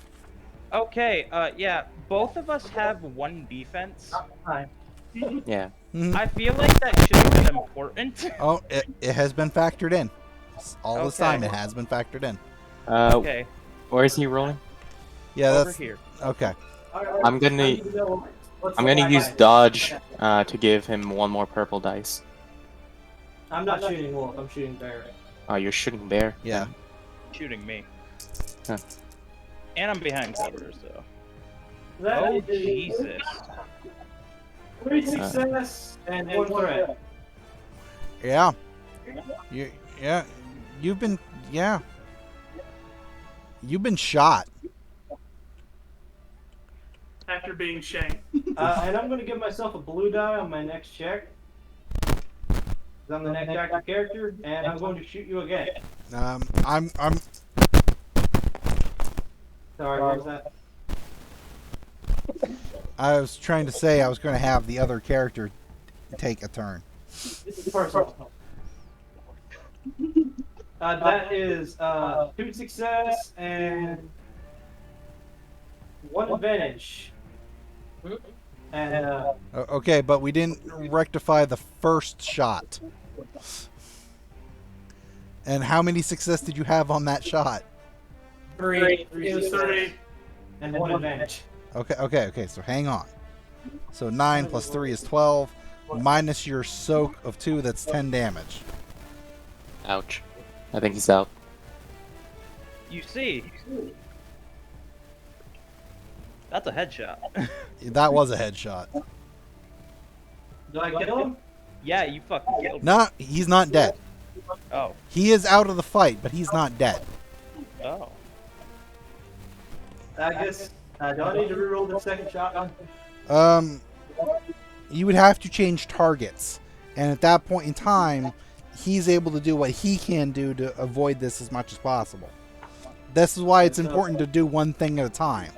Okay, yeah, both of us have 1 defense. Yeah. Mhm. I feel like that should have been important. Oh, it has been factored in. All this Okay. time, it has been factored in. Okay, Where is he rolling? Yeah, over that's here. okay. I'm gonna use dodge to give him 1 more purple dice. I'm not shooting Wolf, I'm shooting Bear. Oh, you're shooting bear. Yeah. Shooting me. Huh. And I'm behind cover, so. That Oh, is Jesus. 3 success and 1 threat. Yeah. You've been shot. After being shanked. And I'm gonna give myself a blue die on my next check. 'Cause I'm the next active character, and I'm going to shoot you again. I'm Sorry, what was that? I was trying to say I was going to have the other character take a turn. This is personal. That is 2 success and 1 advantage. And Okay, but we didn't rectify the first shot. And how many success did you have on that shot? 3 It was 3. and 1 advantage. Okay, so hang on. So 9 plus 3 is 12. Minus your soak of 2, that's 10 damage. Ouch. I think he's out. You see. That's a headshot. That was a headshot. Do I kill him? Yeah, you fucking killed me. No, he's not dead. Oh. He is out of the fight, but he's not dead. Oh. I guess. Do I need to reroll the second shotgun? You would have to change targets. And at that point in time, he's able to do what he can do to avoid this as much as possible. This is why it's important to do one thing at a time.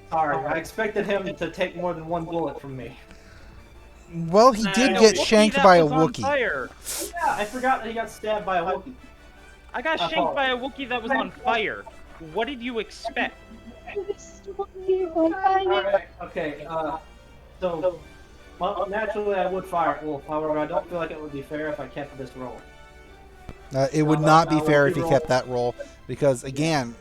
Sorry, I expected him to take more than one bullet from me. Well, he did A get Wookiee shanked that by a was on Wookiee. fire. Yeah, I forgot that he got stabbed by a Wookiee. I got shanked by a Wookiee that was on fire. What did you expect? Alright, okay, so, well, naturally I would fire at Wolf, however, I don't feel like it would be fair if I kept this roll. It would No, not no, be fair we'll if he reroll. kept that roll because, again,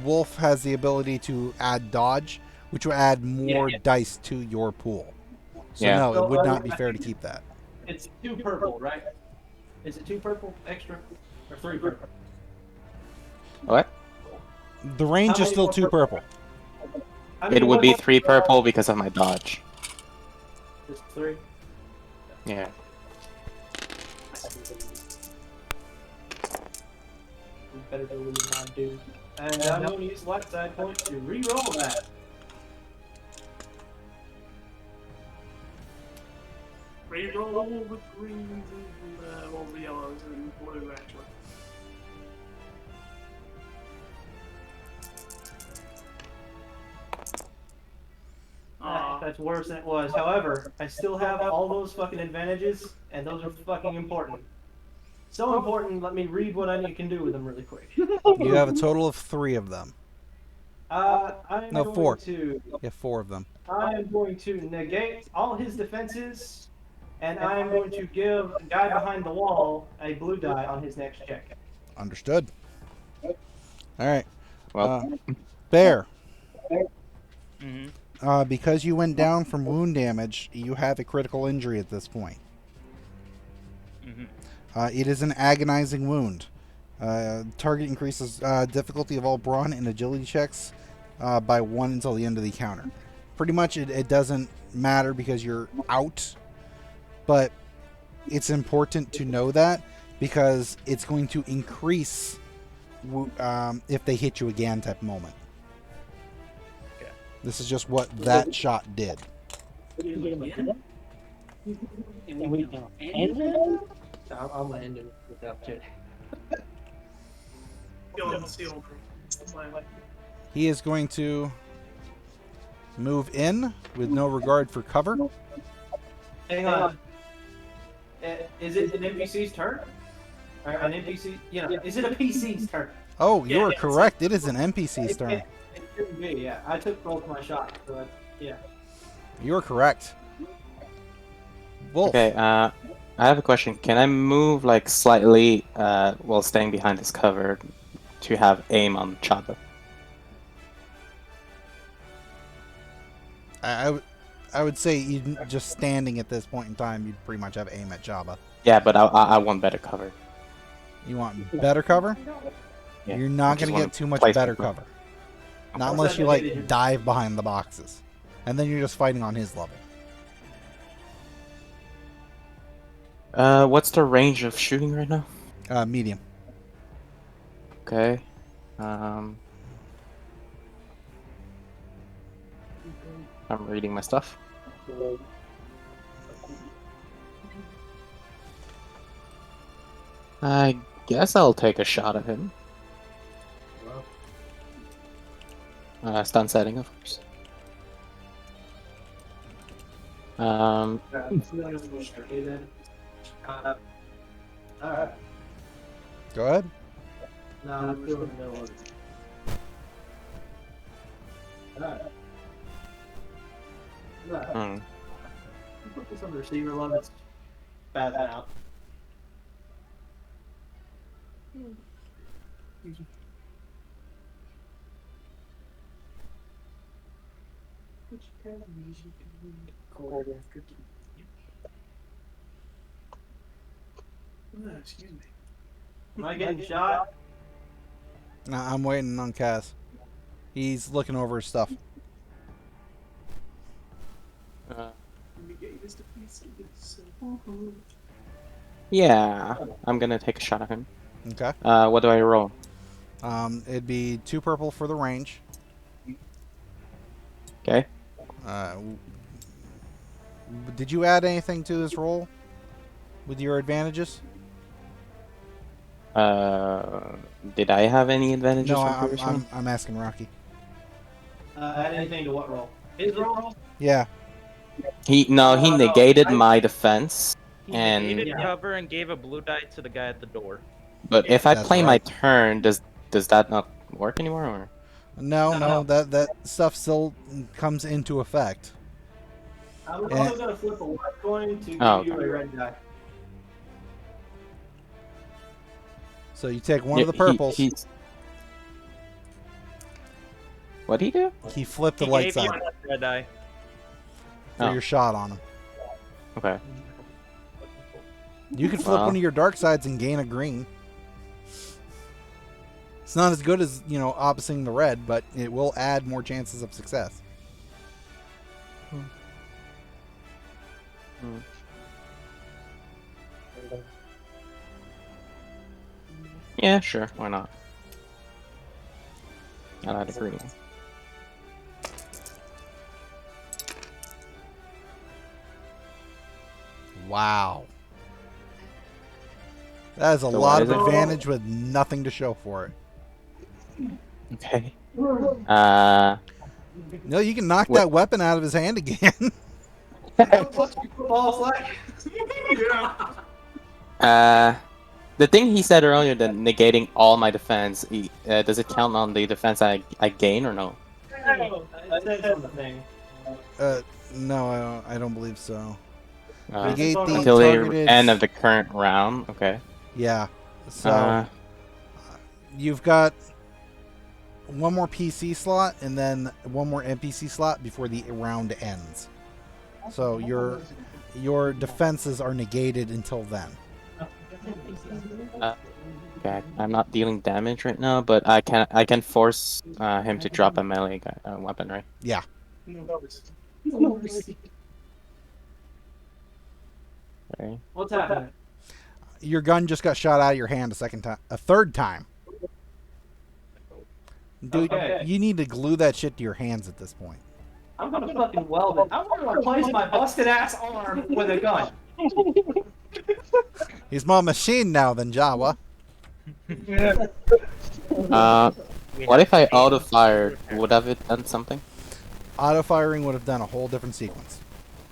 Wolf has the ability to add dodge, which will add more dice to your pool. So Yeah. no, So, it would not I be fair to think keep that. It's 2 purple, right? Is it 2 purple extra? Or 3 purple? What? The range How is many still more 2 purple? purple. I It mean, would what- be 3 purple because of my dodge. Just 3? Yeah. You better believe I do. And I'm going to use light side point to re-roll that. Reroll with greens and well, the yellows and blue actually. That's worse than it was. However, I still have all those fucking advantages, and those are fucking important. So important, let me read what I can do with them really quick. You have a total of 3 of them. I'm No, going 4. to... You have 4 of them. I am going to negate all his defenses, and I am going to give the guy behind the wall a blue die on his next check. Understood. All right. Well, Bear, Mm-hmm. because you went down from wound damage, you have a critical injury at this point. Mm-hmm. It is an agonizing wound. Target increases difficulty of all brawn and agility checks by 1 until the end of the encounter. Pretty much it doesn't matter because you're out, but it's important to know that because it's going to increase if they hit you again type moment. Okay. This is just what that shot did. I'll end it without check. Feeling the seal. He is going to move in with no regard for cover. Hang on. Is it an NPC's turn? Or an NPC? You know, is it a PC's turn? Oh, you are Yeah, correct. It is an NPC's turn. It could be, yeah. I took both my shots, so yeah. You are correct. Wolf. okay, I have a question. Can I move like slightly while staying behind this cover to have aim on Chabba? I would say you just standing at this point in time, you'd pretty much have aim at Chabba. Yeah, but I want better cover. You want better cover? Yeah, You're I not just going to wanna get too much place better people. cover. Not unless you like dive behind the boxes. And then you're just fighting on his level. What's the range of shooting right now? Medium. Okay. I'm reading my stuff. I guess I'll take a shot at him. Stun setting, of course. Alright. Go ahead. No, I'm still in the middle of it. Alright. Alright. Put this on the receiver level. It's bad out. Which kind of music can we record after? Excuse me. Am I getting shot? Nah, I'm waiting on Kaz. He's looking over his stuff. Yeah, I'm gonna take a shot at him. Okay. What do I roll? It'd be 2 purple for the range. Okay. Did you add anything to this roll with your advantages? Did I have any advantages? No, on previous round? I'm asking Rocky. Add anything to what roll? His roll? Yeah. He negated my defense, He and negated cover and gave a blue die to the guy at the door. but if I That's play my right. turn, does that not work anymore? Or? No, that stuff still comes into effect. I'm Yeah. also going to flip a white coin to give Oh, you okay. a red die. So you take one Yeah, of the purples. What'd he do? He flipped the He light gave you side a red die. for Oh. your shot on him. Okay. You could flip Wow. one of your dark sides and gain a green. It's not as good as, opposing the red, but it will add more chances of success. Yeah, sure. Why not? I'll add a green. Wow. That is a So lot what of is it? advantage with nothing to show for it. Okay. No, you can knock What- that weapon out of his hand again. Football slack. Yeah. The thing he said earlier, that negating all my defense, does it count on the defense I gain or no? That says on the thing. No, I don't believe so. Uh, Negate the until the targeted... end of the current round. Okay. Yeah. So you've got one more PC slot and then one more NPC slot before the round ends. So your defenses are negated until then. Okay. I'm not dealing damage right now, but I can force him to drop a melee weapon, right? Yeah. Okay. What's happening? Your gun just got shot out of your hand a third time. Dude, Okay. you need to glue that shit to your hands at this point. I'm gonna fucking weld it. I'm gonna replace my busted ass arm with a gun. He's more machine now than Jawa. What if I auto fired? Would have it done something? Auto firing would have done a whole different sequence.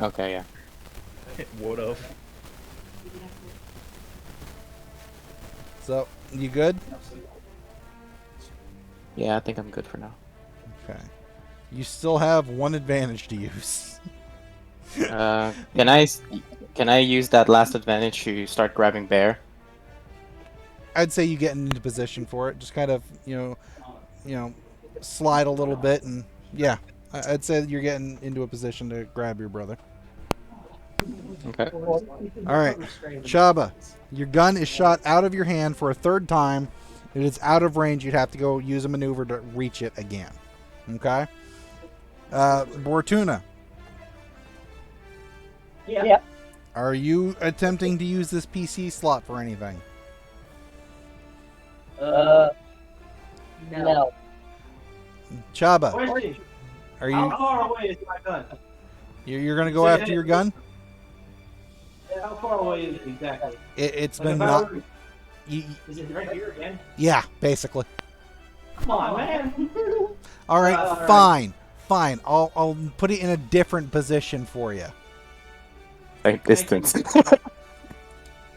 Okay, yeah. It would have. So, you good? Yeah, I think I'm good for now. Okay. You still have one advantage to use. Can I use that last advantage to start grabbing bear? I'd say you get into position for it. Just kind of, slide a little bit, and yeah, I'd say you're getting into a position to grab your brother. Okay. All right, Chabba, your gun is shot out of your hand for a third time. If it's out of range, you'd have to go use a maneuver to reach it again. Okay. Bortuna, Yeah. are you attempting to use this PC slot for anything? No. Chaba, Question. are How you? far away is my gun? You're gonna go after your gun? How far away is it exactly? It's Like, been if I not. were- Is it right here again? Yeah, basically. Come on, man. All right, all right. fine. I'll put it in a different position for you. Like distance.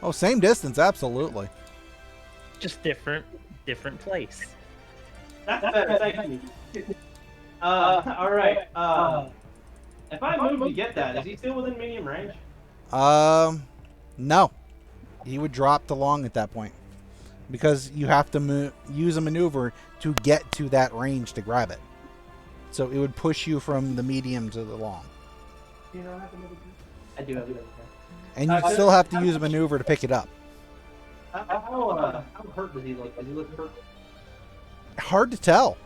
Oh, same distance, absolutely. Just different place. That's better, thank you. All right. If I move to get that, is he still within medium range? No. He would drop to long at that point because you have to use a maneuver to get to that range to grab it. So it would push you from the medium to the long, I do have it. and you still have to use a maneuver to pick it up. How hurt does he look? Does he look hurt? Hard to tell.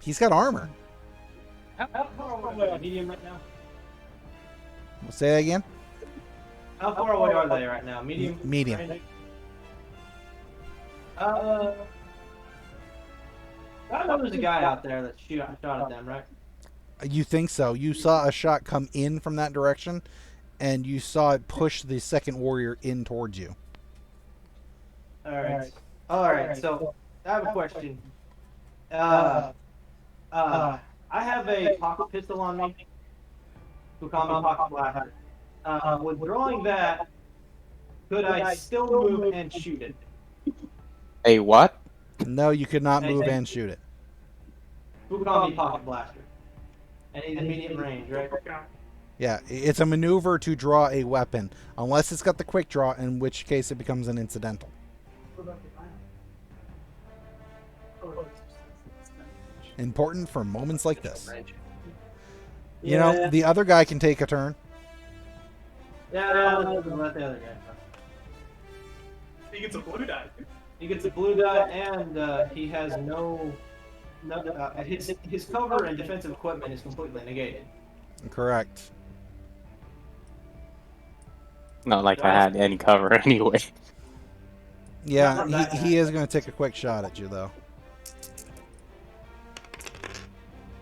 He's got armor. How far away are medium right now? Say that again. How far away are they right now? Medium? Medium. range? I know there's a guy out there that shot at them, right? You think so? You saw a shot come in from that direction, and you saw it push the second warrior in towards you. All right. So I have a question. I have a pocket pistol on me. Who call me pocket blaster. With drawing that, could I still move and shoot it? A what? No, you could not Hey, move hey. and shoot it. Who call me pocket blaster? And he's medium range, right? Yeah, it's a maneuver to draw a weapon, unless it's got the quick draw, in which case it becomes an incidental. Important for moments like this. You know, the other guy can take a turn. Yeah, no, let the other guy. He gets a blue die. He gets a blue die, and he has his cover and defensive equipment is completely negated. Correct. Not like I had any cover anyway. Yeah, he is going to take a quick shot at you, though.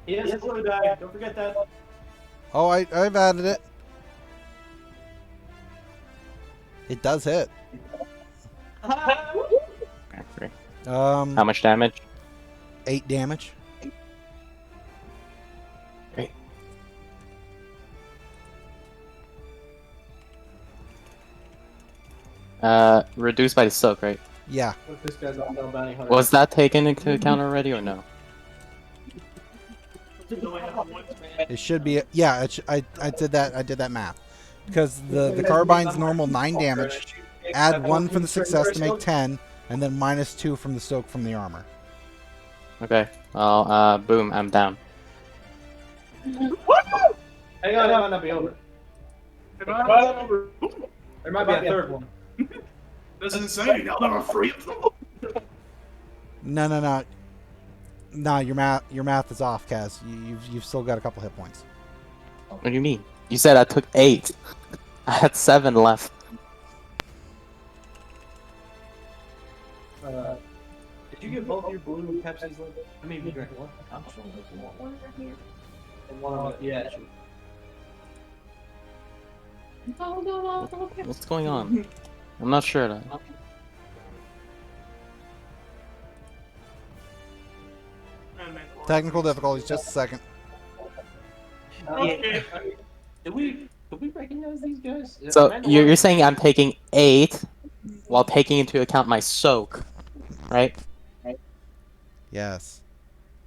He has a blue die. Don't forget that. Oh, I've added it. It does hit. Okay. How How much damage? 8 damage. Great. Reduced by the soak, right? Yeah. This guy's on no bounty hunter. Was that taken into account already or no? It should be. Yeah, I did that. I did that math because the carbine's normal 9 damage. Add 1 for the success to make 10, and then minus 2 from the soak from the armor. Okay. Well, boom, I'm down. Hang on, it might not be over. There might be a third one. That's insane. Now there are 3 of them. No. No, your math is off, Kaz. You've still got a couple hit points. What do you mean? You said I took 8. I had 7 left. Did you get both your blue Pepsis? I mean, you drank one. I'm sure there's one right here. And one of them, yeah. What's going on? I'm not sure. Technical difficulties. Just a second. Did we recognize these guys? So Amanda you're was- saying I'm taking 8 while taking into account my soak, right? Yes.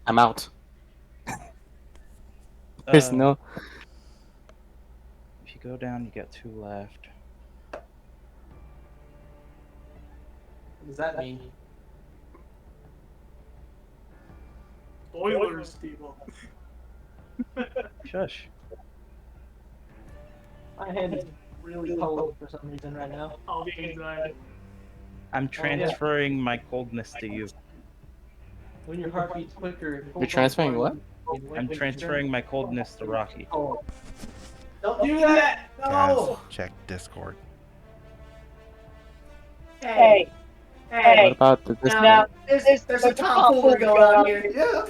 I'm out. There's no. If you go down, you got 2 left. What does that mean? Spoilers, people. Shush. My hand is really cold for some reason right now. All the anxiety. I'm transferring my coldness to you. When your heart beats quicker. You're transferring what? I'm transferring my coldness to Rocky. Don't do that! No! Kaz, check Discord. Hey, What about the this now there's a tomfoolery going on here. Yeah.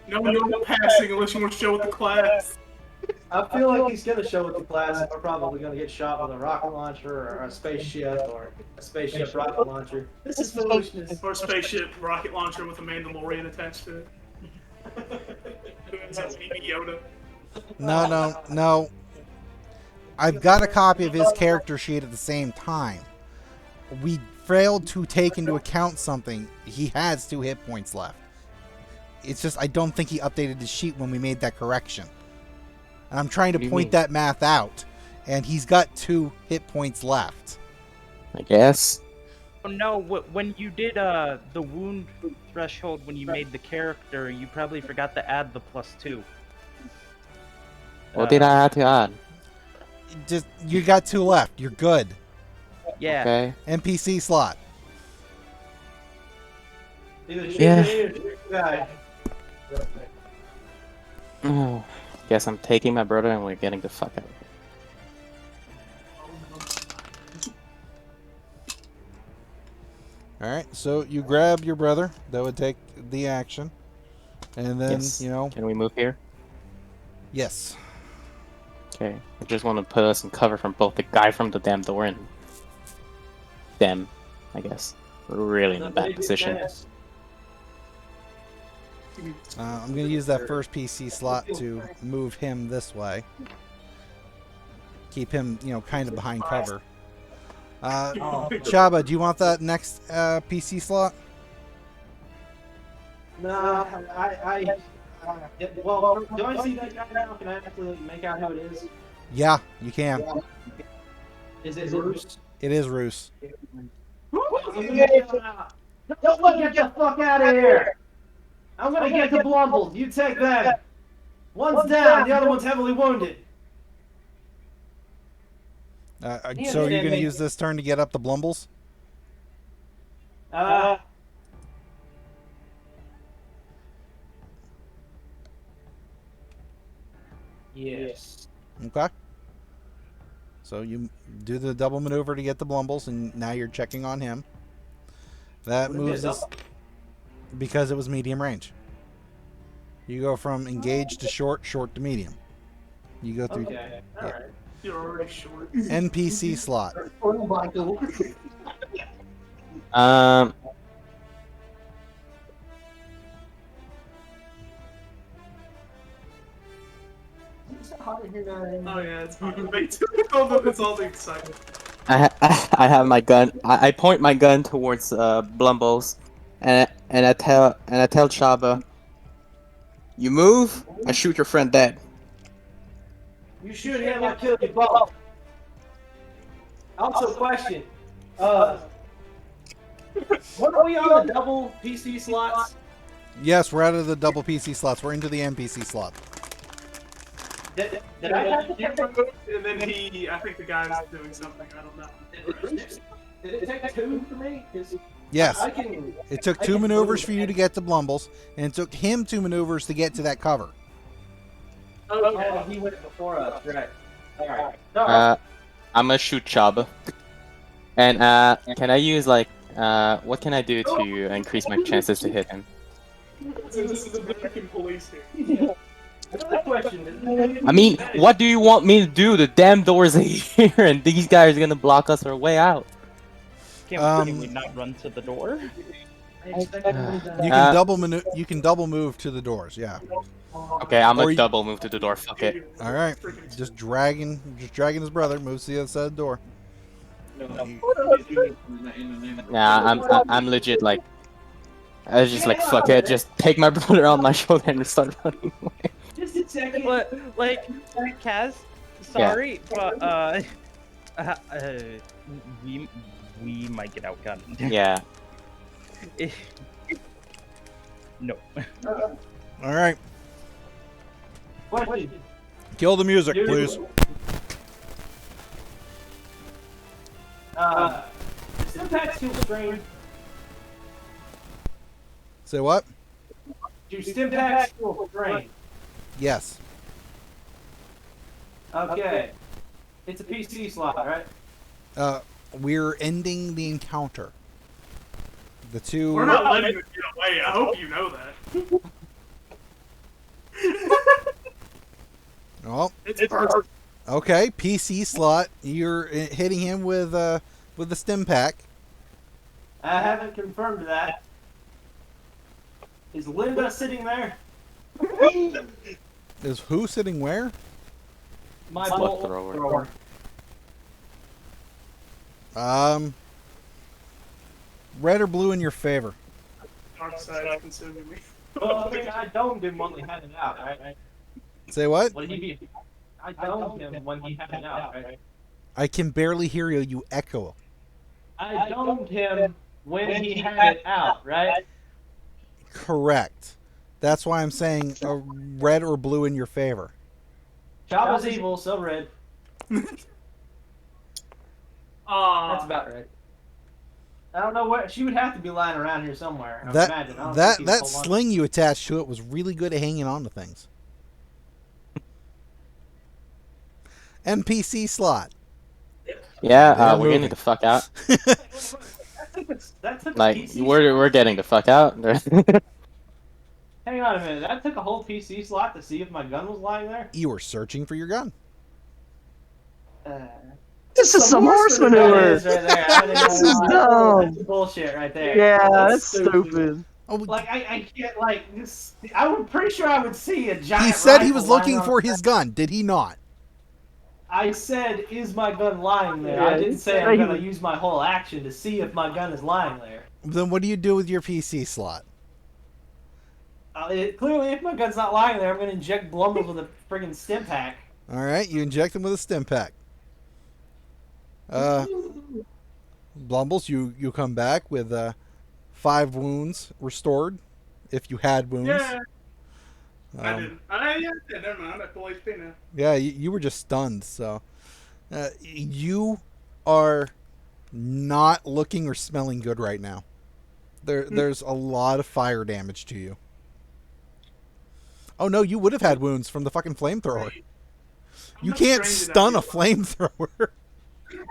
No passing unless you want to show with the class. I feel like he's gonna show with the class. We're probably gonna get shot with a rocket launcher or a spaceship rocket launcher. This is foolishness. Or a spaceship rocket launcher with a Mandalorian attached to it. That's Baby Yoda. No. I've got a copy of his character sheet at the same time. We failed to take into account something. He has 2 hit points left. It's just I don't think he updated his sheet when we made that correction. And I'm trying What do to you point mean? that math out. And he's got 2 hit points left. I guess. Oh no, when you did the wound threshold when you made the character, you probably forgot to add the +2. What did I have to add? Just you got 2 left. You're good. Yeah. Okay. NPC slot. Either shoot Yeah. me or shoot the guy. Oh, guess I'm taking my brother and we're getting the fuck out of here. Alright, so you grab your brother. That would take the action. And then, Yes. you know, Can we move here? yes. Okay. I just want to put us in cover from both the guy from the damn door and them, I guess. We're really in a bad position. I'm going to use that first PC slot to move him this way. Keep him, kind of behind cover. Chabba, do you want that next PC slot? No, well, do I see that guy now? Can I actually make out who it is? Yeah, you can. Is it Bruce? It is Roos. Don't let get the fuck out of here! I'm gonna get the Blumbles. You take them. One's down, the other one's heavily wounded. So you're going to use this turn to get up the Blumbles? Yes. Okay. So you do the double maneuver to get the Blumbles, and now you're checking on him. That moves us because it was medium range. You go from engaged to short, short to medium. You go through. Okay. All right. You're already short. NPC slot. Oh yeah, it's hot. Me too. It's all the excitement. I have my gun. I point my gun towards Blumbles, and I tell Chabba, you move, I shoot your friend dead. You shoot him, I'll kill you both. Also, question. What are we on the double PC slots? Yes, we're out of the double PC slots. We're into the NPC slot. Did I have to take And then I think the guy's doing something. I don't know. Did it take two for me? 'Cause Yes. I can. It took 2 maneuvers for you to get to Blumbles, and it took him 2 maneuvers to get to that cover. Oh, he went before us, right? All right. I'm gonna shoot Chabba. And can I use what can I do to increase my chances to hit him? This is American police here. Another question. I mean, what do you want me to do? The damn doors are here, and these guys are gonna block us our way out. Can we not run to the door? You can You can double move to the doors. Yeah. Okay, I'm Or gonna you- double move to the door. Fuck it. All right. Just dragging his brother. Moves to the other side of the door. Yeah, I'm legit like. I was just like, fuck it, just take my brother on my shoulder and start running away. Just a second. Like, Kaz, sorry, but we might get outgunned. Yeah. No. All right. Question. Kill the music, please. Stimpaks feel strange. Say what? Do Stimpaks feel strange? Yes. Okay. It's a PC slot, right? We're ending the encounter. The two. We're not letting it get away. I hope you know that. Oh. It's perfect. Okay. PC slot. You're hitting him with the stim pack. I haven't confirmed that. Is Linda sitting there? Is who sitting where? My Bolt bolt thrower. thrower. Red or blue in your favor? Dark side is consuming me. Well, I mean, I domed him when we had it out, right? Say what? Would he be? I domed him when he had it out, right? I can barely hear you. You echo. I domed him when he had it out, right? Correct. That's why I'm saying red or blue in your favor. Chabba's evil, so red. That's about right. I don't know where she would have to be lying around here somewhere. I would imagine. I don't think he's That full on. sling you attached to it was really good at hanging on to things. NPC slot. Yeah, They're we're moving. getting the fuck out. That took a Like, PC we're getting the fuck out. Hang on a minute. That took a whole PC slot to see if my gun was lying there? You were searching for your gun. This is some horse That manure. is right there. I didn't This know is why. dumb. That's bullshit right there. Yeah, that's stupid. Oh, Like I can't like this. I'm pretty sure I would see a giant. he said he rifle was lying looking on for the his gun. Did he not? I said, is my gun lying there? Yeah, I he didn't say said I'm he gonna was- use my whole action to see if my gun is lying there. Then what do you do with your PC slot? Clearly, if my gun's not lying there, I'm gonna inject Blumbles with a friggin' stim pack. All right, you inject him with a stim pack. Blumbles, you come back with 5 wounds restored, if you had wounds. Yeah, I didn't. Yeah, never mind. I'm at full HP now. Yeah, you were just stunned. So you are not looking or smelling good right now. There's a lot of fire damage to you. Oh no, you would have had wounds from the fucking flamethrower. You How can't strange did I stun a feel? flamethrower.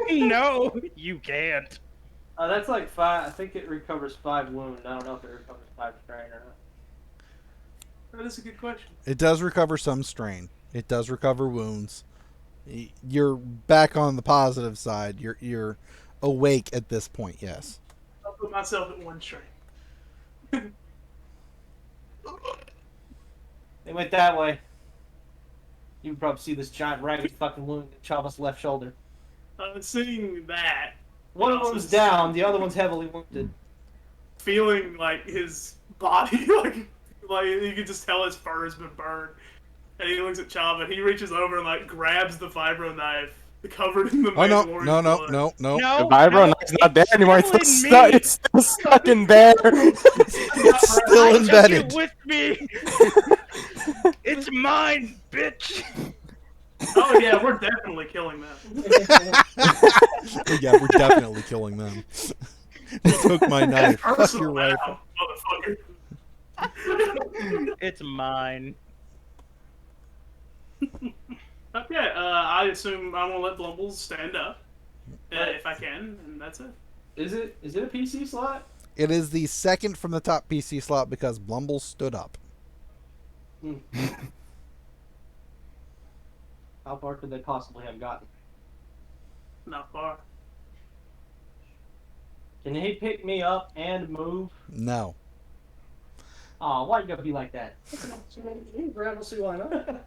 No, you can't. That's like 5. I think it recovers 5 wound. I don't know if it recovers 5 strain or not. That is a good question. It does recover some strain. It does recover wounds. You're back on the positive side. You're awake at this point. Yes. I'll put myself at 1 strain. They went that way. You can probably see this giant ragged fucking wound in Chabba's left shoulder. Seeing that, One of them's down, the other one's heavily wounded. feeling like his body, like you can just tell his fur has been burned. And he looks at Chabba, and he reaches over and like grabs the vibro knife covered in the Oh no, Mandalorian no, blood. no. The vibro knife's not there anymore. It's killing still, me. it's still stuck in there. It's still I embedded. took it with me. It's mine, bitch. Oh yeah, we're definitely killing them. Yeah, we're definitely killing them. They took my knife. Fuck Personal your rifle. now, motherfucker. It's mine. Okay, I assume I'm gonna let Blumbles stand up if I can, and that's it. Is it a PC slot? It is the second from the top PC slot because Blumble stood up. How far could they possibly have gotten? Not far. Can he pick me up and move? No. Aw, why you gotta be like that? Brad, we'll see why not.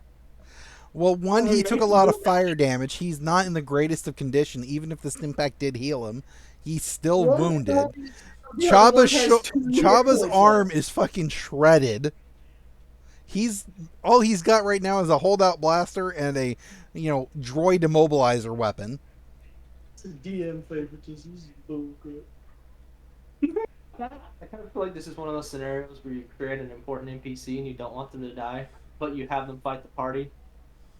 Well, one, he took a lot of fire damage. He's not in the greatest of condition. Even if the stim pack did heal him, he's still wounded. Chabba's arm is fucking shredded. All he's got right now is a holdout blaster and a, droid immobilizer weapon. It's a DM favoritism. This is bullcrap. I kind of feel like this is one of those scenarios where you create an important NPC and you don't want them to die, but you have them fight the party.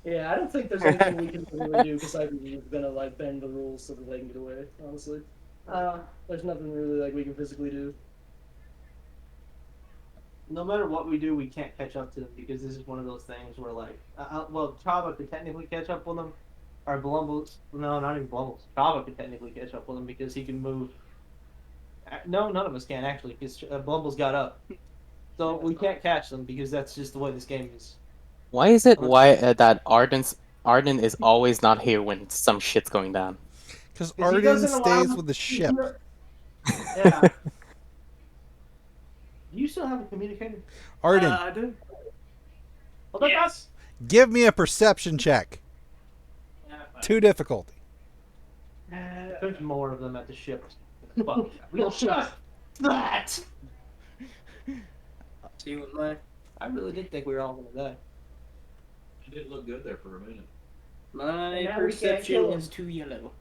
Yeah, I don't think there's anything we can really do besides gonna bend the rules so that they can get away. Honestly, there's nothing really we can physically do. No matter what we do, we can't catch up to them because this is one of those things where Chabba could technically catch up with them, or Blumbles. No, not even Blumbles. Chabba could technically catch up with them because he can move. No, none of us can actually because Blumbles got up, so we can't catch them because that's just the way this game is. Why is it that Arden is always not here when some shit's going down? Because he Arden doesn't allow stays them- with the ship. Yeah. Do you still have a communicator? Arden, I do. Well, Yes. give me a perception check. 2 difficulty. There's more of them at the ship. Fuck. Real shot. That. See what my I really did think we were all gonna die. It did look good there for a minute. my Now we can't kill perception him. is 2 yellow.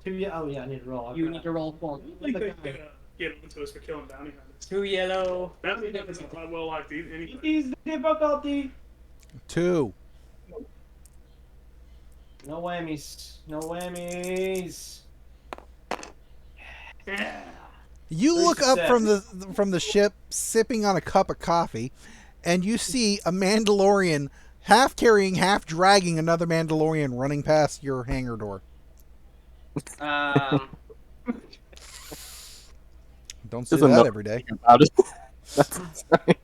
Oh yeah, I need to roll. You need to roll for I me. think they get into us for killing bounty hunters. 2 yellow. Bounty hunters are quite well liked anyway. Ease the difficulty. 2. No whammies. No whammies. Yeah. You look up from the ship, sipping on a cup of coffee, and you see a Mandalorian half carrying, half dragging another Mandalorian running past your hangar door. Don't see There's a that note every day. About it. That's sorry.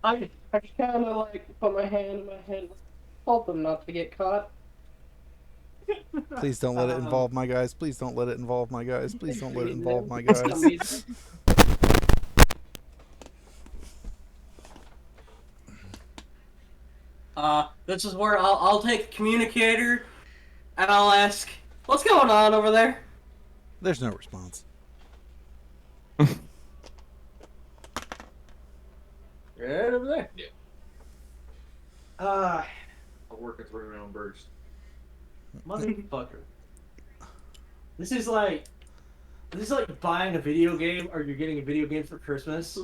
I kind of put my hand in my head, help him not to get caught. Please don't let it involve my guys. Please don't let it involve my guys. Please don't let it involve my guys. This is where I'll take a communicator, and I'll ask, what's going on over there? There's no response. Right over there. I'll work it through my own burst. Motherfucker. This is like buying a video game, or you're getting a video game for Christmas,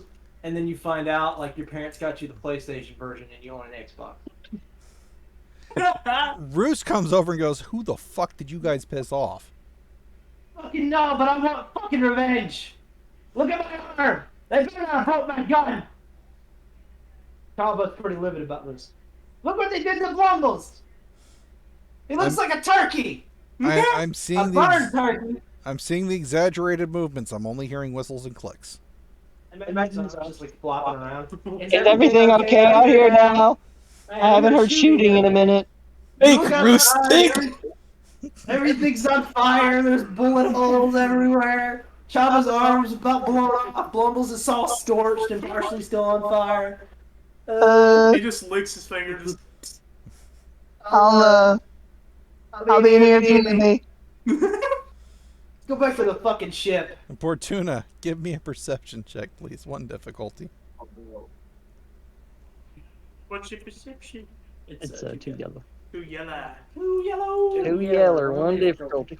and then you find out like your parents got you the PlayStation version and you own an Xbox. Roos comes over and goes, "Who the fuck did you guys piss off?" Fucking no, but I want fucking revenge. Look at my arm. They better not broke my gun. Chabba's pretty livid about this. Look what they did to Blumbles. He looks like a turkey. I'm A seeing burned the turkey. I'm seeing the exaggerated movements. I'm only hearing whistles and clicks. Imagine this just like flopping around. Is everything okay out here now? I haven't heard shooting in a minute. Think, Roos, think! Everything's on fire. There's bullet holes everywhere. Chabba's arm's about blown off. Blumbles is all scorched and partially still on fire. He just licks his fingers. I'll be in here if you need me. Go back to the fucking ship. Bortuna, give me a perception check, please. 1 difficulty. What's your perception? It's 2 yellow. 2 yellow. 2 yellow. 2 yellow, 1 difficulty.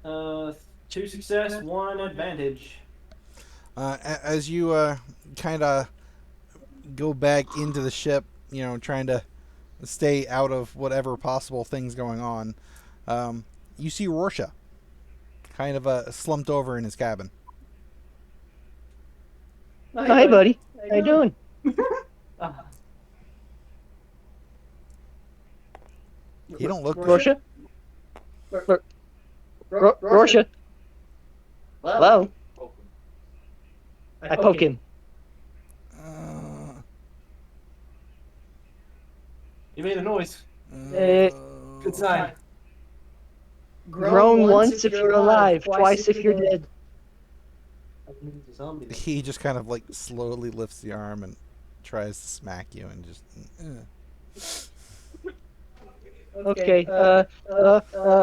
Uh, 2 success, 1 advantage. As you kind of go back into the ship, trying to stay out of whatever possible things going on, you see Rorschach kind of slumped over in his cabin. Hi, buddy. How you doing? He don't look Rorschach? Rorschach? Hello? I poke him. You made a noise. Eh, Good sign. grown once if you're alive, twice if you're dead. He just kind of like slowly lifts the arm and tries to smack you and just. Okay,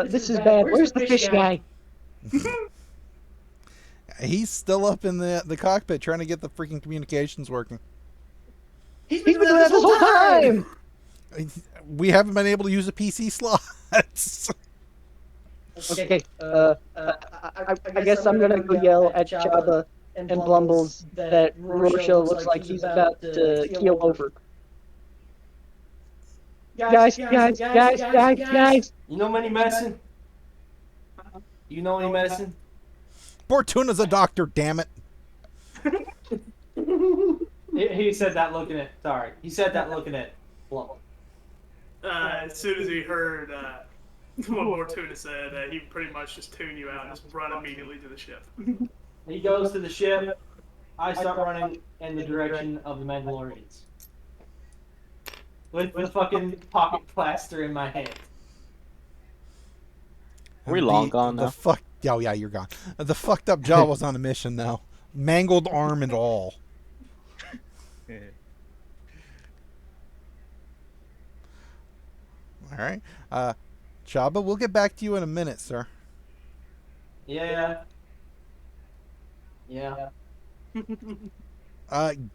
this is bad. Where's the fish guy? He's still up in the cockpit trying to get the freaking communications working. He's been doing that this whole time! We haven't been able to use the PC slots. Okay, I guess I'm gonna go yell at Chabba and Blumbles that Rorschach looks like he's about to keel over. Guys! You know any medicine? You know any medicine? Bortuna's a doctor, damn it. He said that looking at. Sorry, he said that looking at Blumbles. As soon as he heard what Bortuna said, he pretty much just tuned you out and just run immediately to the ship. He goes to the ship. I start running in the direction of the Mandalorians. With the fucking pocket plaster in my hand. We're long gone now. Oh yeah, you're gone. The fucked up Jawa's on a mission now. Mangled arm and all. All right. Chabba, we'll get back to you in a minute, sir. Yeah.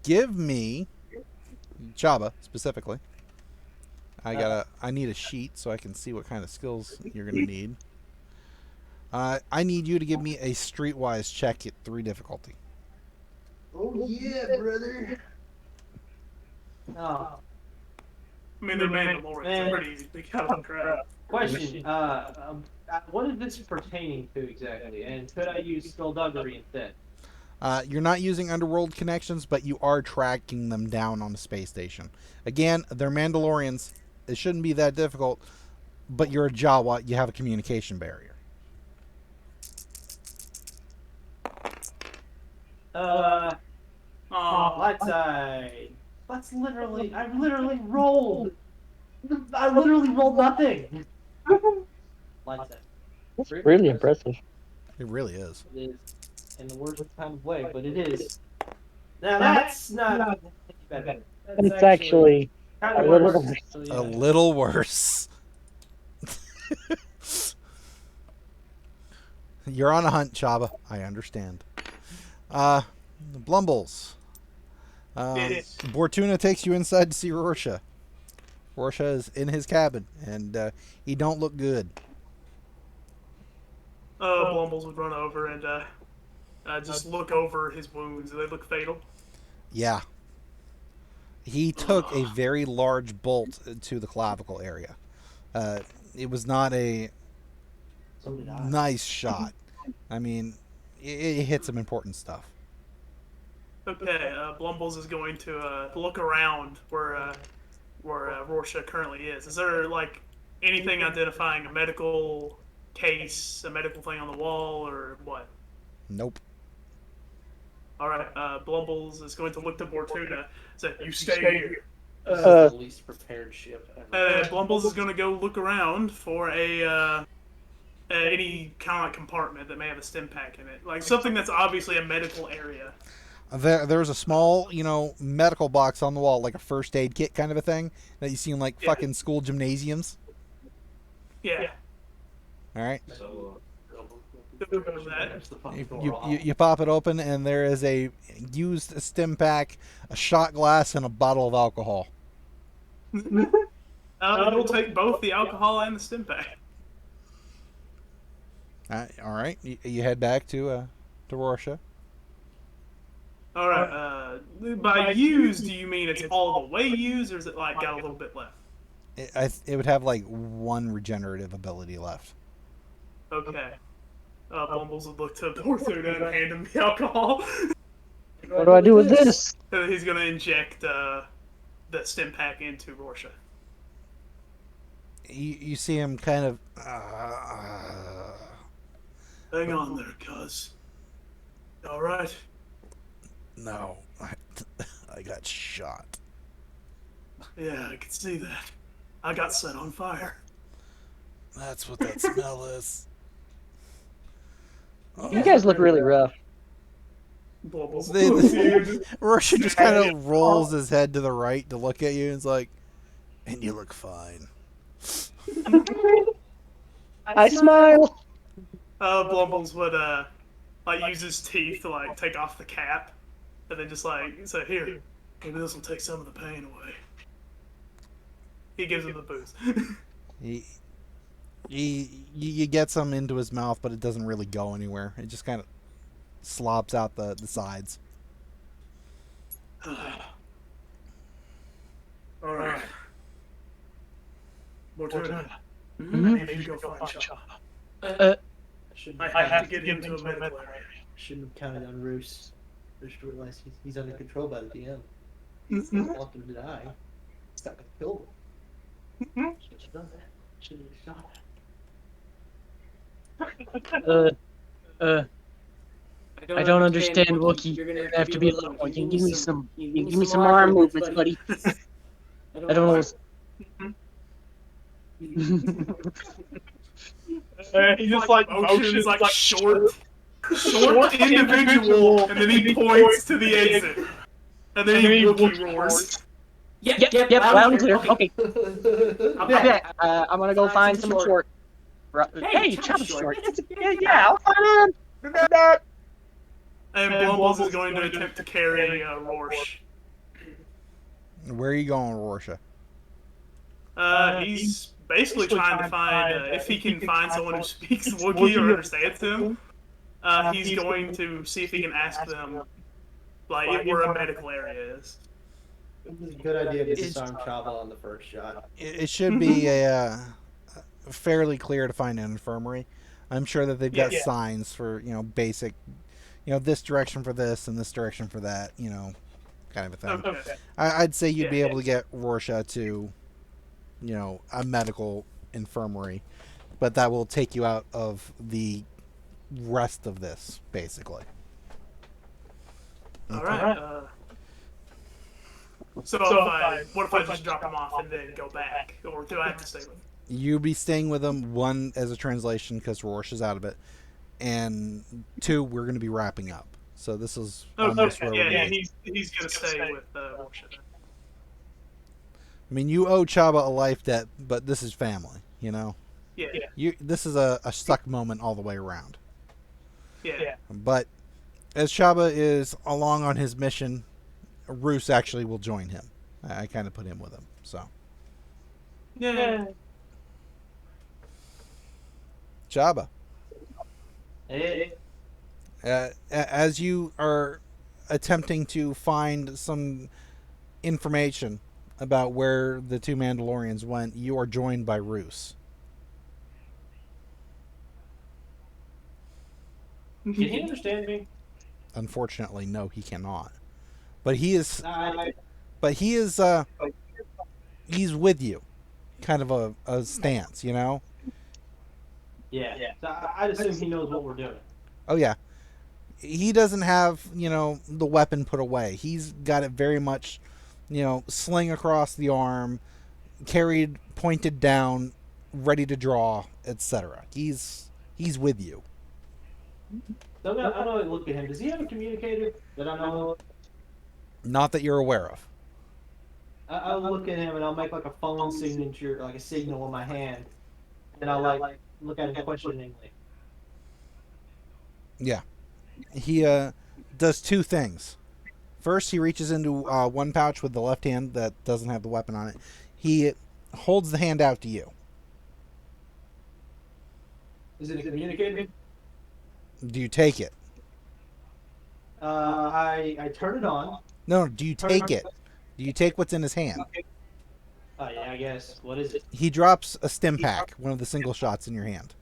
Give me Chabba specifically. I need a sheet so I can see what kind of skills you're gonna need. I need you to give me a streetwise check at 3 difficulty. Oh yeah, brother. Oh. I mean, they're Mandalorians. They're pretty easy. They got on crap. Question. What is this pertaining to exactly? And could I use skullduggery instead? You're not using underworld connections, but you are tracking them down on the space station. Again, they're Mandalorians. It shouldn't be that difficult, but you're a Jawa. You have a communication barrier. Light side. That's literally. I literally rolled nothing. Light side. That's really impressive. It really is. It is in the worst kind of way, but it is. Now that's not better. It's actually kind a of little. worse. A little worse. You're on a hunt, Chabba. I understand. Blumbles. Yes. Bortuna takes you inside to see Rorschach. Rorschach is in his cabin, and he don't look good. Blumbles would run over and just look over his wounds. Do they look fatal? Yeah. He took a very large bolt to the clavicle area. It was not a nice shot. I mean, it hit some important stuff. Okay, Blumbles is going to look around where Rorschach currently is. Is there like anything identifying a medical case, a medical thing on the wall, or what? Nope. All right, Blumbles is going to look to Bortuna. Say, "You stay here." This is the least prepared ship ever. Blumbles is going to go look around for any kind of like compartment that may have a stim pack in it, like something that's obviously a medical area. There's a small, medical box on the wall, like a first aid kit kind of a thing that you see in like fucking school gymnasiums. Yeah. All right. So, Go with that. You pop it open, and there is a used stim pack, a shot glass, and a bottle of alcohol. It'll take both the alcohol and the stim pack. All right. You head back to Rorschach. All right. By used, do you mean it's all the way used, or is it like got a little bit left? It would have like one regenerative ability left. Okay. Blumbles would look to Bortuna and hand him the alcohol. What do I do with this? And he's gonna inject the stim pack into Rorschach. You see him kind of. Hang on there, cuz. All right. No, I got shot. Yeah, I can see that. I got set on fire. That's what that smell is. You guys look really rough. Blumbles. Rorschach just kind of rolls his head to the right to look at you and is like, "And you look fine." I smile. Blumbles would use his teeth to like take off the cap, and then just like say, "Here, maybe this will take some of the pain away." He gives him the booze. You get some into his mouth, but it doesn't really go anywhere. It just kind of slops out the sides. All right. Bortuna, I need you to go find Chabba. I have to get him to a medical area. Shouldn't have counted on Roos. Just realized he's under control by the DM. He's not want him to die. He's not gonna kill him. Should have done that. Should have shot him. I don't understand Wookiee. You're gonna have to be a little more. You give me some arm movements, buddy. I don't know. He just like motions like short individual, and then he points to the exit, and then he Wookiee roars. Yep, loud and clear. Okay. Okay, I'm gonna go find some short. Hey, Chabba's short. Yeah, I'll find him. And Blumbles is going to attempt to carry Rorschach. Where are you going, Rorschach? He's basically trying to find if he can find someone who speaks Wookiee or understands him. He's going to see if he can ask them, like, where a medical area is. It was a good idea to disarm Chabba on the first shot. It should be fairly clear to find an infirmary. I'm sure that they've got signs for basic, this direction for this and this direction for that, kind of a thing. Okay. I'd say you'd be able to get Rorschach to, a medical infirmary, but that will take you out of the rest of this, basically. All right. So what if I just drop him off and then go back, or do I have to stay with him? You be staying with him, one as a translation because Rorschach is out of it, and two, we're going to be wrapping up. So this is Oh, almost okay. where we're Yeah, gonna. he's gonna stay with Rorschach. I mean, you owe Chabba a life debt, but this is family. You know, Yeah, this is a stuck moment all the way around. yeah. But as Chabba is along on his mission, Roos actually will join him. I kind of put him with him. So Yeah. Chabba, Hey, as you are attempting to find some information about where the two Mandalorians went, you are joined by Roos. can he understand me? Unfortunately, no, he cannot. But he is. I, But he is. He's with you, kind of a stance, you know. yeah. So I'd assume he knows what we're doing. Oh yeah, he doesn't have the weapon put away. He's got it very much, sling across the arm, carried pointed down, ready to draw, etc. He's with you. So I'm gonna look at him. Does he have a communicator that I know of? Not that you're aware of. I'll look at him and I'll make like a phone signature, like a signal on my hand, and I'll like look at him questioningly. Yeah, he does two things. First, he reaches into one pouch with the left hand that doesn't have the weapon on it. He holds the hand out to you. Is it a communicator? Do you take it? I turn it on. No, do you take it? Do you take what's in his hand? Oh yeah, I guess. What is it? He drops a stim pack, one of the single shots in your hand.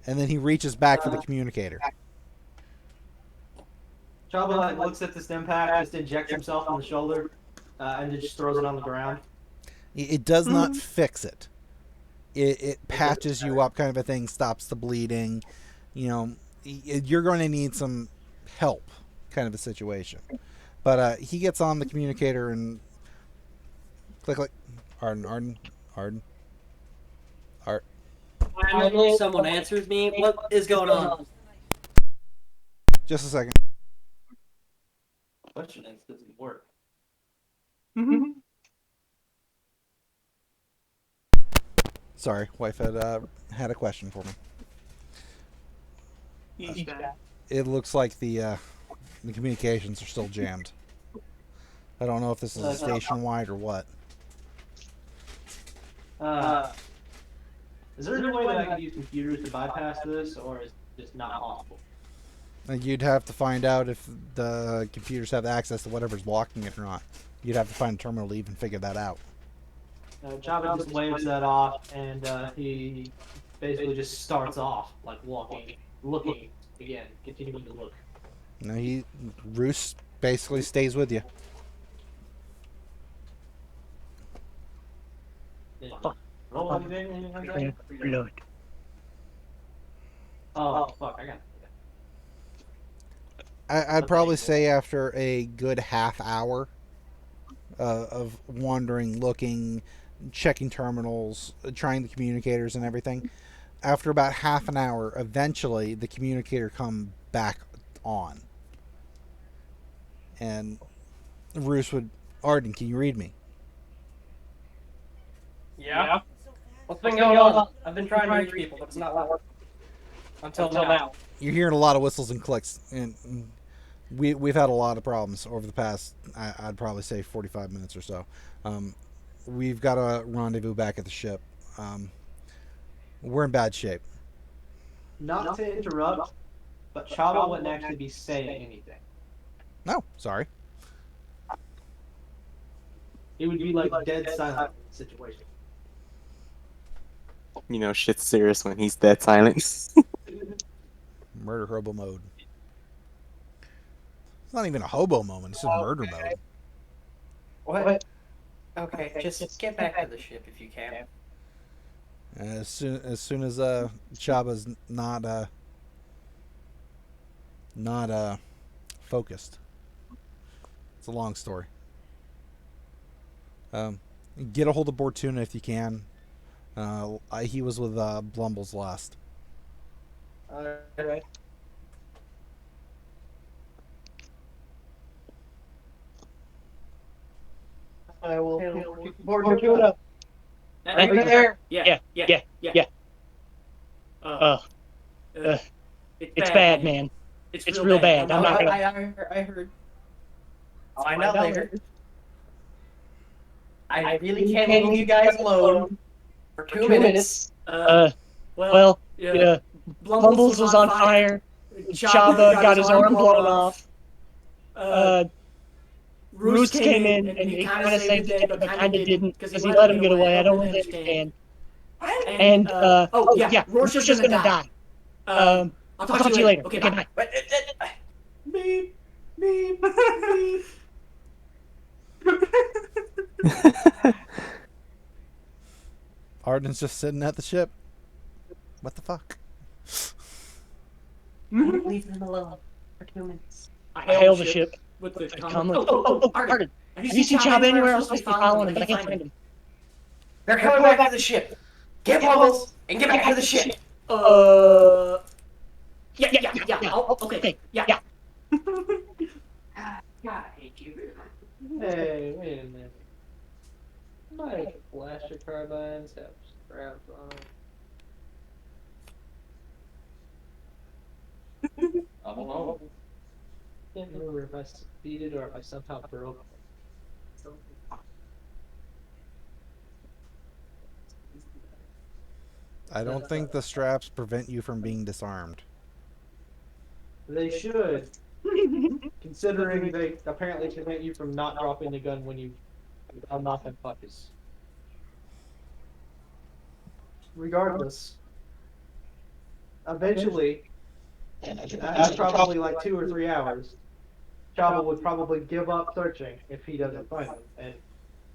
And then he reaches back for the communicator. Chabba like looks at the stem pack, just injects himself in the shoulder, and just throws it on the ground. It does not fix it. It patches you up, kind of a thing, stops the bleeding. You're going to need some help, kind of a situation. But he gets on the communicator and click. Arden. Finally, someone answers me. What is going on? Just a second. Questioning doesn't work. Sorry, wife had a question for me. He's back. It looks like the communications are still jammed. I don't know if this is a station-wide or what. Is there any way that I can use computers to bypass this, or is it just not possible? You'd have to find out if the computers have access to whatever's blocking it or not. You'd have to find a terminal to even figure that out. Chabba just waves that off, and he basically just starts off, like walking, looking again, continuing to look. Roos basically stays with you. Roll anything? Blood. Oh, fuck, I got it. I'd probably say after a good half hour of wandering, looking, checking terminals, trying the communicators and everything, after about half an hour, eventually the communicator come back on. And Roos would, Arden, can you read me? Yeah. What's been going on? I've been trying to reach people, but it's not working. Until now. You're hearing a lot of whistles and clicks, and we've had a lot of problems over the past, I'd probably say 45 minutes or so. We've got a rendezvous back at the ship. We're in bad shape. Not to interrupt, but Chabba wouldn't actually be saying anything. No, sorry. He would be like dead silent in the situation. Shit's serious when he's dead silent. Murder hobo mode. It's not even a hobo moment, it's just murder mode. What? Okay, just get back to the ship if you can. As soon as Chabba's not focused. It's a long story. Get a hold of Bortuna if you can. He was with Blumbles last. Alright. I will. Bortuna. Are you there? Yeah. Uh, it's bad, man. It's real bad. I'm not gonna. I heard. I'll find out later. I really can't leave you guys alone for 2 minutes. Well, yeah. Blumbles was on fire. Chabba got his arm blown off. Roos came in and he kind of saved the day, but kind of didn't because he let him get away. I don't really understand. And yeah, Roar's just gonna die. I'll talk to you later. Okay, bye. Beep, beep, beep. Arden's just sitting at the ship. What the fuck? Leave him alone for 2 minutes. I hail the ship. With the Comment. Arden, have you seen Chabba anywhere else? I've been following him, but I can't find him. They're coming back to the ship. Get Blumbles and get back to the ship. Yeah. Okay. Yeah. God, I hate you. Hey, wait a minute. My blaster carbines have straps on them. I don't know. I can't remember if I speeded or if I somehow broke. I don't think the straps prevent you from being disarmed. They should. Considering they apparently prevent you from not dropping the gun when you unlock them fuckers. Regardless, eventually, after probably like 2 or 3 hours, Chabba would probably give up searching if he doesn't find them. And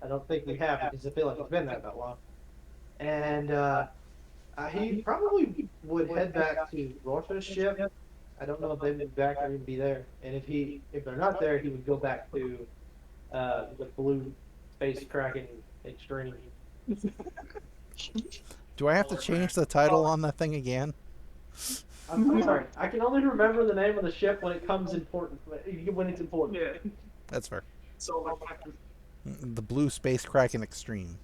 I don't think we have because I feel like it's been that long. And he probably would head back to Rorschach's ship. I don't know if they would back or even be there. And if they're not there, he would go back to the blue space Kraken Extreme. Do I have to change the title on that thing again? I'm sorry. I can only remember the name of the ship when it comes important. When it's important. Yeah. That's fair. So like, The Blue Space Kraken Extreme.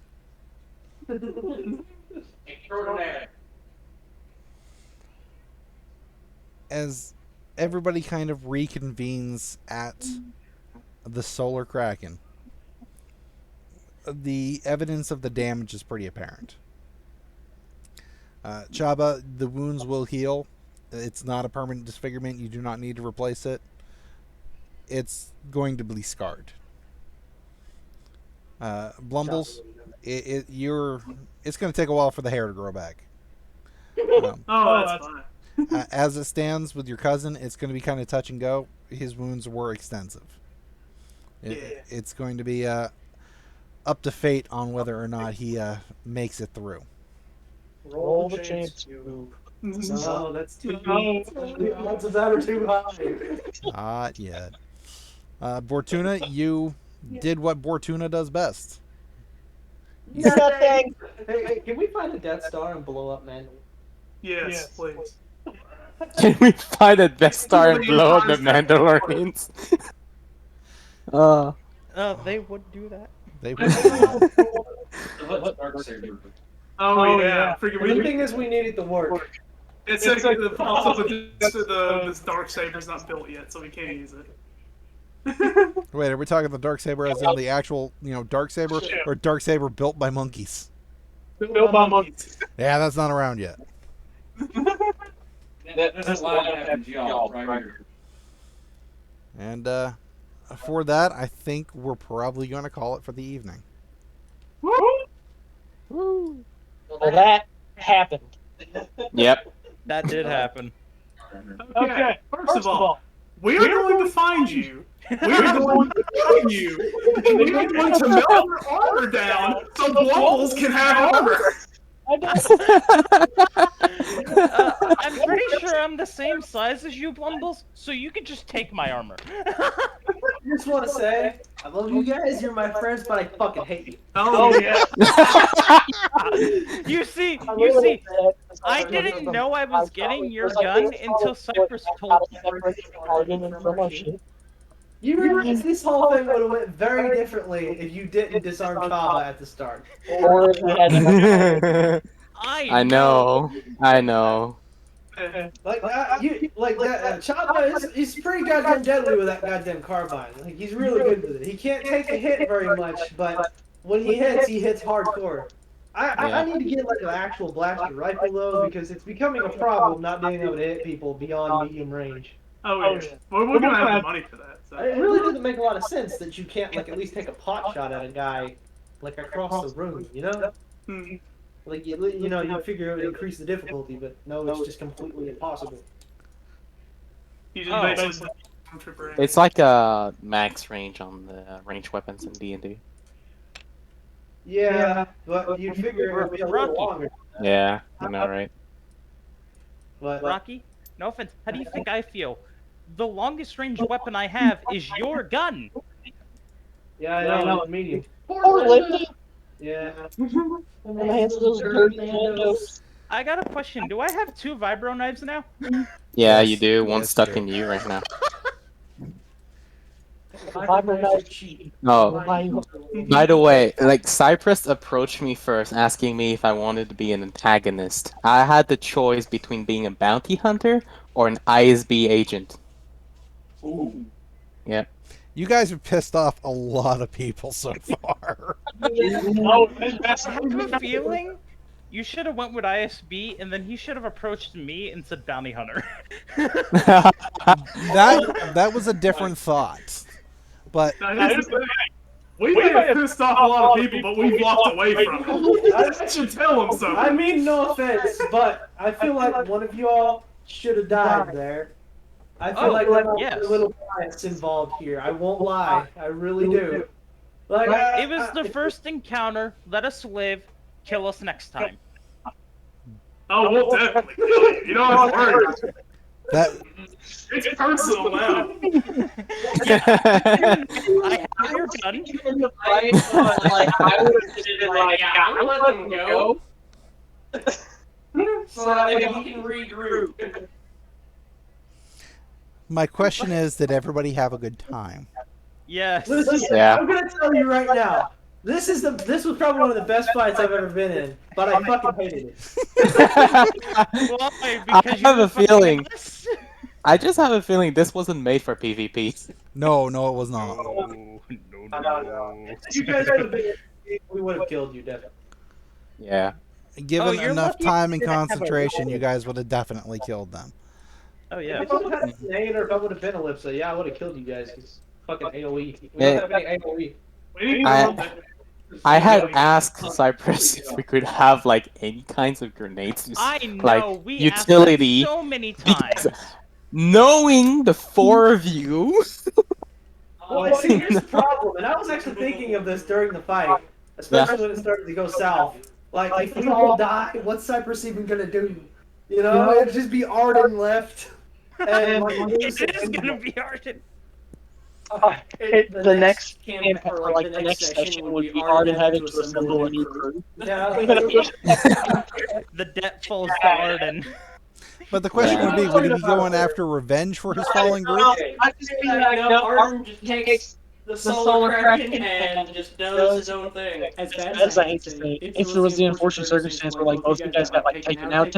As everybody kind of reconvenes at the Solar Kraken, the evidence of the damage is pretty apparent. Chabba, the wounds will heal. It's not a permanent disfigurement. You do not need to replace it. It's going to be scarred. Blumbles, it's going to take a while for the hair to grow back. that's fine. As it stands with your cousin, it's going to be kind of touch and go. His wounds were extensive. It's going to be up to fate on whether or not he makes it through. Roll the chance. No, that's too high. Odds of that are too high. Not yet. Bortuna, you did what Bortuna does best. Nothing. Hey, can we find a Death Star and blow up manually? Yes, please. Can we find a Death Star and blow up the Mandalorians? They would do that. They would. Oh yeah. The thing is, we needed the work. It's like the problem with this Darksaber's not built yet, so we can't use it. Wait, are we talking the Darksaber as in the actual, Darksaber, or Darksaber built by monkeys? Built by monkeys. Yeah, that's not around yet. That's line FFG right here. And for that, I think we're probably going to call it for the evening. Well, that happened. Yep. That did happen. Okay, first of all, we are going to find you. We are going to find you. And we are going to melt your armor down so Blumbles can have armor. I'm pretty sure I'm the same size as you, Blumbles, so you can just take my armor. I just want to say, I love you guys. You're my friends, but I fucking hate you. Oh yeah. You see, I didn't know I was getting your gun until Cypress told me. You realize this whole thing would have went very differently if you didn't disarm Chabba at the start. Or if we had I know. I know. Chabba he's pretty goddamn deadly with that goddamn carbine. Like he's really good with it. He can't take a hit very much, but when he hits hardcore. I need to get like an actual blaster rifle though, because it's becoming a problem not being able to hit people beyond medium range. Oh yeah. Well, we're gonna have the money for that. So. It really doesn't make a lot of sense that you can't like at least take a pot shot at a guy like across the room, you know? Hmm. Like you know, you figure it would increase the difficulty, but no, it's just completely impossible. You just basically It's like a max range on the ranged weapons in D&D. Yeah, but you'd figure it would be a little longer. Yeah, I know, right? But Rocky, no offense. How do you think I feel? The longest range weapon I have is your gun. yeah, I know, it's medium. Poor Linda. Yeah. My hands those dirty handles. I got a question. Do I have 2 vibro knives now? Yeah, Yes. you do. One's Yes, stuck you in you right now. Vibro knife cheap. Oh, by the way, like Cypress approached me first, asking me if I wanted to be an antagonist. I had the choice between being a bounty hunter or an ISB agent. Ooh. Yeah. You guys have pissed off a lot of people so far. Oh, I have a feeling you should have went with ISB, and then he should have approached me and said bounty hunter. That was a different thought. But we may have pissed off a lot of people, but we've walked away from it. I should tell them something. I mean, no offense, but I feel like one of you all should have died there. I feel like there's a little bias involved here. I won't lie. I really do. Like It was the first encounter. Let us live. Kill us next time. Oh, we'll definitely kill you. You don't have to worry. that It's personal now. I have your gun. In the fight, but like I would have been like, yeah, I'm gonna let him go. So that way he can regroup. my question is, did everybody have a good time? Yes. Listen, Yeah. I'm gonna tell you right now. This was probably one of the best fights I've ever been in, but I fucking hated it. Why? I Because have you're a feeling. us? I just have a feeling this wasn't made for PvP. No, it was not. No. You guys would have been. We would have killed you, definitely. Yeah. Given you're enough lucky time and you didn't have a concentration, roll. you guys would have definitely killed them. Oh yeah. If I would have had a Snake or if I would have been Ellipsa, yeah, I would have killed you guys. Cause fucking AOE. We Yeah. don't have any AOE. We need I- I had asked Cypress if we could have like any kinds of grenades. Just, I know. like, We utility, asked that so many because- times. knowing the 4 of you. Well, see, here's the problem, and I was actually thinking of this during the fight, especially when it started to go south. Like, if we all die, what's Cypress even gonna do? You know, it'd just be Arden left. And like, It is gonna be Arden. The next campaign, or like the next session, would be Arden having to assemble a new crew. Yeah, The debt falls to Arden. But the question Yeah. would be he be going after revenge for his fallen group? I just feel like no, Arden just takes the solar kraken and just does his own thing. As I hate to say, if there was the unfortunate circumstance where like both you guys got like taken out,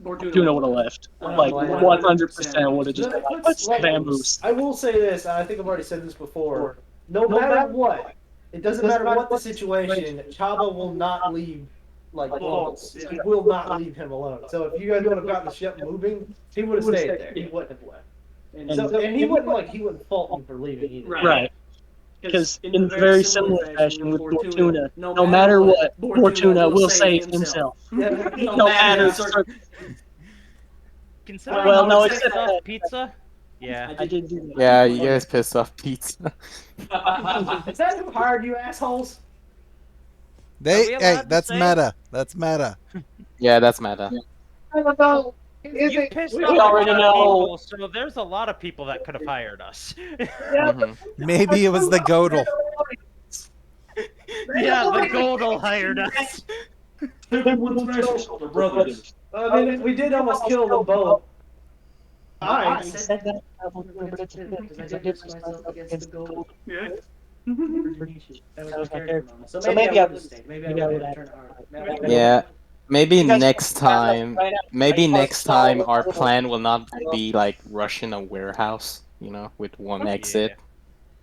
Bortuna would have left. Like 100% would have just been like, let's vamoose. I will say this, and I think I've already said this before. No matter what, it doesn't matter what the situation, Chabba will not leave like Blumbles. He will not leave him alone. So if you guys would have gotten the ship moving, he would have stayed there. He wouldn't have left. And he wouldn't fault me for leaving either. Right. Because in very similar fashion with Bortuna, no matter what, Bortuna will save himself. No matter the circumstance. Considering Well, no, I except pissed off that- pizza. Yeah. I did do that. Yeah, you guys pissed off pizza. Is that who hired you assholes? Are we Hey, allowed to that's say? meta. That's meta. Yeah, that's meta. I don't know. You pissed we off already a lot of know. people, so there's a lot of people that could have hired us. Mhm. Maybe it was the Godel. Yeah, the Goldel hired us. I mean, we did almost kill them both. I I said that because I did risk myself against the gold. Yeah. That was my character moment. So maybe I would stay. Maybe I would have turned hard. Yeah. Maybe You guys next time. right now, Maybe right? next time our So- plan will not be like rushing a warehouse, with one exit.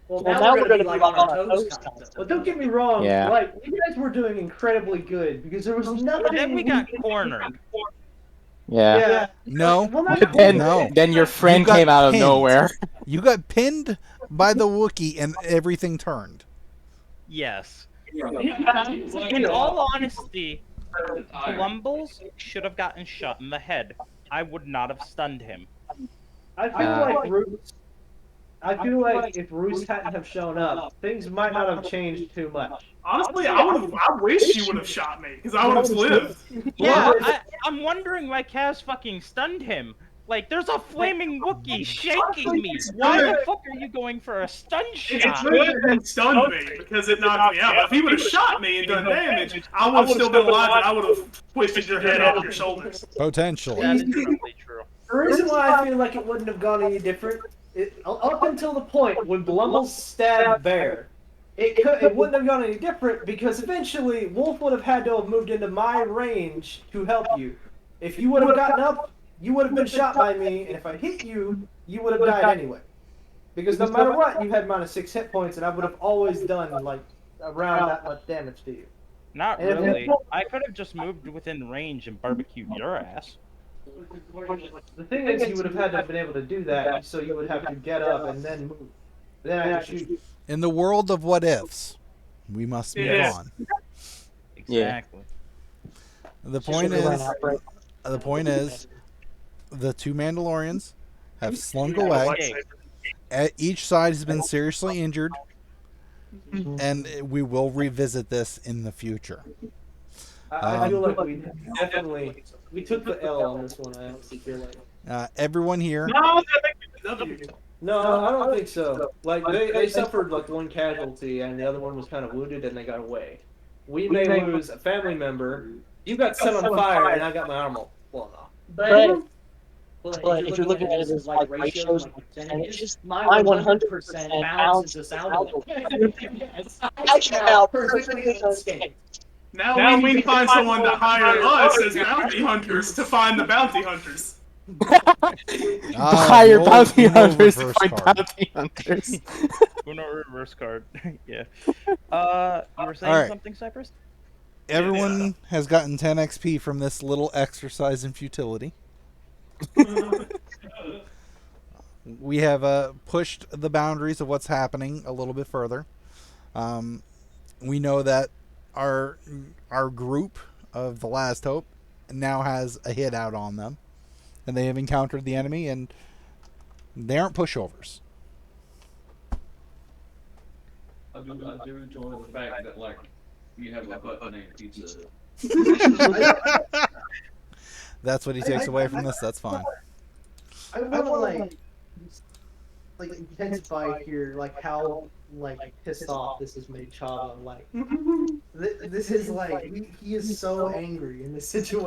Well, now we're gonna be like on our toes Well, constantly. don't get me wrong. Yeah. Like, you guys were doing incredibly good because there was nothing. But then we got cornered. Yeah. Yeah. No. Well, not But then, No. then your friend got came out of pinned. nowhere. You got pinned by the Wookiee and everything turned. Yes. In all honesty, Blumbles should have gotten shot in the head. I would not have stunned him. I feel like if Roos hadn't have shown up, things might not have changed too much. Honestly, I wish you would have shot me because I would have lived. Yeah, I'm wondering why Kaz fucking stunned him. Like, there's a flaming Wookiee shaking me. Why the fuck are you going for a stun It's shot? good and stunned me because it knocked me out. If he would have shot me and done damage, I would have still been alive and I would have twisted your head off your shoulders. Potentially. That is probably true. The reason why I feel like it wouldn't have gone any different, up until the point when Blumbles stabbed Bear, it wouldn't have gone any different because eventually Wolf would have had to have moved into my range to help you. If you would have gotten up, you would have been shot by me, and if I hit you, you would have died anyway. Because no matter what, you had -6 hit points, and I would have always done like around that much damage to you. Not And if- really. I could have just moved within range and barbecued your ass. The thing is, you would have had to have been able to do that, so you would have to get up and then move. Then I have to shoot you. In the world of what ifs, we must move Yes. on. Exactly. The point is, the two Mandalorians have slunk away. Each side has been seriously injured, and we will revisit this in the future. I feel like we took the L on this one. I honestly feel like. Everyone here, No, I think we W. No, I don't think so. Like they suffered like one casualty, and the other one was kind of wounded, and they got away. We may lose a family member. You got set on fire, and I got my arm all blown off. But if you're looking at it as like ratios, percentages, my 100% balance is out. Actually, now perfectly unscathed. Now we need to find someone to hire us as bounty hunters to find the bounty hunters. Hire bounty hunters to reverse find card. bounty hunters. Uno reverse card. Yeah. You were saying Alright. something, Cypress? Everyone has gotten 10 XP from this little exercise in futility. We have pushed the boundaries of what's happening a little bit further. We know that our group of the Last Hope now has a hit out on them, and they have encountered the enemy, and they aren't pushovers. I do enjoy the fact that, like, you have a butt named Pizza. That's what he takes away from this. That's fine. I want to like intensify here, like how like pissed off this has made Chabba. Like this is like he is so angry in this situation.